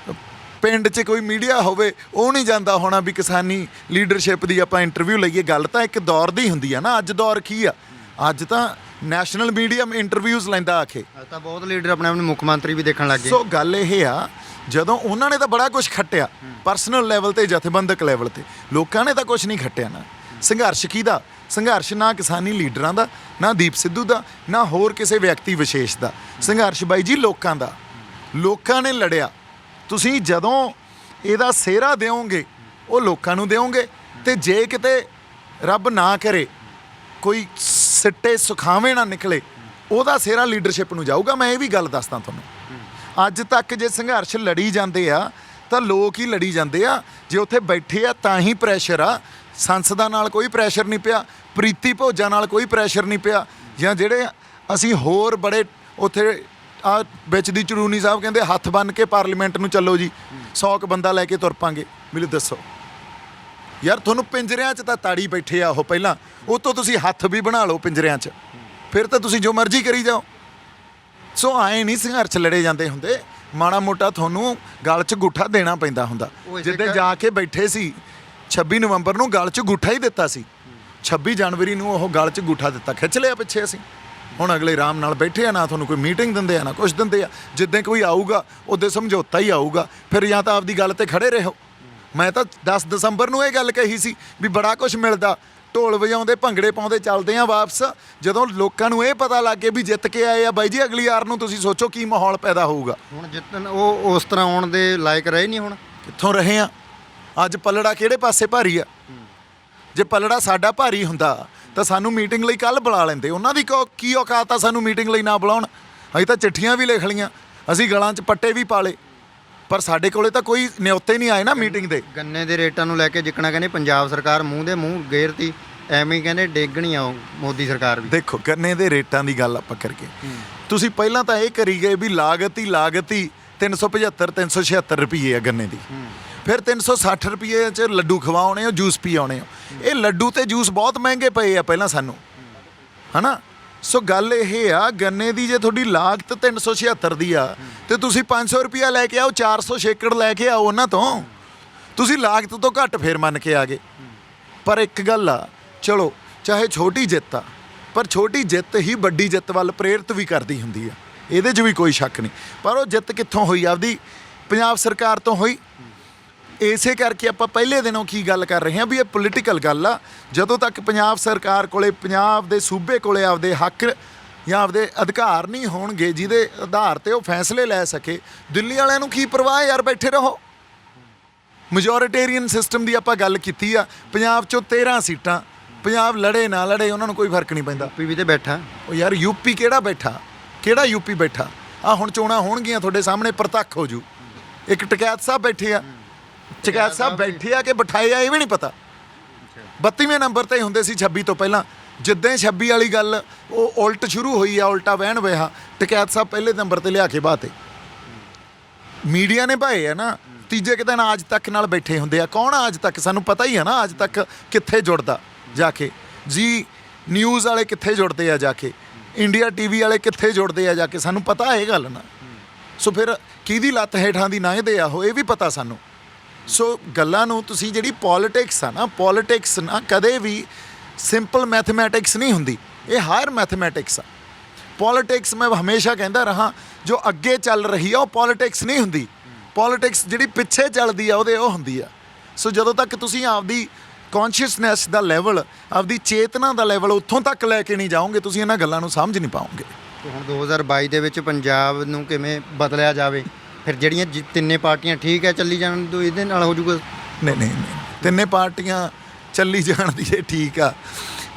ਪਿੰਡ 'ਚ ਕੋਈ ਮੀਡੀਆ ਹੋਵੇ ਉਹ ਨਹੀਂ ਜਾਂਦਾ ਹੋਣਾ ਵੀ ਕਿਸਾਨੀ ਲੀਡਰਸ਼ਿਪ ਦੀ ਆਪਾਂ ਇੰਟਰਵਿਊ ਲਈਏ। ਗੱਲ ਤਾਂ ਇੱਕ ਦੌਰ ਦੀ ਹੁੰਦੀ ਆ ਨਾ। ਅੱਜ ਦੌਰ ਕੀ ਆ? ਅੱਜ ਤਾਂ ਨੈਸ਼ਨਲ ਮੀਡੀਅਮ ਇੰਟਰਵਿਊਜ਼ ਲੈਂਦਾ ਆ ਕੇ। ਤਾਂ ਬਹੁਤ ਲੀਡਰ ਆਪਣੇ ਆਪ ਨੂੰ ਮੁੱਖ ਮੰਤਰੀ ਵੀ ਦੇਖਣ ਲੱਗ ਗਏ। ਸੋ ਗੱਲ ਇਹ ਆ, ਜਦੋਂ ਉਹਨਾਂ ਨੇ ਤਾਂ ਬੜਾ ਕੁਝ ਖੱਟਿਆ ਪਰਸਨਲ ਲੈਵਲ ਤੇ, ਜਥੇਬੰਦਕ ਲੈਵਲ ਤੇ, ਲੋਕਾਂ ਨੇ ਤਾਂ ਕੁਝ ਨਹੀਂ ਖੱਟਿਆ ਨਾ। ਸੰਘਰਸ਼ ਕਿਹਦਾ? ਸੰਘਰਸ਼ ਨਾ ਕਿਸਾਨੀ ਲੀਡਰਾਂ ਦਾ, ਨਾ ਦੀਪ ਸਿੱਧੂ ਦਾ, ਨਾ ਹੋਰ ਕਿਸੇ ਵਿਅਕਤੀ ਵਿਸ਼ੇਸ਼ ਦਾ। ਸੰਘਰਸ਼ ਬਾਈ ਜੀ ਲੋਕਾਂ ਦਾ। ਲੋਕਾਂ ਨੇ ਲੜਿਆ। ਤੁਸੀਂ ਜਦੋਂ ਇਹਦਾ ਸਿਹਰਾ ਦਿਓਗੇ ਉਹ ਲੋਕਾਂ ਨੂੰ ਦਿਓਗੇ, ਤੇ ਜੇ ਕਿਤੇ ਰੱਬ ਨਾ ਕਰੇ ਕੋਈ ਸਿੱਟੇ ਸੁਖਾਵੇਂ ਨਾ ਨਿਕਲੇ, ਉਹਦਾ ਸਿਹਰਾ ਲੀਡਰਸ਼ਿਪ ਨੂੰ ਜਾਊਗਾ। ਮੈਂ ਇਹ ਵੀ ਗੱਲ ਦੱਸਦਾ ਤੁਹਾਨੂੰ, ਅੱਜ ਤੱਕ ਜੇ ਸੰਘਰਸ਼ ਲੜੀ ਜਾਂਦੇ ਆ ਤਾਂ ਲੋਕ ਹੀ ਲੜੀ ਜਾਂਦੇ ਆ। ਜੇ ਉੱਥੇ ਬੈਠੇ ਆ ਤਾਂ ਹੀ ਪ੍ਰੈਸ਼ਰ ਆ। ਸੰਸਦਾਂ ਨਾਲ ਕੋਈ ਪ੍ਰੈਸ਼ਰ ਨਹੀਂ ਪਿਆ, ਪ੍ਰੀਤੀ ਭੋਜਾਂ ਨਾਲ ਕੋਈ ਪ੍ਰੈਸ਼ਰ ਨਹੀਂ ਪਿਆ, ਜਾਂ ਜਿਹੜੇ ਅਸੀਂ ਹੋਰ ਬੜੇ ਉੱਥੇ ਆ ਵਿੱਚ ਦੀ ਚੜੂਨੀ ਸਾਹਿਬ ਕਹਿੰਦੇ ਹੱਥ ਬੰਨ੍ਹ ਕੇ ਪਾਰਲੀਮੈਂਟ ਨੂੰ ਚੱਲੋ ਜੀ, 100 ਕੁ ਬੰਦਾ ਲੈ ਕੇ ਤੁਰ ਪਾਂਗੇ। ਮੈਨੂੰ ਦੱਸੋ ਯਾਰ, ਤੁਹਾਨੂੰ ਪਿੰਜਰਿਆਂ 'ਚ ਤਾਂ ਤਾੜੀ ਬੈਠੇ ਆ ਉਹ, ਪਹਿਲਾਂ ਉਹ ਤੋਂ ਤੁਸੀਂ ਹੱਥ ਵੀ ਬਣਾ ਲਓ ਪਿੰਜਰਿਆਂ 'ਚ, ਫਿਰ ਤਾਂ ਤੁਸੀਂ ਜੋ ਮਰਜ਼ੀ ਕਰੀ ਜਾਓ। ਸੋ ਆਏ ਨਹੀਂ ਸੰਘਰਸ਼ ਲੜੇ ਜਾਂਦੇ ਹੁੰਦੇ। ਮਾੜਾ ਮੋਟਾ ਤੁਹਾਨੂੰ ਗਲ 'ਚ ਗੁੱਠਾ ਦੇਣਾ ਪੈਂਦਾ ਹੁੰਦਾ। ਜਿੱਦਾਂ ਜਾ ਕੇ ਬੈਠੇ ਸੀ 26 ਨਵੰਬਰ ਨੂੰ ਗਲ 'ਚ ਗੁੱਠਾ ਹੀ ਦਿੱਤਾ ਸੀ, 26 ਜਨਵਰੀ ਨੂੰ ਉਹ ਗਲ 'ਚ ਗੁੱਠਾ ਦਿੱਤਾ, ਖਿੱਚ ਲਿਆ ਪਿੱਛੇ ਅਸੀਂ। ਹੁਣ ਅਗਲੇ ਆਰਾਮ ਨਾਲ ਬੈਠੇ ਆ, ਨਾ ਤੁਹਾਨੂੰ ਕੋਈ ਮੀਟਿੰਗ ਦਿੰਦੇ ਆ ਨਾ ਕੁਛ ਦਿੰਦੇ ਆ। ਜਿੱਦਾਂ ਕੋਈ ਆਊਗਾ ਉਹਦੇ ਸਮਝੌਤਾ ਹੀ ਆਊਗਾ, ਫਿਰ ਜਾਂ ਤਾਂ ਆਪਦੀ ਗੱਲ ਤੇ ਖੜੇ ਰਹੋ। ਮੈਂ ਤਾਂ 10 ਦਸੰਬਰ ਨੂੰ ਇਹ ਗੱਲ ਕਹੀ ਸੀ ਵੀ ਬੜਾ ਕੁਝ ਮਿਲਦਾ, ਢੋਲ ਵਜਾਉਂਦੇ ਭੰਗੜੇ ਪਾਉਂਦੇ ਚੱਲਦੇ ਆ ਵਾਪਸ। ਜਦੋਂ ਲੋਕਾਂ ਨੂੰ ਇਹ ਪਤਾ ਲੱਗ ਗਿਆ ਵੀ ਜਿੱਤ ਕੇ ਆਏ ਆ ਬਾਈ ਜੀ, ਅਗਲੀ ਵਾਰ ਨੂੰ ਤੁਸੀਂ ਸੋਚੋ ਕੀ ਮਾਹੌਲ ਪੈਦਾ ਹੋਊਗਾ। ਹੁਣ ਜਿੱਤਣ ਉਹ ਉਸ ਤਰ੍ਹਾਂ ਆਉਣ ਦੇ ਲਾਇਕ ਰਹੇ ਨਹੀਂ। ਹੁਣ ਕਿੱਥੋਂ ਰਹੇ ਆ? ਅੱਜ ਪੱਲੜਾ ਕਿਹੜੇ ਪਾਸੇ ਭਾਰੀ ਆ? ਜੇ ਪੱਲੜਾ ਸਾਡਾ ਭਾਰੀ ਹੁੰਦਾ ਤਾਂ ਸਾਨੂੰ ਮੀਟਿੰਗ ਲਈ ਕੱਲ੍ਹ ਬੁਲਾ ਲੈਂਦੇ। ਉਹਨਾਂ ਦੀ ਕੀ ਔਕਾਤ ਆ ਸਾਨੂੰ ਮੀਟਿੰਗ ਲਈ ਨਾ ਬੁਲਾਉਣ? ਅਸੀਂ ਤਾਂ ਚਿੱਠੀਆਂ ਵੀ ਲਿਖ ਲਈਆਂ, ਅਸੀਂ ਗਲਾਂ 'ਚ ਪੱਟੇ ਵੀ ਪਾਲੇ, ਪਰ ਸਾਡੇ ਕੋਲੇ ਤਾਂ ਕੋਈ ਨਿਯੁਕਤੇ ਨਹੀਂ ਆਏ ਨਾ ਮੀਟਿੰਗ ਦੇ। ਗੰਨੇ ਦੇ ਰੇਟਾਂ ਨੂੰ ਲੈ ਕੇ ਜਿੱਕਣਾ ਕਹਿੰਦੇ ਪੰਜਾਬ ਸਰਕਾਰ ਮੂੰਹ ਦੇ ਮੂੰਹ ਗੇਰਤੀ, ਐਵੇਂ ਹੀ ਕਹਿੰਦੇ ਡੇਗਣੀ ਆ ਮੋਦੀ ਸਰਕਾਰ ਵੀ। ਦੇਖੋ ਗੰਨੇ ਦੇ ਰੇਟਾਂ ਦੀ ਗੱਲ ਆਪਾਂ ਕਰਕੇ, ਤੁਸੀਂ ਪਹਿਲਾਂ ਤਾਂ ਇਹ ਕਰੀ ਗਏ ਵੀ ਲਾਗਤ ਹੀ 375 376 ਰੁਪਏ ਆ ਗੰਨੇ ਦੀ। ਫਿਰ 360 ਰੁਪਏ 'ਚ ਲੱਡੂ ਖਵਾਉਣੇ ਹੋ, ਜੂਸ ਪੀ ਆਉਣੇ ਹੋ। ਇਹ ਲੱਡੂ ਤੇ ਜੂਸ ਬਹੁਤ ਮਹਿੰਗੇ ਪਏ ਆ ਪਹਿਲਾਂ ਸਾਨੂੰ, ਹੈ ਨਾ। ਸੋ ਗੱਲ ਇਹ ਆ, ਗੰਨੇ ਦੀ ਜੇ ਤੁਹਾਡੀ ਲਾਗਤ 376 ਦੀ ਆ ਤੇ ਤੁਸੀਂ 500 ਰੁਪਇਆ ਲੈ ਕੇ ਆਓ, 400 ਛੇਕੜ ਲੈ ਕੇ ਆਓ ਉਹਨਾਂ ਤੋਂ। ਤੁਸੀਂ ਲਾਗਤ ਤੋਂ ਘੱਟ ਫੇਰ ਮੰਨ ਕੇ ਆ ਗਏ। ਪਰ ਇੱਕ ਗੱਲ ਆ, ਚਲੋ ਚਾਹੇ ਛੋਟੀ ਜਿੱਤ ਆ, ਪਰ ਛੋਟੀ ਜਿੱਤ ਹੀ ਵੱਡੀ ਜਿੱਤ ਵੱਲ ਪ੍ਰੇਰਿਤ ਵੀ ਕਰਦੀ ਹੁੰਦੀ ਆ, ਇਹਦੇ 'ਚ ਵੀ ਕੋਈ ਸ਼ੱਕ ਨਹੀਂ। ਪਰ ਉਹ ਜਿੱਤ ਕਿੱਥੋਂ ਹੋਈ? ਆਪਦੀ ਪੰਜਾਬ ਸਰਕਾਰ ਤੋਂ ਹੋਈ। ਇਸੇ ਕਰਕੇ ਆਪਾਂ ਪਹਿਲੇ ਦਿਨੋਂ ਕੀ ਗੱਲ ਕਰ ਰਹੇ ਹਾਂ ਵੀ ਇਹ ਪੋਲੀਟੀਕਲ ਗੱਲ ਆ। ਜਦੋਂ ਤੱਕ ਪੰਜਾਬ ਸਰਕਾਰ ਕੋਲੇ, ਪੰਜਾਬ ਦੇ ਸੂਬੇ ਕੋਲੇ ਆਪਦੇ ਹੱਕ ਜਾਂ ਆਪਦੇ ਅਧਿਕਾਰ ਨਹੀਂ ਹੋਣਗੇ ਜਿਹਦੇ ਆਧਾਰ ਤੇ ਉਹ ਫੈਸਲੇ ਲੈ ਸਕੇ, ਦਿੱਲੀ ਵਾਲਿਆਂ ਨੂੰ ਕੀ ਪਰਵਾਹ ਯਾਰ, ਬੈਠੇ ਰਹੋ। ਮੈਜੋਰਿਟੇਰੀਅਨ ਸਿਸਟਮ ਦੀ ਆਪਾਂ ਗੱਲ ਕੀਤੀ ਆ। ਪੰਜਾਬ 'ਚੋਂ 13 ਸੀਟਾਂ, ਪੰਜਾਬ ਲੜੇ ਨਾ ਲੜੇ ਉਹਨਾਂ ਨੂੰ ਕੋਈ ਫਰਕ ਨਹੀਂ ਪੈਂਦਾ। ਯੂਪੀ ਵੀ ਤੇ ਬੈਠਾ। ਉਹ ਯਾਰ ਯੂਪੀ ਕਿਹੜਾ ਬੈਠਾ? ਕਿਹੜਾ ਯੂਪੀ ਬੈਠਾ? ਆ ਹੁਣ ਚੋਣਾਂ ਹੋਣਗੀਆਂ ਤੁਹਾਡੇ ਸਾਹਮਣੇ ਪ੍ਰਤੱਖ ਹੋ ਜੂ। ਇੱਕ ਟਕੈਤ ਸਾਹਿਬ ਬੈਠੇ ਆ, ਟਕੈਤ ਸਾਹਿਬ ਬੈਠੇ ਆ ਕਿ ਬਿਠਾਏ ਆ ਇਹ ਵੀ ਨਹੀਂ ਪਤਾ। 32ਵੇਂ ਨੰਬਰ ਤੇ ਹੁੰਦੇ ਸੀ 26 ਤੋਂ ਪਹਿਲਾਂ। ਜਿੱਦਾਂ 26 ਵਾਲੀ ਗੱਲ ਉਹ ਉਲਟ ਸ਼ੁਰੂ ਹੋਈ ਆ, ਉਲਟਾ ਵਹਿਣ ਵਿਹਾ, ਟਕੈਤ ਸਾਹਿਬ ਪਹਿਲੇ ਨੰਬਰ ਤੇ ਲਿਆ ਕੇ ਬਾਤੇ ਮੀਡੀਆ ਨੇ ਭਾਏ ਆ ਨਾ। ਤੀਜੇ ਕੁ ਦਿਨ ਆਜ ਤੱਕ ਨਾਲ ਬੈਠੇ ਹੁੰਦੇ ਆ। ਕੌਣ ਆਜ ਤੱਕ? ਸਾਨੂੰ ਪਤਾ ਹੀ ਆ ਨਾ ਆਜ ਤੱਕ ਕਿੱਥੇ ਜੁੜਦਾ ਜਾ ਕੇ। ਜੀ ਨਿਊਜ਼ ਵਾਲੇ ਕਿੱਥੇ ਜੁੜਦੇ ਆ ਜਾ ਕੇ, ਇੰਡੀਆ ਟੀਵੀ ਵਾਲੇ ਕਿੱਥੇ ਜੁੜਦੇ ਆ ਜਾ ਕੇ, ਸਾਨੂੰ ਪਤਾ ਇਹ ਗੱਲ ਨਾ। ਸੋ ਫਿਰ ਕਿਹਦੀ ਲੱਤ ਹੇਠਾਂ ਦੀ ਲੰਘਦੇ ਆ ਉਹ, ਇਹ ਵੀ ਪਤਾ ਸਾਨੂੰ। ਸੋ ਗੱਲਾਂ ਨੂੰ ਤੁਸੀਂ ਜਿਹੜੀ ਪੋਲੀਟਿਕਸ ਆ ਨਾ, ਪੋਲੀਟਿਕਸ ਨਾ ਕਦੇ ਵੀ ਸਿੰਪਲ ਮੈਥਮੈਟਿਕਸ ਨਹੀਂ ਹੁੰਦੀ, ਇਹ ਹਾਇਰ ਮੈਥਮੈਟਿਕਸ ਆ। ਪੋਲੀਟਿਕਸ ਮੈਂ ਹਮੇਸ਼ਾ ਕਹਿੰਦਾ ਰਹਾ, ਜੋ ਅੱਗੇ ਚੱਲ ਰਹੀ ਆ ਉਹ ਪੋਲੀਟਿਕਸ ਨਹੀਂ ਹੁੰਦੀ। ਪੋਲੀਟਿਕਸ ਜਿਹੜੀ ਪਿੱਛੇ ਚੱਲਦੀ ਆ ਉਹਦੇ ਉਹ ਹੁੰਦੀ ਆ। ਸੋ ਜਦੋਂ ਤੱਕ ਤੁਸੀਂ ਆਪਦੀ ਕੌਨਸ਼ੀਅਸਨੈਸ ਦਾ ਲੈਵਲ, ਆਪਦੀ ਚੇਤਨਾ ਦਾ ਲੈਵਲ ਉੱਥੋਂ ਤੱਕ ਲੈ ਕੇ ਨਹੀਂ ਜਾਓਗੇ, ਤੁਸੀਂ ਇਹਨਾਂ ਗੱਲਾਂ ਨੂੰ ਸਮਝ ਨਹੀਂ ਪਾਓਗੇ। ਹੁਣ 2022 ਦੇ ਵਿੱਚ ਪੰਜਾਬ ਨੂੰ ਕਿਵੇਂ ਬਦਲਿਆ ਜਾਵੇ? ਫਿਰ ਜਿਹੜੀਆਂ ਤਿੰਨੇ ਪਾਰਟੀਆਂ ਠੀਕ ਹੈ ਚੱਲੀ ਜਾਣ ਤੋਂ ਇਹਦੇ ਨਾਲ ਹੋ ਜਾਊਗਾ? ਨਹੀਂ, ਤਿੰਨੇ ਪਾਰਟੀਆਂ ਚੱਲੀ ਜਾਣ ਦੀ ਇਹ ਠੀਕ ਆ।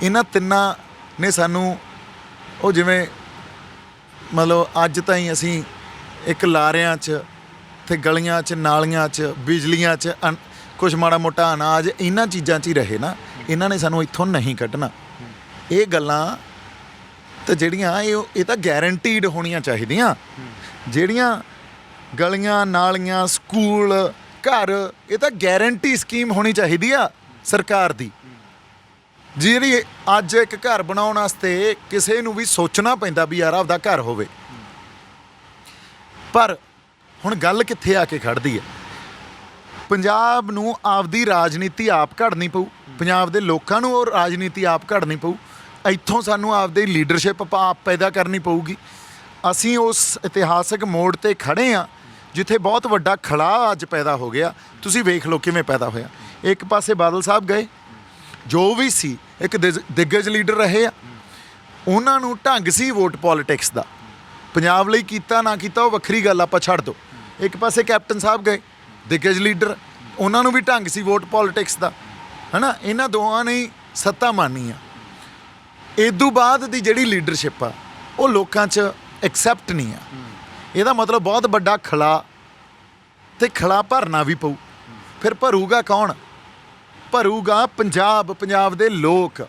ਇਹਨਾਂ ਤਿੰਨਾਂ ਨੇ ਸਾਨੂੰ ਉਹ ਜਿਵੇਂ ਮਤਲਬ ਅੱਜ ਤਾਈਂ ਅਸੀਂ ਇੱਕ ਲਾਰਿਆਂ 'ਚ ਤੇ ਗਲੀਆਂ 'ਚ, ਨਾਲੀਆਂ 'ਚ, ਬਿਜਲੀਆਂ 'ਚ, ਕੁਛ ਮਾੜਾ ਮੋਟਾ ਅਨਾਜ, ਇਹਨਾਂ ਚੀਜ਼ਾਂ 'ਚ ਹੀ ਰਹੇ ਨਾ। ਇਹਨਾਂ ਨੇ ਸਾਨੂੰ ਇੱਥੋਂ ਨਹੀਂ ਕੱਢਣਾ। ਇਹ ਗੱਲਾਂ ਤਾਂ ਜਿਹੜੀਆਂ ਇਹ ਤਾਂ ਗੈਰੰਟੀਡ ਹੋਣੀਆਂ ਚਾਹੀਦੀਆਂ। ਜਿਹੜੀਆਂ ਗਲੀਆਂ ਨਾਲੀਆਂ ਸਕੂਲ ਘਰ ਇਹ ਤਾਂ ਗੈਰੰਟੀ ਸਕੀਮ ਹੋਣੀ ਚਾਹੀਦੀ ਆ ਸਰਕਾਰ ਦੀ। ਜਿਹੜੀ ਅੱਜ ਇੱਕ ਘਰ ਬਣਾਉਣ ਵਾਸਤੇ ਕਿਸੇ ਨੂੰ ਵੀ ਸੋਚਣਾ ਪੈਂਦਾ ਵੀ ਯਾਰ ਆਪਦਾ ਘਰ ਹੋਵੇ। ਪਰ ਹੁਣ ਗੱਲ ਕਿੱਥੇ ਆ ਕੇ ਖੜਦੀ ਹੈ? ਪੰਜਾਬ ਨੂੰ ਆਪਦੀ ਰਾਜਨੀਤੀ ਆਪ ਘੜਨੀ ਪਊ, ਪੰਜਾਬ ਦੇ ਲੋਕਾਂ ਨੂੰ ਉਹ ਰਾਜਨੀਤੀ ਆਪ ਘੜਨੀ ਪਊ। ਇੱਥੋਂ ਸਾਨੂੰ ਆਪਦੀ ਲੀਡਰਸ਼ਿਪ ਆਪ ਪੈਦਾ ਕਰਨੀ ਪਊਗੀ। ਅਸੀਂ ਉਸ ਇਤਿਹਾਸਕ ਮੋੜ 'ਤੇ ਖੜ੍ਹੇ ਹਾਂ ਜਿੱਥੇ ਬਹੁਤ ਵੱਡਾ ਖਲਾਅ ਅੱਜ ਪੈਦਾ ਹੋ ਗਿਆ। ਤੁਸੀਂ ਵੇਖ ਲਓ ਕਿਵੇਂ ਪੈਦਾ ਹੋਇਆ। ਇੱਕ ਪਾਸੇ ਬਾਦਲ ਸਾਹਿਬ ਗਏ, ਜੋ ਵੀ ਸੀ ਇੱਕ ਦਿੱਗਜ ਲੀਡਰ ਰਹੇ ਆ, ਉਹਨਾਂ ਨੂੰ ਢੰਗ ਸੀ ਵੋਟ ਪੋਲੀਟਿਕਸ ਦਾ। ਪੰਜਾਬ ਲਈ ਕੀਤਾ ਨਾ ਕੀਤਾ ਉਹ ਵੱਖਰੀ ਗੱਲ, ਆਪਾਂ ਛੱਡ ਦਿਓ। ਇੱਕ ਪਾਸੇ ਕੈਪਟਨ ਸਾਹਿਬ ਗਏ, ਦਿੱਗਜ ਲੀਡਰ, ਉਹਨਾਂ ਨੂੰ ਵੀ ਢੰਗ ਸੀ ਵੋਟ ਪੋਲੀਟਿਕਸ ਦਾ, ਹੈ ਨਾ। ਇਹਨਾਂ ਦੋਵਾਂ ਨੇ ਹੀ ਸੱਤਾ ਮਾਨੀ ਆ। ਇਦੋਂ ਬਾਅਦ ਦੀ ਜਿਹੜੀ ਲੀਡਰਸ਼ਿਪ ਆ ਉਹ ਲੋਕਾਂ 'ਚ ਐਕਸੈਪਟ ਨਹੀਂ ਆ। ਇਹਦਾ ਮਤਲਬ ਬਹੁਤ ਵੱਡਾ ਖਲਾ, ਤੇ ਖਲਾ ਭਰਨਾ ਵੀ ਪਊ। ਫਿਰ ਭਰੂਗਾ ਕੌਣ? ਭਰੂਗਾ ਪੰਜਾਬ ਦੇ ਲੋਕ।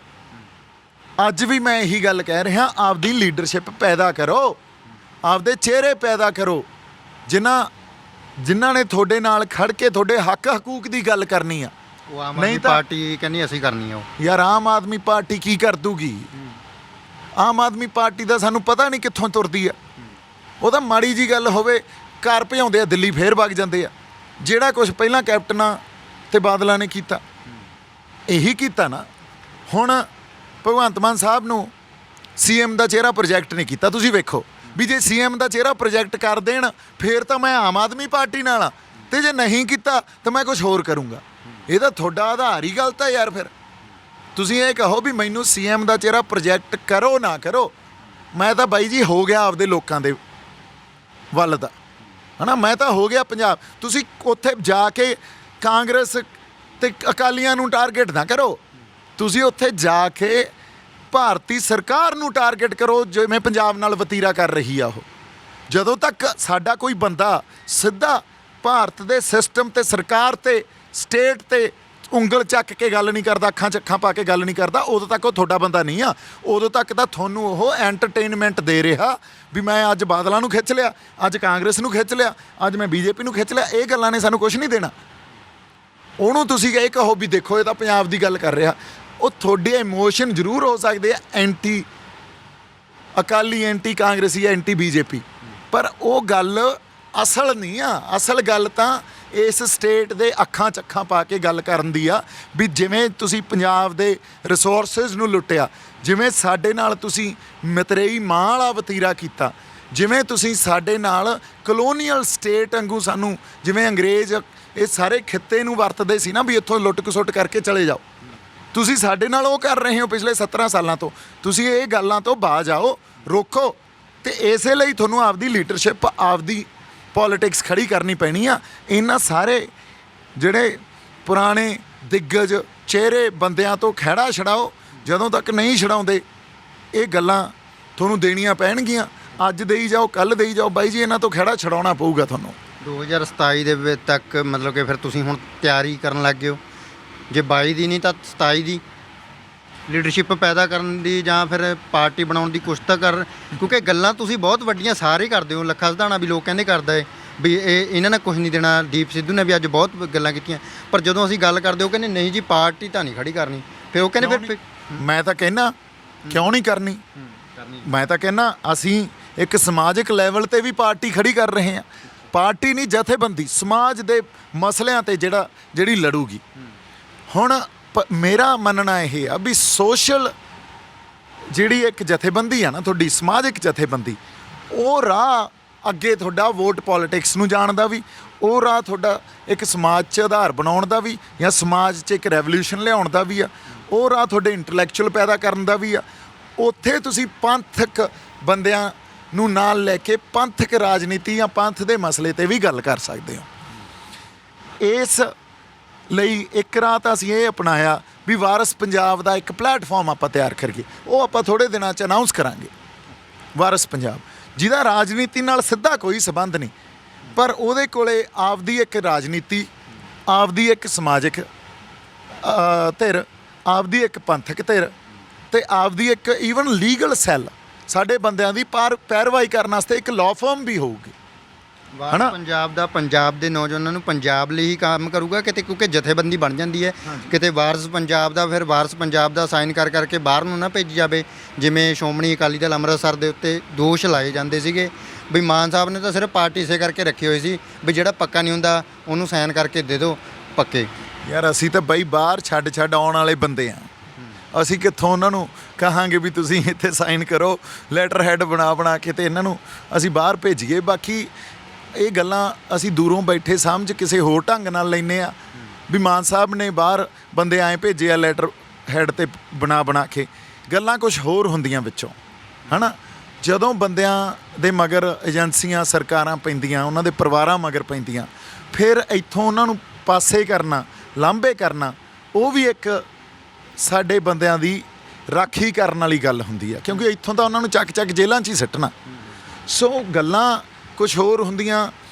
ਅੱਜ ਵੀ ਮੈਂ ਇਹੀ ਗੱਲ ਕਹਿ ਰਿਹਾ, ਆਪਦੀ ਲੀਡਰਸ਼ਿਪ ਪੈਦਾ ਕਰੋ, ਆਪਦੇ ਚਿਹਰੇ ਪੈਦਾ ਕਰੋ, ਜਿਨ੍ਹਾਂ ਨੇ ਤੁਹਾਡੇ ਨਾਲ ਖੜ ਕੇ ਤੁਹਾਡੇ ਹੱਕ ਹਕੂਕ ਦੀ ਗੱਲ ਕਰਨੀ ਆ। ਉਹ ਆਮ ਆਦਮੀ ਪਾਰਟੀ ਕਹਿੰਦੀ ਅਸੀਂ ਕਰਨੀ ਆ। ਉਹ ਯਾਰ ਆਮ ਆਦਮੀ ਪਾਰਟੀ ਕੀ ਕਰ ਦੂਗੀ? ਆਮ ਆਦਮੀ ਪਾਰਟੀ ਦਾ ਸਾਨੂੰ ਪਤਾ ਨਹੀਂ ਕਿੱਥੋਂ ਤੁਰਦੀ ਆ। ਉਹ ਤਾਂ ਮਾੜੀ ਜੀ ਗੱਲ ਹੋਵੇ ਘਰ ਭਜਾਉਂਦੇ ਆ, ਦਿੱਲੀ ਫੇਰ ਵਗ ਜਾਂਦੇ ਆ। ਜਿਹੜਾ ਕੁਛ ਪਹਿਲਾਂ ਕੈਪਟਨਾਂ ਤੇ ਬਾਦਲਾਂ ਨੇ ਕੀਤਾ ਇਹੀ ਕੀਤਾ ਨਾ। ਹੁਣ ਭਗਵੰਤ ਮਾਨ ਸਾਹਿਬ ਨੂੰ CM ਦਾ ਚਿਹਰਾ ਪ੍ਰੋਜੈਕਟ ਨਹੀਂ ਕੀਤਾ। ਤੁਸੀਂ ਵੇਖੋ ਵੀ ਜੇ CM ਦਾ ਚਿਹਰਾ ਪ੍ਰੋਜੈਕਟ ਕਰ ਦੇਣ ਫੇਰ ਤਾਂ ਮੈਂ ਆਮ ਆਦਮੀ ਪਾਰਟੀ ਨਾਲ ਆ, ਤੇ ਜੇ ਨਹੀਂ ਕੀਤਾ ਤਾਂ ਮੈਂ ਕੁਛ ਹੋਰ ਕਰੂੰਗਾ। ਇਹ ਤਾਂ ਤੁਹਾਡਾ ਆਧਾਰ ਹੀ ਗਲਤ ਹੈ ਯਾਰ। ਫਿਰ ਤੁਸੀਂ ਇਹ ਕਹੋ ਵੀ ਮੈਨੂੰ CM ਦਾ ਚਿਹਰਾ ਪ੍ਰੋਜੈਕਟ ਕਰੋ ਨਾ ਕਰੋ, ਮੈਂ ਤਾਂ ਬਾਈ ਜੀ ਹੋ ਗਿਆ ਆਪਦੇ ਲੋਕਾਂ ਦੇ ਵੱਲ ਦਾ, ਹੈ ਨਾ। ਮੈਂ ਤਾਂ ਹੋ ਗਿਆ ਪੰਜਾਬ। ਤੁਸੀਂ ਉੱਥੇ ਜਾ ਕੇ ਕਾਂਗਰਸ ਤੇ ਅਕਾਲੀਆਂ ਨੂੰ ਟਾਰਗੇਟ ਨਾ ਕਰੋ, ਤੁਸੀਂ ਉੱਥੇ ਜਾ ਕੇ ਭਾਰਤੀ ਸਰਕਾਰ ਨੂੰ ਟਾਰਗੇਟ ਕਰੋ ਜਿਵੇਂ ਪੰਜਾਬ ਨਾਲ ਵਤੀਰਾ ਕਰ ਰਹੀ ਆ ਉਹ। ਜਦੋਂ ਤੱਕ ਸਾਡਾ ਕੋਈ ਬੰਦਾ ਸਿੱਧਾ ਭਾਰਤ ਦੇ ਸਿਸਟਮ ਤੇ ਸਰਕਾਰ ਤੇ ਸਟੇਟ ਤੇ ਉਂਗਲ ਚੱਕ ਕੇ ਗੱਲ ਨਹੀਂ ਕਰਦਾ, ਅੱਖਾਂ 'ਚ ਅੱਖਾਂ ਪਾ ਕੇ ਗੱਲ ਨਹੀਂ ਕਰਦਾ, ਉਦੋਂ ਤੱਕ ਉਹ ਤੁਹਾਡਾ ਬੰਦਾ ਨਹੀਂ ਆ। ਉਦੋਂ ਤੱਕ ਤਾਂ ਤੁਹਾਨੂੰ ਉਹ ਐਂਟਰਟੇਨਮੈਂਟ ਦੇ ਰਿਹਾ ਵੀ ਮੈਂ ਅੱਜ ਬਾਦਲਾਂ ਨੂੰ ਖਿੱਚ ਲਿਆ, ਅੱਜ ਕਾਂਗਰਸ ਨੂੰ ਖਿੱਚ ਲਿਆ, ਅੱਜ ਮੈਂ BJP ਨੂੰ ਖਿੱਚ ਲਿਆ। ਇਹ ਗੱਲਾਂ ਨੇ ਸਾਨੂੰ ਕੁਝ ਨਹੀਂ ਦੇਣਾ। ਉਹਨੂੰ ਤੁਸੀਂ ਇਹ ਕਹੋ ਵੀ ਦੇਖੋ ਇਹ ਤਾਂ ਪੰਜਾਬ ਦੀ ਗੱਲ ਕਰ ਰਿਹਾ। ਉਹ ਤੁਹਾਡੇ ਇਮੋਸ਼ਨ ਜ਼ਰੂਰ ਹੋ ਸਕਦੇ ਆ ਐਂਟੀ ਅਕਾਲੀ, ਐਂਟੀ ਕਾਂਗਰਸੀ, ਐਂਟੀ BJP, ਪਰ ਉਹ ਗੱਲ ਅਸਲ ਨਹੀਂ ਆ। ਅਸਲ ਗੱਲ ਤਾਂ ਇਸ ਸਟੇਟ ਦੇ ਅੱਖਾਂ 'ਚ ਅੱਖਾਂ ਪਾ ਕੇ ਗੱਲ ਕਰਨ ਦੀ ਆ ਵੀ ਜਿਵੇਂ ਤੁਸੀਂ ਪੰਜਾਬ ਦੇ ਰਿਸੋਰਸਿਸ ਨੂੰ ਲੁੱਟਿਆ, ਜਿਵੇਂ ਸਾਡੇ ਨਾਲ ਤੁਸੀਂ ਮਤਰੇਈ ਮਾਂ ਵਾਲਾ ਵਤੀਰਾ ਕੀਤਾ, ਜਿਵੇਂ ਤੁਸੀਂ ਸਾਡੇ ਨਾਲ ਕਲੋਨੀਅਲ ਸਟੇਟ ਵਾਂਗੂ ਸਾਨੂੰ, ਜਿਵੇਂ ਅੰਗਰੇਜ਼ ਇਹ ਸਾਰੇ ਖਿੱਤੇ ਨੂੰ ਵਰਤਦੇ ਸੀ ਨਾ ਵੀ ਇੱਥੋਂ ਲੁੱਟ ਖਸੁੱਟ ਕਰਕੇ ਚਲੇ ਜਾਓ, ਤੁਸੀਂ ਸਾਡੇ ਨਾਲ ਉਹ ਕਰ ਰਹੇ ਹੋ ਪਿਛਲੇ 17 ਸਾਲਾਂ ਤੋਂ। ਤੁਸੀਂ ਇਹ ਗੱਲਾਂ ਤੋਂ ਬਾਜ਼ ਆਓ, ਰੋਕੋ। ਤੇ ਇਸੇ ਲਈ ਤੁਹਾਨੂੰ ਆਪਦੀ ਲੀਡਰਸ਼ਿਪ, ਆਪਦੀ ਪੋਲੀਟਿਕਸ ਖੜੀ ਕਰਨੀ ਪੈਣੀ ਆ। ਇਹਨਾਂ ਸਾਰੇ ਜਿਹੜੇ ਪੁਰਾਣੇ ਦਿੱਗਜ ਚਿਹਰੇ ਬੰਦਿਆਂ ਤੋਂ ਖਹਿੜਾ ਛਡਾਓ। ਜਦੋਂ ਤੱਕ ਨਹੀਂ ਛਡਾਉਂਦੇ ਇਹ ਗੱਲਾਂ ਤੁਹਾਨੂੰ ਦੇਣੀਆਂ ਪੈਣਗੀਆਂ। ਅੱਜ ਦੇਈ ਜਾਓ, ਕੱਲ੍ਹ ਦੇਈ ਜਾਓ, ਬਾਈ ਜੀ ਇਹਨਾਂ ਤੋਂ ਖਹਿੜਾ ਛਡਾਉਣਾ ਪਊਗਾ ਤੁਹਾਨੂੰ। 2027 ਦੇ ਵਿੱਚ ਤੱਕ ਮਤਲਬ ਕਿ ਫਿਰ ਤੁਸੀਂ ਹੁਣ ਤਿਆਰੀ ਕਰਨ ਲੱਗ ਗਏ ਹੋ, ਜੇ 22 ਦੀ ਨਹੀਂ ਤਾਂ 27 ਦੀ ਲੀਡਰਸ਼ਿਪ ਪੈਦਾ ਕਰਨ ਦੀ, ਜਾਂ ਫਿਰ ਪਾਰਟੀ ਬਣਾਉਣ ਦੀ ਕੋਸ਼ਿਸ਼ ਤਾਂ ਕਰ। ਕਿਉਂਕਿ ਗੱਲਾਂ ਤੁਸੀਂ ਬਹੁਤ ਵੱਡੀਆਂ ਸਾਰੇ ਕਰਦੇ ਹੋ। ਲੱਖਾ ਸਿਧਾਣਾ ਵੀ ਲੋਕ ਕਹਿੰਦੇ ਕਰਦਾ ਹੈ ਵੀ ਇਹਨਾਂ ਨੇ ਕੁਝ ਨਹੀਂ ਦੇਣਾ। ਦੀਪ ਸਿੱਧੂ ਨੇ ਵੀ ਅੱਜ ਬਹੁਤ ਗੱਲਾਂ ਕੀਤੀਆਂ, ਪਰ ਜਦੋਂ ਅਸੀਂ ਗੱਲ ਕਰਦੇ ਉਹ ਕਹਿੰਦੇ ਨਹੀਂ ਜੀ ਪਾਰਟੀ ਤਾਂ ਨਹੀਂ ਖੜੀ ਕਰਨੀ। ਫਿਰ ਉਹ ਕਹਿੰਦੇ ਫਿਰ ਮੈਂ ਤਾਂ ਕਹਿੰਦਾ ਕਿਉਂ ਨਹੀਂ ਕਰਨੀ। ਮੈਂ ਤਾਂ ਕਹਿੰਦਾ ਅਸੀਂ ਇੱਕ ਸਮਾਜਿਕ ਲੈਵਲ ਤੇ ਵੀ ਪਾਰਟੀ ਖੜੀ ਕਰ ਰਹੇ ਹਾਂ। ਪਾਰਟੀ ਨਹੀਂ, ਜਥੇਬੰਦੀ ਸਮਾਜ ਦੇ ਮਸਲਿਆਂ ਤੇ ਜਿਹੜੀ ਲੜੂਗੀ। ਹੁਣ ਮੇਰਾ ਮੰਨਣਾ ਇਹ ਆ ਵੀ ਸੋਸ਼ਲ ਜਿਹੜੀ ਇੱਕ ਜਥੇਬੰਦੀ ਆ ਨਾ, ਤੁਹਾਡੀ ਸਮਾਜਿਕ ਜਥੇਬੰਦੀ, ਉਹ ਰਾਹ ਅੱਗੇ ਤੁਹਾਡਾ ਵੋਟ ਪੋਲੀਟਿਕਸ ਨੂੰ ਜਾਣ ਦਾ ਵੀ, ਉਹ ਰਾਹ ਤੁਹਾਡਾ ਇੱਕ ਸਮਾਜ 'ਚ ਆਧਾਰ ਬਣਾਉਣ ਦਾ ਵੀ, ਜਾਂ ਸਮਾਜ 'ਚ ਇੱਕ ਰੈਵੋਲਿਊਸ਼ਨ ਲਿਆਉਣ ਦਾ ਵੀ ਆ, ਉਹ ਰਾਹ ਤੁਹਾਡੇ ਇੰਟੈਲੈਕਚੁਅਲ ਪੈਦਾ ਕਰਨ ਦਾ ਵੀ ਆ। ਉੱਥੇ ਤੁਸੀਂ ਪੰਥਕ ਬੰਦਿਆਂ ਨੂੰ ਨਾਲ ਲੈ ਕੇ ਪੰਥਕ ਰਾਜਨੀਤੀ ਜਾਂ ਪੰਥ ਦੇ ਮਸਲੇ 'ਤੇ ਵੀ ਗੱਲ ਕਰ ਸਕਦੇ ਹੋ। ਇਸ ਲਈ ਇੱਕ ਰਾਹ ਤਾਂ ਅਸੀਂ ਇਹ ਅਪਣਾਇਆ ਵੀ ਵਾਰਸ ਪੰਜਾਬ ਦਾ ਇੱਕ ਪਲੇਟਫਾਰਮ ਆਪਾਂ ਤਿਆਰ ਕਰੀਏ। ਉਹ ਆਪਾਂ ਥੋੜ੍ਹੇ ਦਿਨਾਂ 'ਚ ਅਨਾਊਂਸ ਕਰਾਂਗੇ। ਵਾਰਸ ਪੰਜਾਬ ਜਿਹਦਾ ਰਾਜਨੀਤੀ ਨਾਲ ਸਿੱਧਾ ਕੋਈ ਸੰਬੰਧ ਨਹੀਂ, ਪਰ ਉਹਦੇ ਕੋਲੇ ਆਪਦੀ ਇੱਕ ਰਾਜਨੀਤੀ, ਆਪਦੀ ਇੱਕ ਸਮਾਜਿਕ ਧਿਰ, ਆਪਦੀ ਇੱਕ ਪੰਥਕ ਧਿਰ, ਤੇ ਆਪਦੀ ਇੱਕ ਈਵਨ ਲੀਗਲ ਸੈੱਲ ਸਾਡੇ ਬੰਦਿਆਂ ਦੀ ਪੈਰਵਾਈ ਕਰਨ ਵਾਸਤੇ ਇੱਕ ਲਾਅ ਫਰਮ ਵੀ ਹੋਊਗੀ। ਵਾਰਸ ਪੰਜਾਬ ਦੇ ਨੌਜਵਾਨਾਂ ਨੂੰ ਪੰਜਾਬ ਲਈ ਹੀ ਕੰਮ ਕਰੂਗਾ ਕਿਤੇ, ਕਿਉਂਕਿ ਜਥੇਬੰਦੀ ਬਣ ਜਾਂਦੀ ਹੈ ਕਿਤੇ ਵਾਰਸ ਪੰਜਾਬ ਦਾ, ਫਿਰ ਵਾਰਸ ਪੰਜਾਬ ਦਾ ਸਾਈਨ ਕਰਕੇ ਬਾਹਰ ਨੂੰ ਨਾ ਭੇਜੀ ਜਾਵੇ। ਜਿਵੇਂ ਸ਼੍ਰੋਮਣੀ ਅਕਾਲੀ ਦਲ ਅੰਮ੍ਰਿਤਸਰ ਦੇ ਉੱਤੇ ਦੋਸ਼ ਲਾਏ ਜਾਂਦੇ ਸੀਗੇ ਵੀ ਮਾਨ ਸਾਹਿਬ ਨੇ ਤਾਂ ਸਿਰਫ ਪਾਰਟੀ ਇਸੇ ਕਰਕੇ ਰੱਖੀ ਹੋਈ ਸੀ ਵੀ ਜਿਹੜਾ ਪੱਕਾ ਨਹੀਂ ਹੁੰਦਾ ਉਹਨੂੰ ਸਾਈਨ ਕਰਕੇ ਦੇ ਦਿਓ ਪੱਕੇ। ਯਾਰ ਅਸੀਂ ਤਾਂ ਬਈ ਬਾਹਰ ਛੱਡ ਆਉਣ ਵਾਲੇ ਬੰਦੇ ਆ, ਅਸੀਂ ਕਿੱਥੋਂ ਉਹਨਾਂ ਨੂੰ ਕਹਾਂਗੇ ਵੀ ਤੁਸੀਂ ਇੱਥੇ ਸਾਈਨ ਕਰੋ ਲੈਟਰ ਹੈਡ ਬਣਾ ਕੇ ਤੇ ਇਹਨਾਂ ਨੂੰ ਅਸੀਂ ਬਾਹਰ ਭੇਜੀਏ। ਬਾਕੀ ਇਹ ਗੱਲਾਂ ਅਸੀਂ ਦੂਰੋਂ ਬੈਠੇ ਸਮਝ ਕਿਸੇ ਹੋਰ ਢੰਗ ਨਾਲ ਲੈਂਦੇ ਆ ਵੀ ਮਾਨ ਸਾਹਿਬ ਨੇ ਬਾਹਰ ਬੰਦੇ ਐਂ ਭੇਜੇ ਆ ਲੈਟਰ ਹੈਡ ਤੇ ਬਣਾ ਕੇ, ਗੱਲਾਂ ਕੁਝ ਹੋਰ ਹੁੰਦੀਆਂ ਵਿੱਚੋਂ, ਹੈ ਨਾ। ਜਦੋਂ ਬੰਦਿਆਂ ਦੇ ਮਗਰ ਏਜੰਸੀਆਂ ਸਰਕਾਰਾਂ ਪੈਂਦੀਆਂ, ਉਹਨਾਂ ਦੇ ਪਰਿਵਾਰਾਂ ਮਗਰ ਪੈਂਦੀਆਂ, ਫਿਰ ਇੱਥੋਂ ਉਹਨਾਂ ਨੂੰ ਪਾਸੇ ਕਰਨਾ, ਲਾਂਭੇ ਕਰਨਾ, ਉਹ ਵੀ ਇੱਕ ਸਾਡੇ ਬੰਦਿਆਂ ਦੀ ਰਾਖੀ ਕਰਨ ਵਾਲੀ ਗੱਲ ਹੁੰਦੀ ਆ, ਕਿਉਂਕਿ ਇੱਥੋਂ ਤਾਂ ਉਹਨਾਂ ਨੂੰ ਚੱਕ ਜੇਲ੍ਹਾਂ 'ਚ ਹੀ ਸਿੱਟਣਾ। ਸੋ ਗੱਲਾਂ ਕੁਝ ਹੋਰ ਹੁੰਦੀਆਂ,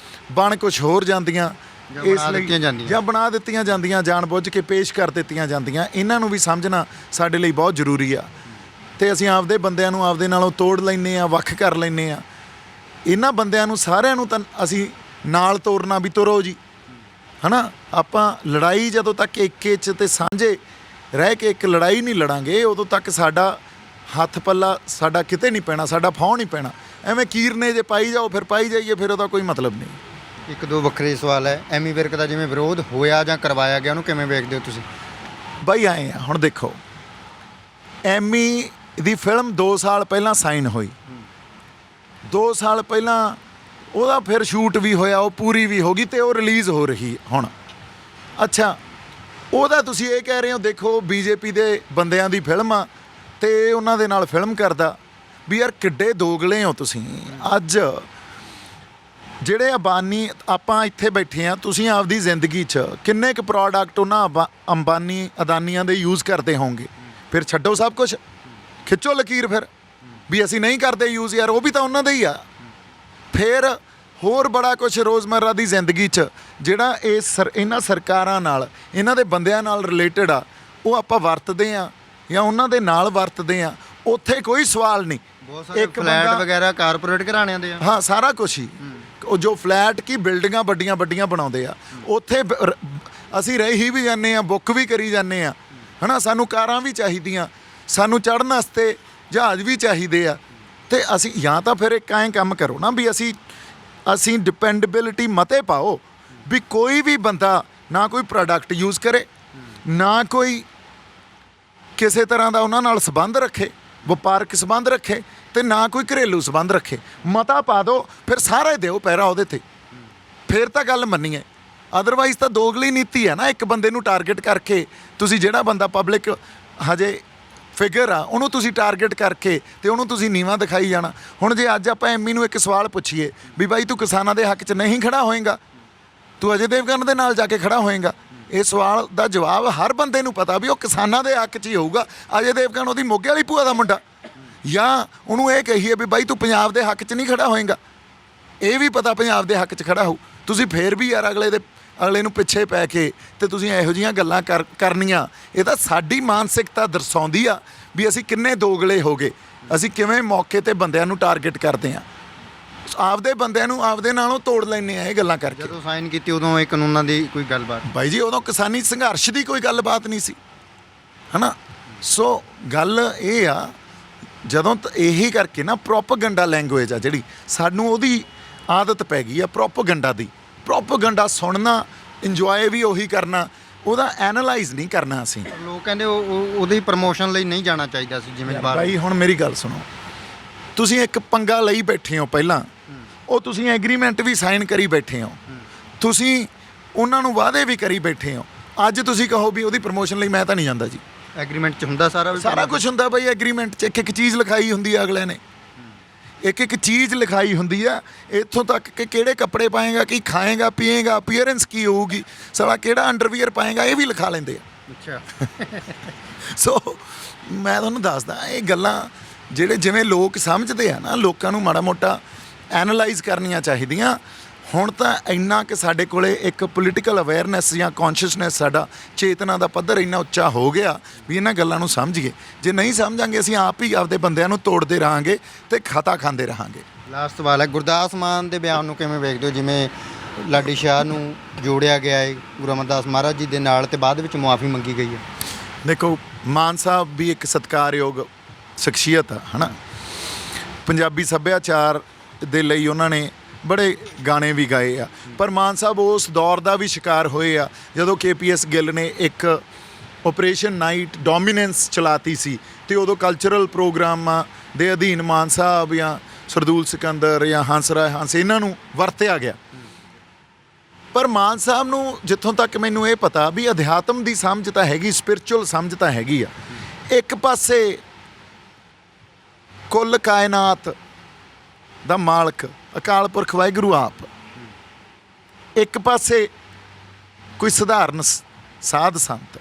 ਬਣ ਕੁਝ ਹੋਰ ਜਾਂਦੀਆਂ, ਇਸ ਲਈ ਜਾਂ ਬਣਾ ਦਿੱਤੀਆਂ ਜਾਂਦੀਆਂ, ਜਾਣ ਬੁੱਝ ਕੇ ਪੇਸ਼ ਕਰ ਦਿੱਤੀਆਂ ਜਾਂਦੀਆਂ। ਇਹਨਾਂ ਨੂੰ ਵੀ ਸਮਝਣਾ ਸਾਡੇ ਲਈ ਬਹੁਤ ਜ਼ਰੂਰੀ ਆ। ਅਤੇ ਅਸੀਂ ਆਪਦੇ ਬੰਦਿਆਂ ਨੂੰ ਆਪਦੇ ਨਾਲੋਂ ਤੋੜ ਲੈਂਦੇ ਹਾਂ, ਵੱਖ ਕਰ ਲੈਂਦੇ ਹਾਂ। ਇਹਨਾਂ ਬੰਦਿਆਂ ਨੂੰ ਸਾਰਿਆਂ ਨੂੰ ਤਾਂ ਅਸੀਂ ਨਾਲ ਤੋਰਨਾ ਵੀ ਤੁਰੋ ਜੀ, ਹੈ ਨਾ। ਆਪਾਂ ਲੜਾਈ ਜਦੋਂ ਤੱਕ ਏਕੇ 'ਚ ਅਤੇ ਸਾਂਝੇ ਰਹਿ ਕੇ ਇੱਕ ਲੜਾਈ ਨਹੀਂ ਲੜਾਂਗੇ, ਉਦੋਂ ਤੱਕ ਸਾਡਾ ਹੱਥ ਪੱਲਾ ਸਾਡਾ ਕਿਤੇ ਨਹੀਂ ਪੈਣਾ, ਸਾਡਾ ਫੌਂ ਨਹੀਂ ਪੈਣਾ। ਐਵੇਂ ਕੀਰਨੇ ਜੇ ਪਾਈ ਜਾਓ ਫਿਰ ਪਾਈ ਜਾਈਏ, ਫਿਰ ਉਹਦਾ ਕੋਈ ਮਤਲਬ ਨਹੀਂ। ਇੱਕ ਦੋ ਵੱਖਰੇ ਸਵਾਲ ਹੈ। ਐਮੀ ਵਿਰਕ ਦਾ ਜਿਵੇਂ ਵਿਰੋਧ ਹੋਇਆ ਜਾਂ ਕਰਵਾਇਆ ਗਿਆ, ਉਹਨੂੰ ਕਿਵੇਂ ਵੇਖਦੇ ਹੋ ਤੁਸੀਂ? ਬਾਈ ਆਏ ਆ, ਹੁਣ ਦੇਖੋ ਐਮੀ ਦੀ ਫਿਲਮ 2 ਸਾਲ ਪਹਿਲਾਂ ਸਾਈਨ ਹੋਈ, 2 ਸਾਲ ਪਹਿਲਾਂ ਉਹਦਾ ਫਿਰ ਸ਼ੂਟ ਵੀ ਹੋਇਆ, ਉਹ ਪੂਰੀ ਵੀ ਹੋ ਗਈ ਅਤੇ ਉਹ ਰਿਲੀਜ਼ ਹੋ ਰਹੀ ਹੁਣ। ਅੱਛਾ, ਉਹਦਾ ਤੁਸੀਂ ਇਹ ਕਹਿ ਰਹੇ ਹੋ ਦੇਖੋ BJP ਦੇ ਬੰਦਿਆਂ ਦੀ ਫਿਲਮ ਆ ਅਤੇ ਉਹਨਾਂ ਦੇ ਨਾਲ ਫਿਲਮ ਕਰਦਾ ਵੀ ਯਾਰ ਕਿੱਡੇ ਦੋਗਲੇ ਹੋ ਤੁਸੀਂ। ਅੱਜ ਜਿਹੜੇ ਅੰਬਾਨੀ, ਆਪਾਂ ਇੱਥੇ ਬੈਠੇ ਹਾਂ, ਤੁਸੀਂ ਆਪਦੀ ਜ਼ਿੰਦਗੀ 'ਚ ਕਿੰਨੇ ਕੁ ਪ੍ਰੋਡਕਟ ਉਹਨਾਂ ਅੰਬਾਨੀ ਅਦਾਨੀਆਂ ਦੇ ਯੂਜ਼ ਕਰਦੇ ਹੋਣਗੇ? ਫਿਰ ਛੱਡੋ ਸਭ ਕੁਛ, ਖਿੱਚੋ ਲਕੀਰ ਫਿਰ ਵੀ ਅਸੀਂ ਨਹੀਂ ਕਰਦੇ ਯੂਜ਼, ਯਾਰ ਉਹ ਵੀ ਤਾਂ ਉਹਨਾਂ ਦਾ ਹੀ ਆ। ਫਿਰ ਹੋਰ ਬੜਾ ਕੁਛ ਰੋਜ਼ਮर्रा ਦੀ ਜ਼ਿੰਦਗੀ 'ਚ ਜਿਹੜਾ ਇਹਨਾਂ ਸਰਕਾਰਾਂ ਨਾਲ, ਇਹਨਾਂ ਦੇ ਬੰਦਿਆਂ ਨਾਲ ਰਿਲੇਟਡ ਆ, ਉਹ ਆਪਾਂ ਵਰਤਦੇ ਹਾਂ ਜਾਂ ਉਹਨਾਂ ਦੇ ਨਾਲ ਵਰਤਦੇ ਹਾਂ। ਉੱਥੇ ਕੋਈ ਸਵਾਲ ਨਹੀਂ। ਇੱਕ ਫਲੈਟ ਵਗੈਰਾ ਕਾਰਪੋਰੇਟ ਘਰਾਣਿਆਂ ਦੇ ਆ, ਹਾਂ ਸਾਰਾ ਕੁਛ ਹੀ। ਉਹ ਜੋ ਫਲੈਟ ਕੀ ਬਿਲਡਿੰਗਾਂ ਵੱਡੀਆਂ ਬਣਾਉਂਦੇ ਆ, ਉੱਥੇ ਅਸੀਂ ਰਹੀ ਵੀ ਜਾਂਦੇ ਹਾਂ, ਬੁੱਕ ਵੀ ਕਰੀ ਜਾਂਦੇ ਹਾਂ, ਹੈ ਨਾ। ਸਾਨੂੰ ਕਾਰਾਂ ਵੀ ਚਾਹੀਦੀਆਂ, ਸਾਨੂੰ ਚੜ੍ਹਨ ਵਾਸਤੇ ਜਹਾਜ਼ ਵੀ ਚਾਹੀਦੇ ਆ। ਅਤੇ ਅਸੀਂ ਜਾਂ ਤਾਂ ਫਿਰ ਇੱਕ ਐਂ ਕੰਮ ਕਰੋ ਨਾ ਵੀ ਅਸੀਂ ਡਿਪੈਂਡੇਬਿਲਿਟੀ ਮਤੇ ਪਾਓ ਵੀ ਕੋਈ ਵੀ ਬੰਦਾ ਨਾ ਕੋਈ ਪ੍ਰੋਡਕਟ ਯੂਜ਼ ਕਰੇ, ਨਾ ਕੋਈ ਕਿਸੇ ਤਰ੍ਹਾਂ ਦਾ ਉਹਨਾਂ ਨਾਲ ਸੰਬੰਧ ਰੱਖੇ, ਵਪਾਰਕ ਸੰਬੰਧ ਰੱਖੇ, ਅਤੇ ਨਾ ਕੋਈ ਘਰੇਲੂ ਸੰਬੰਧ ਰੱਖੇ। ਮਤਾ ਪਾ ਦਿਓ, ਫਿਰ ਸਾਰੇ ਦਿਓ ਪਹਿਰਾ ਉਹਦੇ 'ਤੇ, ਫਿਰ ਤਾਂ ਗੱਲ ਮੰਨੀਏ। ਅਦਰਵਾਈਜ਼ ਤਾਂ ਦੋਗਲੀ ਨੀਤੀ ਹੈ ਨਾ, ਇੱਕ ਬੰਦੇ ਨੂੰ ਟਾਰਗੇਟ ਕਰਕੇ ਤੁਸੀਂ, ਜਿਹੜਾ ਬੰਦਾ ਪਬਲਿਕ ਹਜੇ ਫਿਗਰ ਆ, ਉਹਨੂੰ ਤੁਸੀਂ ਟਾਰਗੇਟ ਕਰਕੇ ਅਤੇ ਉਹਨੂੰ ਤੁਸੀਂ ਨੀਵਾਂ ਦਿਖਾਈ ਜਾਣਾ। ਹੁਣ ਜੇ ਅੱਜ ਆਪਾਂ ਐਮੀ ਨੂੰ ਇੱਕ ਸਵਾਲ ਪੁੱਛੀਏ ਵੀ ਬਾਈ ਤੂੰ ਕਿਸਾਨਾਂ ਦੇ ਹੱਕ 'ਚ ਨਹੀਂ ਖੜਾ ਹੋਏਗਾ, ਤੂੰ ਅਜੇ ਦੇਵਗਨ ਦੇ ਨਾਲ ਜਾ ਕੇ ਖੜਾ ਹੋਏਗਾ? ਇਹ ਸਵਾਲ ਦਾ ਜਵਾਬ ਹਰ ਬੰਦੇ ਨੂੰ ਪਤਾ ਵੀ ਉਹ ਕਿਸਾਨਾਂ ਦੇ ਹੱਕ 'ਚ ਹੀ ਹੋਊਗਾ। ਅਜੇ ਦੇਵਗਨ ਉਹਦੀ ਮੋਗੇ ਵਾਲੀ ਭੂਆ ਦਾ ਮੁੰਡਾ, ਜਾਂ ਉਹਨੂੰ ਇਹ ਕਹੀਏ ਵੀ ਬਾਈ ਤੂੰ ਪੰਜਾਬ ਦੇ ਹੱਕ 'ਚ ਨਹੀਂ ਖੜਾ ਹੋਏਗਾ, ਇਹ ਵੀ ਪਤਾ ਪੰਜਾਬ ਦੇ ਹੱਕ 'ਚ ਖੜਾ ਹੋਊ। ਤੁਸੀਂ ਫੇਰ ਵੀ ਯਾਰ ਅਗਲੇ ਨੂੰ ਪਿੱਛੇ ਪੈ ਕੇ ਅਤੇ ਤੁਸੀਂ ਇਹੋ ਜਿਹੀਆਂ ਗੱਲਾਂ ਕਰਨੀਆਂ, ਇਹ ਤਾਂ ਸਾਡੀ ਮਾਨਸਿਕਤਾ ਦਰਸਾਉਂਦੀ ਆ ਵੀ ਅਸੀਂ ਕਿੰਨੇ ਦੋਗਲੇ ਹੋ ਗਏ, ਅਸੀਂ ਕਿਵੇਂ ਮੌਕੇ 'ਤੇ ਬੰਦਿਆਂ ਨੂੰ ਟਾਰਗੇਟ ਕਰਦੇ ਹਾਂ, ਆਪਦੇ ਬੰਦਿਆਂ ਨੂੰ ਆਪਦੇ ਨਾਲੋਂ ਤੋੜ ਲੈਂਦੇ ਆ ਇਹ ਗੱਲਾਂ ਕਰਕੇ। ਜਦੋਂ ਸਾਈਨ ਕੀਤੀ ਉਦੋਂ ਇਹ ਕਾਨੂੰਨਾਂ ਦੀ ਕੋਈ ਗੱਲਬਾਤ? ਬਾਈ ਜੀ ਉਦੋਂ ਕਿਸਾਨੀ ਸੰਘਰਸ਼ ਦੀ ਕੋਈ ਗੱਲਬਾਤ ਨਹੀਂ ਸੀ, ਹੈ ਨਾ। ਸੋ ਗੱਲ ਇਹ ਆ, ਜਦੋਂ ਇਹੀ ਕਰਕੇ ਨਾ ਪ੍ਰੋਪੇਗੈਂਡਾ ਲੈਂਗੁਏਜ ਆ ਜਿਹੜੀ ਸਾਨੂੰ, ਉਹਦੀ ਆਦਤ ਪੈ ਗਈ ਆ ਪ੍ਰੋਪੇਗੈਂਡਾ ਦੀ। ਪ੍ਰੋਪੇਗੈਂਡਾ ਸੁਣਨਾ, ਇੰਜੋਏ ਵੀ ਉਹੀ ਕਰਨਾ, ਉਹਦਾ ਐਨਾਲਾਈਜ਼ ਨਹੀਂ ਕਰਨਾ। ਅਸੀਂ ਲੋਕ ਕਹਿੰਦੇ ਉਹਦੀ ਪ੍ਰਮੋਸ਼ਨ ਲਈ ਨਹੀਂ ਜਾਣਾ ਚਾਹੀਦਾ ਸੀ ਜਿਵੇਂ ਬਾਹਰ। ਬਾਈ ਹੁਣ ਮੇਰੀ ਗੱਲ ਸੁਣੋ, ਤੁਸੀਂ ਇੱਕ ਪੰਗਾ ਲਈ ਬੈਠੇ ਹੋ ਪਹਿਲਾਂ, ਉਹ ਤੁਸੀਂ ਐਗਰੀਮੈਂਟ ਵੀ ਸਾਈਨ ਕਰੀ ਬੈਠੇ ਹੋ, ਤੁਸੀਂ ਉਹਨਾਂ ਨੂੰ ਵਾਅਦੇ ਵੀ ਕਰੀ ਬੈਠੇ ਹੋ। ਅੱਜ ਤੁਸੀਂ ਕਹੋ ਵੀ ਉਹਦੀ ਪ੍ਰਮੋਸ਼ਨ ਲਈ ਮੈਂ ਤਾਂ ਨਹੀਂ ਜਾਂਦਾ ਜੀ। ਐਗਰੀਮੈਂਟ 'ਚ ਹੁੰਦਾ ਸਾਰਾ ਕੁਝ ਹੁੰਦਾ ਬਈ। ਐਗਰੀਮੈਂਟ 'ਚ ਇੱਕ ਚੀਜ਼ ਲਿਖਾਈ ਹੁੰਦੀ ਆ ਅਗਲੇ ਨੇ, ਇੱਕ ਚੀਜ਼ ਲਿਖਾਈ ਹੁੰਦੀ ਆ, ਇੱਥੋਂ ਤੱਕ ਕਿ ਕਿਹੜੇ ਕੱਪੜੇ ਪਾਏਗਾ, ਕੀ ਖਾਏਗਾ ਪੀਏਗਾ, ਅਪੀਅਰੈਂਸ ਕੀ ਹੋਊਗੀ, ਸਾਲਾ ਕਿਹੜਾ ਅੰਡਰਵੀਅਰ ਪਾਏਗਾ, ਇਹ ਵੀ ਲਿਖਾ ਲੈਂਦੇ ਆ। ਅੱਛਾ। ਸੋ ਮੈਂ ਤੁਹਾਨੂੰ ਦੱਸਦਾ, ਇਹ ਗੱਲਾਂ ਜਿਵੇਂ ਲੋਕ ਸਮਝਦੇ ਆ ਨਾ, ਲੋਕਾਂ ਨੂੰ ਮਾੜਾ ਮੋਟਾ ਐਨਾਲਾਈਜ਼ ਕਰਨੀਆਂ ਚਾਹੀਦੀਆਂ। ਹੁਣ ਤਾਂ ਇੰਨਾ ਕਿ ਸਾਡੇ ਕੋਲੇ ਇੱਕ ਪੋਲੀਟੀਕਲ ਅਵੇਅਰਨੈਸ ਜਾਂ ਕੌਨਸ਼ੀਅਸਨੈਸ, ਸਾਡਾ ਚੇਤਨਾ ਦਾ ਪੱਧਰ ਇੰਨਾ ਉੱਚਾ ਹੋ ਗਿਆ ਵੀ ਇਹਨਾਂ ਗੱਲਾਂ ਨੂੰ ਸਮਝੀਏ। ਜੇ ਨਹੀਂ ਸਮਝਾਂਗੇ ਅਸੀਂ ਆਪ ਹੀ ਆਪਦੇ ਬੰਦਿਆਂ ਨੂੰ ਤੋੜਦੇ ਰਹਾਂਗੇ ਤੇ ਖਤਾ ਖਾਂਦੇ ਰਹਾਂਗੇ। ਲਾਸਟ ਸਵਾਲ ਹੈ, ਗੁਰਦਾਸ ਮਾਨ ਦੇ ਬਿਆਨ ਨੂੰ ਕਿਵੇਂ ਵੇਖਦੇ ਹੋ? ਜਿਵੇਂ ਲਾਡੀ ਸ਼ਾਹ ਨੂੰ ਜੋੜਿਆ ਗਿਆ ਹੈ ਗੁਰੂ ਅਮਰਦਾਸ ਮਹਾਰਾਜ ਜੀ ਦੇ ਨਾਲ ਤੇ ਬਾਅਦ ਵਿੱਚ ਮੁਆਫੀ ਮੰਗੀ ਗਈ ਹੈ। ਦੇਖੋ, ਮਾਨ ਸਾਹਿਬ ਵੀ ਇੱਕ ਸਤਿਕਾਰਯੋਗ ਸ਼ਖਸੀਅਤ ਆ, ਹੈ ਨਾ। ਪੰਜਾਬੀ ਸੱਭਿਆਚਾਰ ਦੇ ਲਈ ਉਹਨਾਂ ਨੇ ਬੜੇ ਗਾਣੇ ਵੀ ਗਾਏ ਆ, ਪਰ ਮਾਨ ਸਾਹਿਬ ਉਸ ਦੌਰ ਦਾ ਵੀ ਸ਼ਿਕਾਰ ਹੋਏ ਆ ਜਦੋਂ KPS ਗਿੱਲ ਨੇ ਇੱਕ ਆਪਰੇਸ਼ਨ ਨਾਈਟ ਡੋਮੀਨੈਂਸ ਚਲਾਤੀ ਸੀ ਤੇ ਉਦੋਂ ਕਲਚਰਲ ਪ੍ਰੋਗਰਾਮਾਂ ਦੇ ਅਧੀਨ ਮਾਨ ਸਾਹਿਬ ਜਾਂ ਸਰਦੂਲ ਸਿਕੰਦਰ ਜਾਂ ਹੰਸਰਾਏ ਹੰਸ ਇਹਨਾਂ ਨੂੰ ਵਰਤਿਆ ਗਿਆ। ਪਰ ਮਾਨ ਸਾਹਿਬ ਨੂੰ ਜਿੱਥੋਂ ਤੱਕ ਮੈਨੂੰ ਇਹ ਪਤਾ ਵੀ ਅਧਿਆਤਮ ਦੀ ਸਮਝ ਤਾਂ ਹੈਗੀ, ਸਪਿਰਚੁਅਲ ਸਮਝ ਤਾਂ ਹੈਗੀ ਆ। ਇੱਕ ਪਾਸੇ ਕੁੱਲ ਕਾਇਨਾਤ ਦਾ ਮਾਲਕ ਅਕਾਲ ਪੁਰਖ ਵਾਹਿਗੁਰੂ ਆਪ, ਇੱਕ ਪਾਸੇ ਕੋਈ ਸਧਾਰਨ ਸਾਧ ਸੰਤ,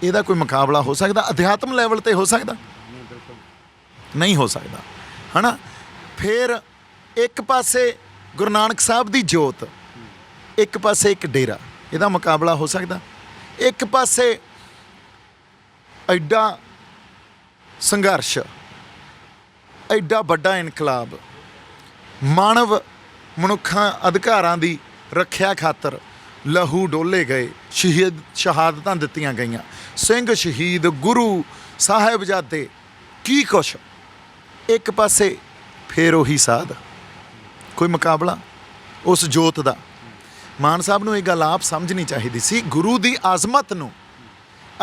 ਇਹਦਾ ਕੋਈ ਮੁਕਾਬਲਾ ਹੋ ਸਕਦਾ? ਅਧਿਆਤਮ ਲੈਵਲ ਤੇ ਹੋ ਸਕਦਾ? ਨਹੀਂ ਹੋ ਸਕਦਾ, ਹੈ ਨਾ। ਫਿਰ ਇੱਕ ਪਾਸੇ ਗੁਰੂ ਨਾਨਕ ਸਾਹਿਬ ਦੀ ਜੋਤ, ਇੱਕ ਪਾਸੇ ਇੱਕ ਡੇਰਾ, ਇਹਦਾ ਮੁਕਾਬਲਾ ਹੋ ਸਕਦਾ? ਇੱਕ ਪਾਸੇ ਐਡਾ ਸੰਘਰਸ਼, ਐਡਾ ਵੱਡਾ ਇਨਕਲਾਬ, ਮਾਨਵ ਮਨੁੱਖਾਂ ਅਧਿਕਾਰਾਂ ਦੀ ਰੱਖਿਆ ਖਾਤਰ ਲਹੂ ਡੋਲੇ ਗਏ, ਸ਼ਹਾਦਤਾਂ ਦਿੱਤੀਆਂ ਗਈਆਂ, ਸਿੰਘ ਸ਼ਹੀਦ, ਗੁਰੂ ਸਾਹਿਬਜ਼ਾਦੇ, ਕੀ ਕੁਛ। ਇੱਕ ਪਾਸੇ ਫਿਰ ਉਹੀ ਸਾਧ, ਕੋਈ ਮੁਕਾਬਲਾ ਉਸ ਜੋਤ ਦਾ? ਮਾਨ ਸਾਹਿਬ ਨੂੰ ਇਹ ਗੱਲ ਆਪ ਸਮਝਣੀ ਚਾਹੀਦੀ ਸੀ। ਗੁਰੂ ਦੀ ਆਜ਼ਮਤ ਨੂੰ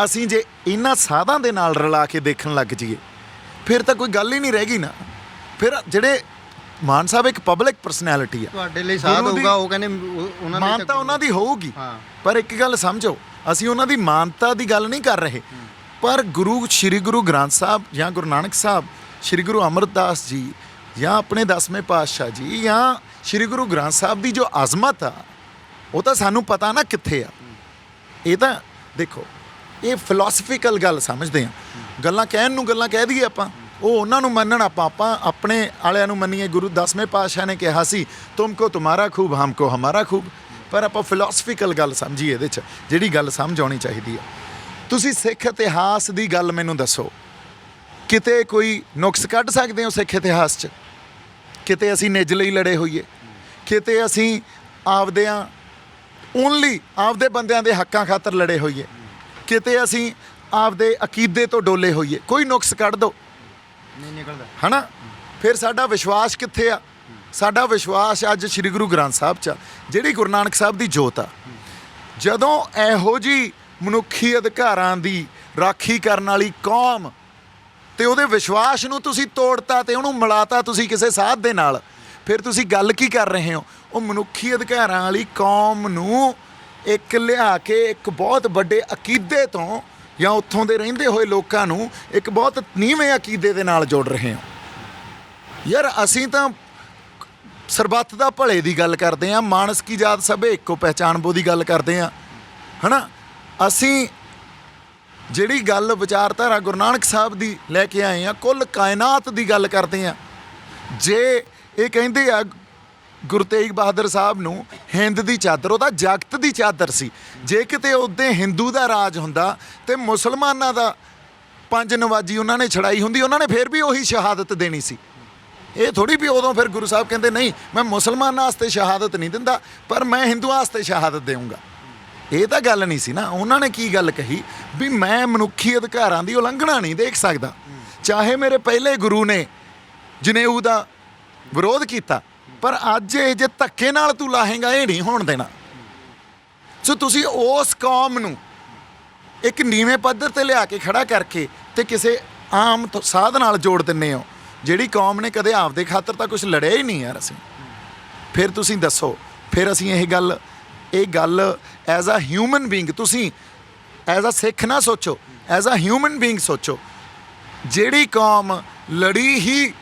ਅਸੀਂ ਜੇ ਇਹਨਾਂ ਸਾਧਾਂ ਦੇ ਨਾਲ ਰਲਾ ਕੇ ਦੇਖਣ ਲੱਗ ਜਾਈਏ ਫਿਰ ਤਾਂ ਕੋਈ ਗੱਲ ਹੀ ਨਹੀਂ ਰਹਿ ਗਈ ਨਾ। ਫਿਰ ਜਿਹੜੇ ਮਾਨ ਸਾਹਿਬ ਇੱਕ ਪਬਲਿਕ ਪਰਸਨੈਲਿਟੀ ਆ, ਤੁਹਾਡੇ ਲਈ ਸਾਧ ਹੋਊਗਾ, ਉਹ ਕਹਿੰਦੇ ਉਹਨਾਂ ਦੀ ਮਾਨਤਾ ਉਹਨਾਂ ਦੀ ਹੋਊਗੀ। ਹਾਂ। ਪਰ ਇੱਕ ਗੱਲ ਸਮਝੋ, ਅਸੀਂ ਉਹਨਾਂ ਦੀ ਮਾਨਤਾ ਦੀ ਗੱਲ ਨਹੀਂ ਕਰ ਰਹੇ, ਪਰ ਸ਼੍ਰੀ ਗੁਰੂ ਗ੍ਰੰਥ ਸਾਹਿਬ ਜਾਂ ਗੁਰੂ ਨਾਨਕ ਸਾਹਿਬ, ਸ਼੍ਰੀ ਗੁਰੂ ਅਮਰਦਾਸ ਜੀ ਜਾਂ ਆਪਣੇ 10ਵੇਂ ਪਾਤਸ਼ਾਹ ਜੀ ਜਾਂ ਸ਼੍ਰੀ ਗੁਰੂ ਗ੍ਰੰਥ ਸਾਹਿਬ ਦੀ ਜੋ ਆਜ਼ਮਤ ਆ, ਉਹ ਤਾਂ ਸਾਨੂੰ ਪਤਾ ਨਾ ਕਿੱਥੇ ਆ। ਇਹ ਤਾਂ ਦੇਖੋ, ਇਹ ਫਿਲਾਸਫੀਕਲ ਗੱਲ ਸਮਝਦੇ ਆ। ਗੱਲਾਂ ਕਹਿਣ ਨੂੰ ਗੱਲਾਂ ਕਹਿ ਦਈਏ ਆਪਾਂ, ਉਹ ਉਹਨਾਂ ਨੂੰ ਮੰਨਣ, ਆਪਾਂ ਆਪਣੇ ਵਾਲਿਆਂ ਨੂੰ ਮੰਨੀਏ। ਗੁਰੂ 10ਵੇਂ ਪਾਤਸ਼ਾਹ ਨੇ ਕਿਹਾ ਸੀ ਤੁਮਕੋ ਤੁਮਾਰਾ ਖੂਬ ਹਮਕੋ ਹਮਾਰਾ ਖੂਬ। ਪਰ ਆਪਾਂ ਫਿਲਾਸਫੀਕਲ ਗੱਲ ਸਮਝੀਏ ਇਹਦੇ 'ਚ, ਜਿਹੜੀ ਗੱਲ ਸਮਝ ਆਉਣੀ ਚਾਹੀਦੀ ਆ। ਤੁਸੀਂ ਸਿੱਖ ਇਤਿਹਾਸ ਦੀ ਗੱਲ ਮੈਨੂੰ ਦੱਸੋ, ਕਿਤੇ ਕੋਈ ਨੁਕਸ ਕੱਢ ਸਕਦੇ ਹੋ ਸਿੱਖ ਇਤਿਹਾਸ 'ਚ? ਕਿਤੇ ਅਸੀਂ ਨਿੱਜ ਲਈ ਲੜੇ ਹੋਈਏ? ਕਿਤੇ ਅਸੀਂ ਆਪਦਿਆਂ ਓਨਲੀ ਆਪਦੇ ਬੰਦਿਆਂ ਦੇ ਹੱਕਾਂ ਖਾਤਰ ਲੜੇ ਹੋਈਏ? ਕਿਤੇ ਅਸੀਂ ਆਪਦੇ ਅਕੀਦੇ ਤੋਂ ਡੋਲੇ ਹੋਈਏ? ਕੋਈ ਨੁਕਸ ਕੱਢ ਦਿਓ, ਨਹੀਂ ਨਿਕਲਦਾ, ਹੈ ਨਾ। ਫਿਰ ਸਾਡਾ ਵਿਸ਼ਵਾਸ ਕਿੱਥੇ ਆ? ਸਾਡਾ ਵਿਸ਼ਵਾਸ ਅੱਜ ਸ਼੍ਰੀ ਗੁਰੂ ਗ੍ਰੰਥ ਸਾਹਿਬ 'ਚ, ਜਿਹੜੀ ਗੁਰੂ ਨਾਨਕ ਸਾਹਿਬ ਦੀ ਜੋਤ ਆ। ਜਦੋਂ ਇਹੋ ਜਿਹੀ ਮਨੁੱਖੀ ਅਧਿਕਾਰਾਂ ਦੀ ਰਾਖੀ ਕਰਨ ਵਾਲੀ ਕੌਮ ਤੇ ਉਹਦੇ ਵਿਸ਼ਵਾਸ ਨੂੰ ਤੁਸੀਂ ਤੋੜਤਾ ਤੇ ਉਹਨੂੰ ਮਿਲਾਤਾ ਤੁਸੀਂ ਕਿਸੇ ਸਾਧ ਦੇ ਨਾਲ, ਫਿਰ ਤੁਸੀਂ ਗੱਲ ਕੀ ਕਰ ਰਹੇ ਹੋ? ਉਹ ਮਨੁੱਖੀ ਅਧਿਕਾਰਾਂ ਵਾਲੀ ਕੌਮ ਨੂੰ ਇੱਕ ਲਿਆ ਕੇ ਇੱਕ ਬਹੁਤ ਵੱਡੇ ਅਕੀਦੇ ਤੋਂ ਜਾਂ ਉੱਥੋਂ ਦੇ ਰਹਿੰਦੇ ਹੋਏ ਲੋਕਾਂ ਨੂੰ ਇੱਕ ਬਹੁਤ ਨੀਵੇਂ ਅਕੀਦੇ ਦੇ ਨਾਲ ਜੋੜ ਰਹੇ ਹੋ। ਯਾਰ ਅਸੀਂ ਤਾਂ ਸਰਬੱਤ ਦਾ ਭਲੇ ਦੀ ਗੱਲ ਕਰਦੇ ਹਾਂ, ਮਾਨਸ ਕੀ ਜਾਤ ਸਭੇ ਇੱਕੋ ਪਹਿਚਾਨ ਬੋ ਦੀ ਗੱਲ ਕਰਦੇ ਹਾਂ, ਹੈ ਨਾ। ਅਸੀਂ ਜਿਹੜੀ ਗੱਲ ਵਿਚਾਰਧਾਰਾ ਗੁਰੂ ਨਾਨਕ ਸਾਹਿਬ ਦੀ ਲੈ ਕੇ ਆਏ ਹਾਂ, ਕੁੱਲ ਕਾਇਨਾਤ ਦੀ ਗੱਲ ਕਰਦੇ ਹਾਂ। ਜੇ ਇਹ ਕਹਿੰਦੇ ਆ ਗੁਰੂ ਤੇਗ ਬਹਾਦਰ ਸਾਹਿਬ ਨੂੰ ਹਿੰਦ ਦੀ ਚਾਦਰ, ਉਹ ਤਾਂ ਜਗਤ ਦੀ ਚਾਦਰ ਸੀ। ਜੇ ਕਿਤੇ ਉੱਦੇ ਹਿੰਦੂ ਦਾ ਰਾਜ ਹੁੰਦਾ ਤੇ ਮੁਸਲਮਾਨਾਂ ਦਾ 5 ਨਵਾਜੀ ਉਹਨਾਂ ਨੇ ਛੜਾਈ ਹੁੰਦੀ, ਉਹਨਾਂ ਨੇ ਫਿਰ ਵੀ ਉਹੀ ਸ਼ਹਾਦਤ ਦੇਣੀ ਸੀ। ਇਹ ਥੋੜੀ ਵੀ ਉਦੋਂ ਫਿਰ ਗੁਰੂ ਸਾਹਿਬ ਕਹਿੰਦੇ ਨਹੀਂ ਮੈਂ ਮੁਸਲਮਾਨਾਂ ਵਾਸਤੇ ਸ਼ਹਾਦਤ ਨਹੀਂ ਦਿੰਦਾ ਪਰ ਮੈਂ ਹਿੰਦੂਆਂ ਵਾਸਤੇ ਸ਼ਹਾਦਤ ਦੇਵਾਂਗਾ। ਇਹ ਤਾਂ ਗੱਲ ਨਹੀਂ ਸੀ ਨਾ। ਉਹਨਾਂ ਨੇ ਕੀ ਗੱਲ ਕਹੀ ਵੀ ਮੈਂ ਮਨੁੱਖੀ ਅਧਿਕਾਰਾਂ ਦੀ ਉਲੰਘਣਾ ਨਹੀਂ ਦੇਖ ਸਕਦਾ, ਚਾਹੇ ਮੇਰੇ ਪਹਿਲੇ ਗੁਰੂ ਨੇ ਜਨੇਊ ਦਾ ਵਿਰੋਧ ਕੀਤਾ, ਪਰ ਅੱਜ ਇਹ ਜੇ ਧੱਕੇ ਨਾਲ ਤੂੰ ਲਾਹੇਗਾ ਇਹ ਨਹੀਂ ਹੋਣ ਦੇਣਾ। ਸੋ ਤੁਸੀਂ ਉਸ ਕੌਮ ਨੂੰ ਇੱਕ ਨੀਵੇਂ ਪੱਧਰ ਤੇ ਲਿਆ ਕੇ ਖੜਾ ਕਰਕੇ ਤੇ ਕਿਸੇ ਆਮ ਸਾਧ ਨਾਲ ਜੋੜ ਦਿੰਦੇ ਹੋ, ਜਿਹੜੀ ਕੌਮ ਨੇ ਕਦੇ ਆਪਦੇ ਖਾਤਰ ਤਾਂ ਕੁਝ ਲੜਿਆ ਹੀ ਨਹੀਂ ਯਾਰ ਅਸੀਂ। ਫਿਰ ਤੁਸੀਂ ਦੱਸੋ, ਫਿਰ ਅਸੀਂ ਇਹ ਗੱਲ ਐਜ਼ ਅ ਹਿਊਮਨ ਬੀਇੰਗ, ਤੁਸੀਂ ਐਜ਼ ਅ ਸਿੱਖ ਨਾ ਸੋਚੋ, ਐਜ਼ ਅ ਹਿਊਮਨ ਬੀਇੰਗ ਸੋਚੋ। ਜਿਹੜੀ ਕੌਮ ਲੜੀ ਹੀ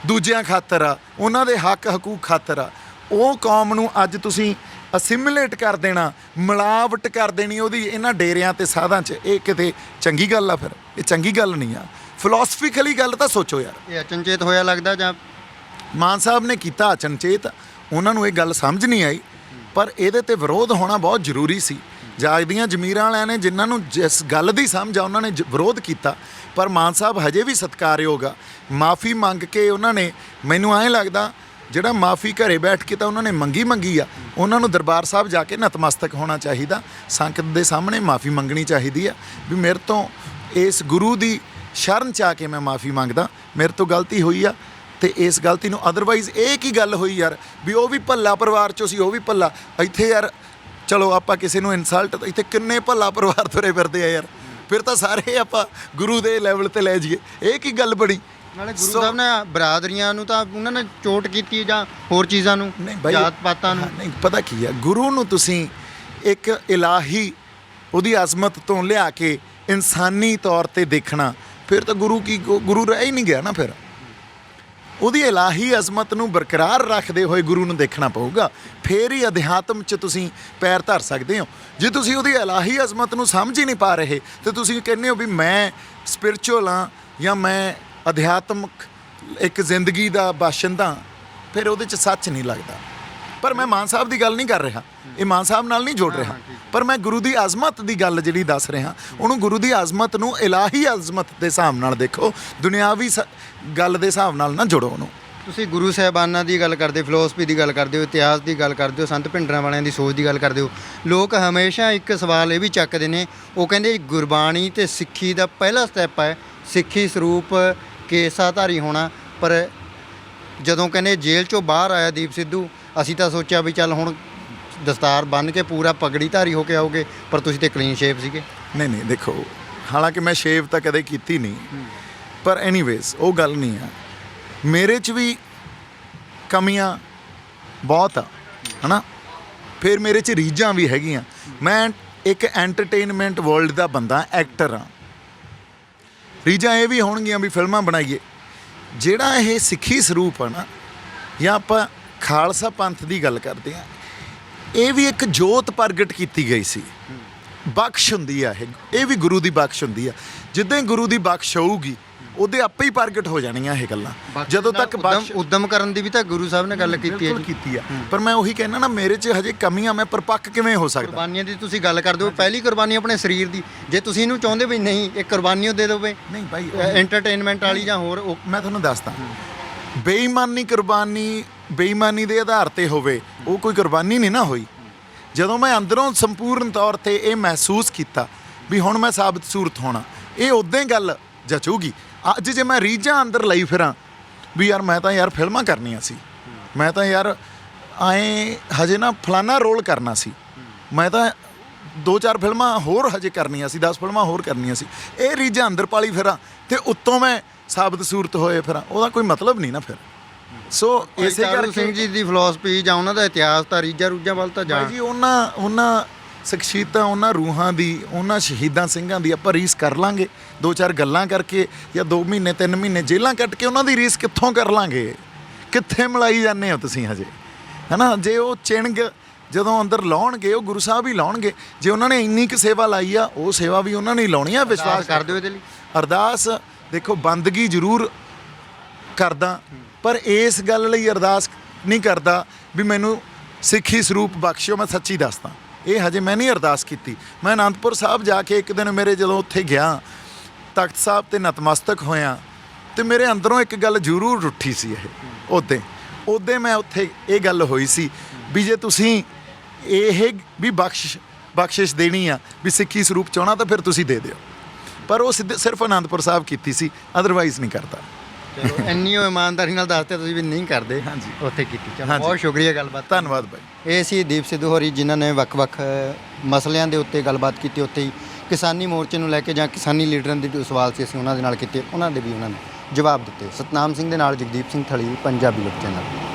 ਦੂਜਿਆਂ ਖਾਤਰ ਆ, ਉਹਨਾਂ ਦੇ ਹੱਕ ਹਕੂਕ ਖਾਤਰ ਆ, ਉਹ ਕੌਮ ਨੂੰ ਅੱਜ ਤੁਸੀਂ ਅਸਿਮੀਲੇਟ ਕਰ ਦੇਣਾ, ਮਿਲਾਵਟ ਕਰ ਦੇਣੀ ਉਹਦੀ ਇਹਨਾਂ ਡੇਰਿਆਂ ਤੇ ਸਾਧਾਂ 'ਚ, ਇਹ ਕਿਤੇ ਚੰਗੀ ਗੱਲ ਆ? ਫਿਰ ਇਹ ਚੰਗੀ ਗੱਲ ਨਹੀਂ ਆ। ਫਿਲਾਸਫੀਕਲੀ ਗੱਲ ਤਾਂ ਸੋਚੋ ਯਾਰ। ਇਹ ਅਚਨਚੇਤ ਹੋਇਆ ਲੱਗਦਾ ਜਾਂ ਮਾਨ ਸਾਹਿਬ ਨੇ ਕੀਤਾ ਅਚਨਚੇਤ? ਉਹਨਾਂ ਨੂੰ ਇਹ ਗੱਲ ਸਮਝ ਨਹੀਂ ਆਈ, ਪਰ ਇਹਦੇ ਤੇ ਵਿਰੋਧ ਹੋਣਾ ਬਹੁਤ ਜ਼ਰੂਰੀ ਸੀ। ਜਾਗਦੀਆਂ ਜ਼ਮੀਰਾਂ ਵਾਲਿਆਂ ਨੇ ਜਿਨ੍ਹਾਂ ਨੂੰ ਜਿਸ ਗੱਲ ਦੀ ਸਮਝ ਆ ਉਹਨਾਂ ਨੇ ਵਿਰੋਧ ਕੀਤਾ, ਪਰ ਮਾਨ ਸਾਹਿਬ ਹਜੇ ਵੀ ਸਤਿਕਾਰਯੋਗ ਆ। ਮਾਫੀ ਮੰਗ ਕੇ ਉਹਨਾਂ ਨੇ, ਮੈਨੂੰ ਐਂ ਲੱਗਦਾ ਜਿਹੜਾ ਮਾਫੀ ਘਰੇ ਬੈਠ ਕੇ ਤਾਂ ਉਹਨਾਂ ਨੇ ਮੰਗੀ ਆ, ਉਹਨਾਂ ਨੂੰ ਦਰਬਾਰ ਸਾਹਿਬ ਜਾ ਕੇ ਨਤਮਸਤਕ ਹੋਣਾ ਚਾਹੀਦਾ, ਸੰਗਤ ਦੇ ਸਾਹਮਣੇ ਮਾਫੀ ਮੰਗਣੀ ਚਾਹੀਦੀ ਆ ਵੀ ਮੇਰੇ ਤੋਂ ਇਸ ਗੁਰੂ ਦੀ ਸ਼ਰਨ 'ਚ ਆ ਕੇ ਮੈਂ ਮਾਫੀ ਮੰਗਦਾ, ਮੇਰੇ ਤੋਂ ਗਲਤੀ ਹੋਈ ਆ। ਤੇ ਇਸ ਗਲਤੀ ਨੂੰ ਅਦਰਵਾਈਜ਼ ਇਹ ਕੀ ਗੱਲ ਹੋਈ ਯਾਰ ਵੀ ਉਹ ਵੀ ਭੱਲਾ ਪਰਿਵਾਰ 'ਚੋਂ ਸੀ, ਉਹ ਵੀ ਭੱਲਾ, ਇੱਥੇ ਯਾਰ ਚਲੋ ਆਪਾਂ ਕਿਸੇ ਨੂੰ ਇਨਸਲਟ, ਇੱਥੇ ਕਿੰਨੇ ਭੱਲਾ ਪਰਿਵਾਰ ਤੁਰੇ ਫਿਰਦੇ ਆ ਯਾਰ, ਫਿਰ ਤਾਂ ਸਾਰੇ ਆਪਾਂ ਗੁਰੂ ਦੇ ਲੈਵਲ ਤੇ ਲੈ ਜਾਈਏ, ਇਹ ਕੀ ਗੱਲ ਬਣੀ। ਨਾਲੇ ਗੁਰੂ ਸਾਹਿਬ ਨੇ ਬਰਾਦਰੀਆਂ ਨੂੰ ਤਾਂ ਉਹਨਾਂ ਨੇ ਚੋਟ ਕੀਤੀ ਜਾਂ ਹੋਰ ਚੀਜ਼ਾਂ ਨੂੰ, ਜਾਤ ਪਾਤਾਂ ਨੂੰ। ਨਹੀਂ, ਪਤਾ ਕੀ ਆ, ਗੁਰੂ ਨੂੰ ਤੁਸੀਂ ਇੱਕ ਇਲਾਹੀ ਉਹਦੀ ਅਜ਼ਮਤ ਤੋਂ ਲਿਆ ਕੇ ਇਨਸਾਨੀ ਤੌਰ ਤੇ ਦੇਖਣਾ, ਫਿਰ ਤਾਂ ਗੁਰੂ ਰਹਿ ਹੀ ਨਹੀਂ ਗਿਆ ਨਾ। ਫਿਰ ਉਹਦੀ ਇਲਾਹੀ ਅਜ਼ਮਤ ਨੂੰ ਬਰਕਰਾਰ ਰੱਖਦੇ ਹੋਏ ਗੁਰੂ ਨੂੰ ਦੇਖਣਾ ਪਊਗਾ, ਫੇਰ ਹੀ ਅਧਿਆਤਮ 'ਚ ਤੁਸੀਂ ਪੈਰ ਧਰ ਸਕਦੇ ਹੋ। ਜੇ ਤੁਸੀਂ ਉਹਦੀ ਇਲਾਹੀ ਅਜ਼ਮਤ ਨੂੰ ਸਮਝ ਹੀ ਨਹੀਂ ਪਾ ਰਹੇ ਤੇ ਤੁਸੀਂ ਕਹਿੰਦੇ ਹੋ ਵੀ ਮੈਂ ਸਪਿਰਚੁਅਲ ਹਾਂ ਜਾਂ ਮੈਂ ਅਧਿਆਤਮਕ ਇੱਕ ਜ਼ਿੰਦਗੀ ਦਾ ਬਾਸ਼ਿੰਦਾ, ਫਿਰ ਉਹਦੇ 'ਚ ਸੱਚ ਨਹੀਂ ਲੱਗਦਾ। ਪਰ ਮੈਂ ਮਾਨ ਸਾਹਿਬ ਦੀ ਗੱਲ ਨਹੀਂ ਕਰ ਰਿਹਾ, ਇਹ ਮਾਨ ਸਾਹਿਬ ਨਾਲ ਨਹੀਂ ਜੋੜ ਰਿਹਾ, ਪਰ ਮੈਂ ਗੁਰੂ ਦੀ ਅਜ਼ਮਤ ਦੀ ਗੱਲ ਜਿਹੜੀ ਦੱਸ ਰਿਹਾ, ਉਹਨੂੰ ਗੁਰੂ ਦੀ ਅਜ਼ਮਤ ਨੂੰ ਇਲਾਹੀ ਅਜ਼ਮਤ ਦੇ ਹਿਸਾਬ ਨਾਲ ਦੇਖੋ, ਦੁਨਿਆਵੀ ਗੱਲ ਦੇ ਹਿਸਾਬ ਨਾਲ ਨਾ ਜੋੜੋ ਉਹਨੂੰ। ਤੁਸੀਂ ਗੁਰੂ ਸਾਹਿਬਾਨਾਂ ਦੀ ਗੱਲ ਕਰਦੇ, ਫਿਲੋਸਫੀ ਦੀ ਗੱਲ ਕਰਦੇ ਹੋ, ਇਤਿਹਾਸ ਦੀ ਗੱਲ ਕਰਦੇ ਹੋ, ਸੰਤ ਭਿੰਡਰਾਂ ਵਾਲਿਆਂ ਦੀ ਸੋਚ ਦੀ ਗੱਲ ਕਰਦੇ ਹੋ। ਲੋਕ ਹਮੇਸ਼ਾ ਇੱਕ ਸਵਾਲ ਇਹ ਵੀ ਚੱਕਦੇ ਨੇ, ਉਹ ਕਹਿੰਦੇ ਗੁਰਬਾਣੀ ਤੇ ਸਿੱਖੀ ਦਾ ਪਹਿਲਾ ਸਟੈਪ ਹੈ ਸਿੱਖੀ ਸਰੂਪ ਕੇਸਾਧਾਰੀ ਹੋਣਾ, ਪਰ ਜਦੋਂ ਕਹਿੰਦੇ ਜੇਲ੍ਹ 'ਚੋਂ ਬਾਹਰ ਆਇਆ ਦੀਪ ਸਿੱਧੂ, ਅਸੀਂ ਤਾਂ ਸੋਚਿਆ ਵੀ ਚੱਲ ਹੁਣ ਦਸਤਾਰ ਬੰਨ੍ਹ ਕੇ ਪੂਰਾ ਪਗੜੀ ਧਾਰੀ ਹੋ ਕੇ ਆਓਗੇ, ਪਰ ਤੁਸੀਂ ਤੇ ਕਲੀਨ ਸ਼ੇਪ ਸੀਗੇ। ਨਹੀਂ ਦੇਖੋ, ਹਾਲਾਂਕਿ ਮੈਂ ਸ਼ੇਵ ਤਾਂ ਕਦੇ ਕੀਤੀ ਨਹੀਂ, ਪਰ ਐਨੀਵੇਜ਼ ਉਹ ਗੱਲ ਨਹੀਂ ਆ। ਮੇਰੇ 'ਚ ਵੀ ਕਮੀਆਂ ਬਹੁਤ ਆ, ਹੈ ਨਾ, ਫਿਰ ਮੇਰੇ 'ਚ ਰੀਝਾਂ ਵੀ ਹੈਗੀਆਂ। ਮੈਂ ਇੱਕ ਐਂਟਰਟੇਨਮੈਂਟ ਵਰਲਡ ਦਾ ਬੰਦਾ, ਐਕਟਰ ਹਾਂ। ਰੀਝਾਂ ਇਹ ਵੀ ਹੋਣਗੀਆਂ ਵੀ ਫਿਲਮਾਂ ਬਣਾਈਏ। ਜਿਹੜਾ ਇਹ ਸਿੱਖੀ ਸਰੂਪ ਆ ਨਾ, ਜਾਂ ਆਪਾਂ ਖਾਲਸਾ ਪੰਥ ਦੀ ਗੱਲ ਕਰਦੇ ਹਾਂ, ਇਹ ਵੀ ਇੱਕ ਜੋਤ ਪ੍ਰਗਟ ਕੀਤੀ ਗਈ ਸੀ, ਬਖਸ਼ ਹੁੰਦੀ ਆ, ਇਹ ਵੀ ਗੁਰੂ ਦੀ ਬਖਸ਼ ਹੁੰਦੀ ਆ। ਜਿੱਦਾਂ ਹੀ ਗੁਰੂ ਦੀ ਬਖਸ਼ ਹੋਊਗੀ ਉਹਦੇ ਆਪੇ ਹੀ ਪ੍ਰਗਟ ਹੋ ਜਾਣੀਆਂ ਇਹ ਗੱਲਾਂ। ਜਦੋਂ ਤੱਕ ਉਦਮ ਕਰਨ ਦੀ ਵੀ ਤਾਂ ਗੁਰੂ ਸਾਹਿਬ ਨੇ ਗੱਲ ਕੀਤੀ ਹੈ ਕੀਤੀ ਆ, ਪਰ ਮੈਂ ਉਹੀ ਕਹਿਣਾ ਨਾ, ਮੇਰੇ 'ਚ ਹਜੇ ਕਮੀਆਂ, ਮੈਂ ਪਰਪੱਕ ਕਿਵੇਂ ਹੋ ਸਕਦਾ। ਕੁਰਬਾਨੀਆਂ ਦੀ ਤੁਸੀਂ ਗੱਲ ਕਰਦੇ ਹੋ, ਪਹਿਲੀ ਕੁਰਬਾਨੀ ਆਪਣੇ ਸਰੀਰ ਦੀ, ਜੇ ਤੁਸੀਂ ਇਹਨੂੰ ਚਾਹੁੰਦੇ ਵੀ ਨਹੀਂ ਇਹ ਕੁਰਬਾਨੀਆਂ ਦੇ ਦੋਵੇ, ਨਹੀਂ ਭਾਈ ਐਂਟਰਟੇਨਮੈਂਟ ਵਾਲੀ ਜਾਂ ਹੋਰ, ਮੈਂ ਤੁਹਾਨੂੰ ਦੱਸਦਾ, ਬੇਈਮਾਨੀ ਦੇ ਆਧਾਰ ਤੇ ਹੋਵੇ ਉਹ ਕੋਈ ਕੁਰਬਾਨੀ ਨਹੀਂ ਨਾ ਹੋਈ। ਜਦੋਂ ਮੈਂ ਅੰਦਰੋਂ ਸੰਪੂਰਨ ਤੌਰ ਤੇ ਇਹ ਮਹਿਸੂਸ ਕੀਤਾ ਵੀ ਹੁਣ ਮੈਂ ਸਾਬਤ ਸੂਰਤ ਹੋਣਾ, ਇਹ ਉਦਾਂ ਹੀ ਗੱਲ ਜਚੂਗੀ। ਅੱਜ ਜੇ ਮੈਂ ਰੀਝਾਂ ਅੰਦਰ ਲਈ ਫਿਰਾਂ ਵੀ ਯਾਰ ਮੈਂ ਤਾਂ ਯਾਰ ਫਿਲਮਾਂ ਕਰਨੀਆਂ ਸੀ, ਮੈਂ ਤਾਂ ਯਾਰ ਐਂ ਹਜੇ ਨਾ ਫਲਾਨਾ ਰੋਲ ਕਰਨਾ ਸੀ, ਮੈਂ ਤਾਂ 2-4 ਫਿਲਮਾਂ ਹੋਰ ਹਜੇ ਕਰਨੀਆਂ ਸੀ, 10 ਫਿਲਮਾਂ ਹੋਰ ਕਰਨੀਆਂ ਸੀ, ਇਹ ਰੀਝਾਂ ਅੰਦਰ ਪਾਲੀ ਫਿਰਾਂ ਤੇ ਉੱਤੋਂ ਮੈਂ ਸਾਬਤ ਸੂਰਤ ਹੋਏ ਫਿਰਾਂ, ਉਹਦਾ ਕੋਈ ਮਤਲਬ ਨਹੀਂ ਨਾ ਫਿਰ। ਸੋ ਇਸੇ ਕਰਕੇ ਸਿੰਘ ਜੀ ਦੀ ਫਿਲਾਸਫੀ ਜਾਂ ਉਹਨਾਂ ਦਾ ਇਤਿਹਾਸ ਤਾਂ ਰੀਝਾਂ ਵੱਲ ਤਾਂ ਜਾ ਜੀ, ਉਹਨਾਂ ਸ਼ਖਸੀਅਤਾਂ, ਉਹਨਾਂ ਰੂਹਾਂ ਦੀ, ਉਹਨਾਂ ਸ਼ਹੀਦਾਂ ਸਿੰਘਾਂ ਦੀ ਆਪਾਂ ਰੀਸ ਕਰ ਲਾਂਗੇ 2-4 ਗੱਲਾਂ ਕਰਕੇ, ਜਾਂ 2 ਮਹੀਨੇ 3 ਮਹੀਨੇ ਜੇਲ੍ਹਾਂ ਕੱਟ ਕੇ ਉਹਨਾਂ ਦੀ ਰੀਸ ਕਿੱਥੋਂ ਕਰ ਲਾਂਗੇ? ਕਿੱਥੇ ਮਿਲਾਈ ਜਾਂਦੇ ਹੋ ਤੁਸੀਂ ਹਜੇ, ਹੈ ਨਾ। ਜੇ ਉਹ ਚਿਣਗ ਜਦੋਂ ਅੰਦਰ ਲਾਉਣਗੇ, ਉਹ ਗੁਰੂ ਸਾਹਿਬ ਹੀ ਲਾਉਣਗੇ। ਜੇ ਉਹਨਾਂ ਨੇ ਇੰਨੀ ਕੁ ਸੇਵਾ ਲਾਈ ਆ, ਉਹ ਸੇਵਾ ਵੀ ਉਹਨਾਂ ਨੇ ਲਾਉਣੀ ਆ। ਵਿਸ਼ਵਾਸ ਕਰ ਦਿਓ ਇਹਦੇ ਲਈ। ਅਰਦਾਸ ਦੇਖੋ, ਬੰਦਗੀ ਜ਼ਰੂਰ ਕਰਦਾ, ਪਰ ਇਸ ਗੱਲ ਲਈ ਅਰਦਾਸ ਨਹੀਂ ਕਰਦਾ ਵੀ ਮੈਨੂੰ ਸਿੱਖੀ ਸਰੂਪ ਬਖਸ਼ਿਓ। ਮੈਂ ਸੱਚੀ ਦੱਸਦਾ, ਇਹ ਹਜੇ ਮੈਂ ਨਹੀਂ ਅਰਦਾਸ ਕੀਤੀ। ਮੈਂ ਅਨੰਦਪੁਰ ਸਾਹਿਬ ਜਾ ਕੇ ਇੱਕ ਦਿਨ ਮੇਰੇ ਜਦੋਂ ਉੱਥੇ ਗਿਆ, ਤਖਤ ਸਾਹਿਬ 'ਤੇ ਨਤਮਸਤਕ ਹੋਇਆ, ਤੇ ਮੇਰੇ ਅੰਦਰੋਂ ਇੱਕ ਗੱਲ ਜ਼ਰੂਰ ਉੱਠੀ ਸੀ। ਇਹ ਉਹਦੇ ਮੈਂ ਉੱਥੇ ਇਹ ਗੱਲ ਹੋਈ ਸੀ ਵੀ ਜੇ ਤੁਸੀਂ ਇਹ ਵੀ ਬਖਸ਼ਿਸ਼ ਦੇਣੀ ਆ, ਵੀ ਸਿੱਖੀ ਸਰੂਪ ਚਾਹੁੰਣਾ, ਤਾਂ ਫਿਰ ਤੁਸੀਂ ਦੇ ਦਿਓ। ਪਰ ਉਹ ਸਿਰਫ ਅਨੰਦਪੁਰ ਸਾਹਿਬ ਕੀਤੀ ਸੀ, ਅਦਰਵਾਈਜ਼ ਨਹੀਂ ਕਰਦਾ। ਚਲੋ ਇੰਨੀ ਇਮਾਨਦਾਰੀ ਨਾਲ ਦੱਸਦੇ ਤੁਸੀਂ ਵੀ ਨਹੀਂ ਕਰਦੇ। ਹਾਂਜੀ, ਉੱਥੇ ਕੀਤੀ। ਚਲੋ ਬਹੁਤ ਸ਼ੁਕਰੀਆ ਗੱਲਬਾਤ। ਧੰਨਵਾਦ ਬਾਈ। ਇਹ ਸੀ ਦੀਪ ਸਿੱਧੂ ਹੋਰੀ, ਜਿਨ੍ਹਾਂ ਨੇ ਵੱਖ-ਵੱਖ ਮਸਲਿਆਂ ਦੇ ਉੱਤੇ ਗੱਲਬਾਤ ਕੀਤੀ। ਉੱਥੇ ਹੀ ਕਿਸਾਨੀ ਮੋਰਚੇ ਨੂੰ ਲੈ ਕੇ ਜਾਂ ਕਿਸਾਨੀ ਲੀਡਰਾਂ ਦੇ ਜੋ ਸਵਾਲ ਸੀ, ਅਸੀਂ ਉਹਨਾਂ ਦੇ ਨਾਲ ਕੀਤੇ, ਉਹਨਾਂ ਦੇ ਵੀ ਉਹਨਾਂ ਨੇ ਜਵਾਬ ਦਿੱਤੇ। ਸਤਨਾਮ ਸਿੰਘ ਦੇ ਨਾਲ ਜਗਦੀਪ ਸਿੰਘ ਥਲੀ, ਪੰਜਾਬੀ ਲੋਕ ਚੈਨਲ।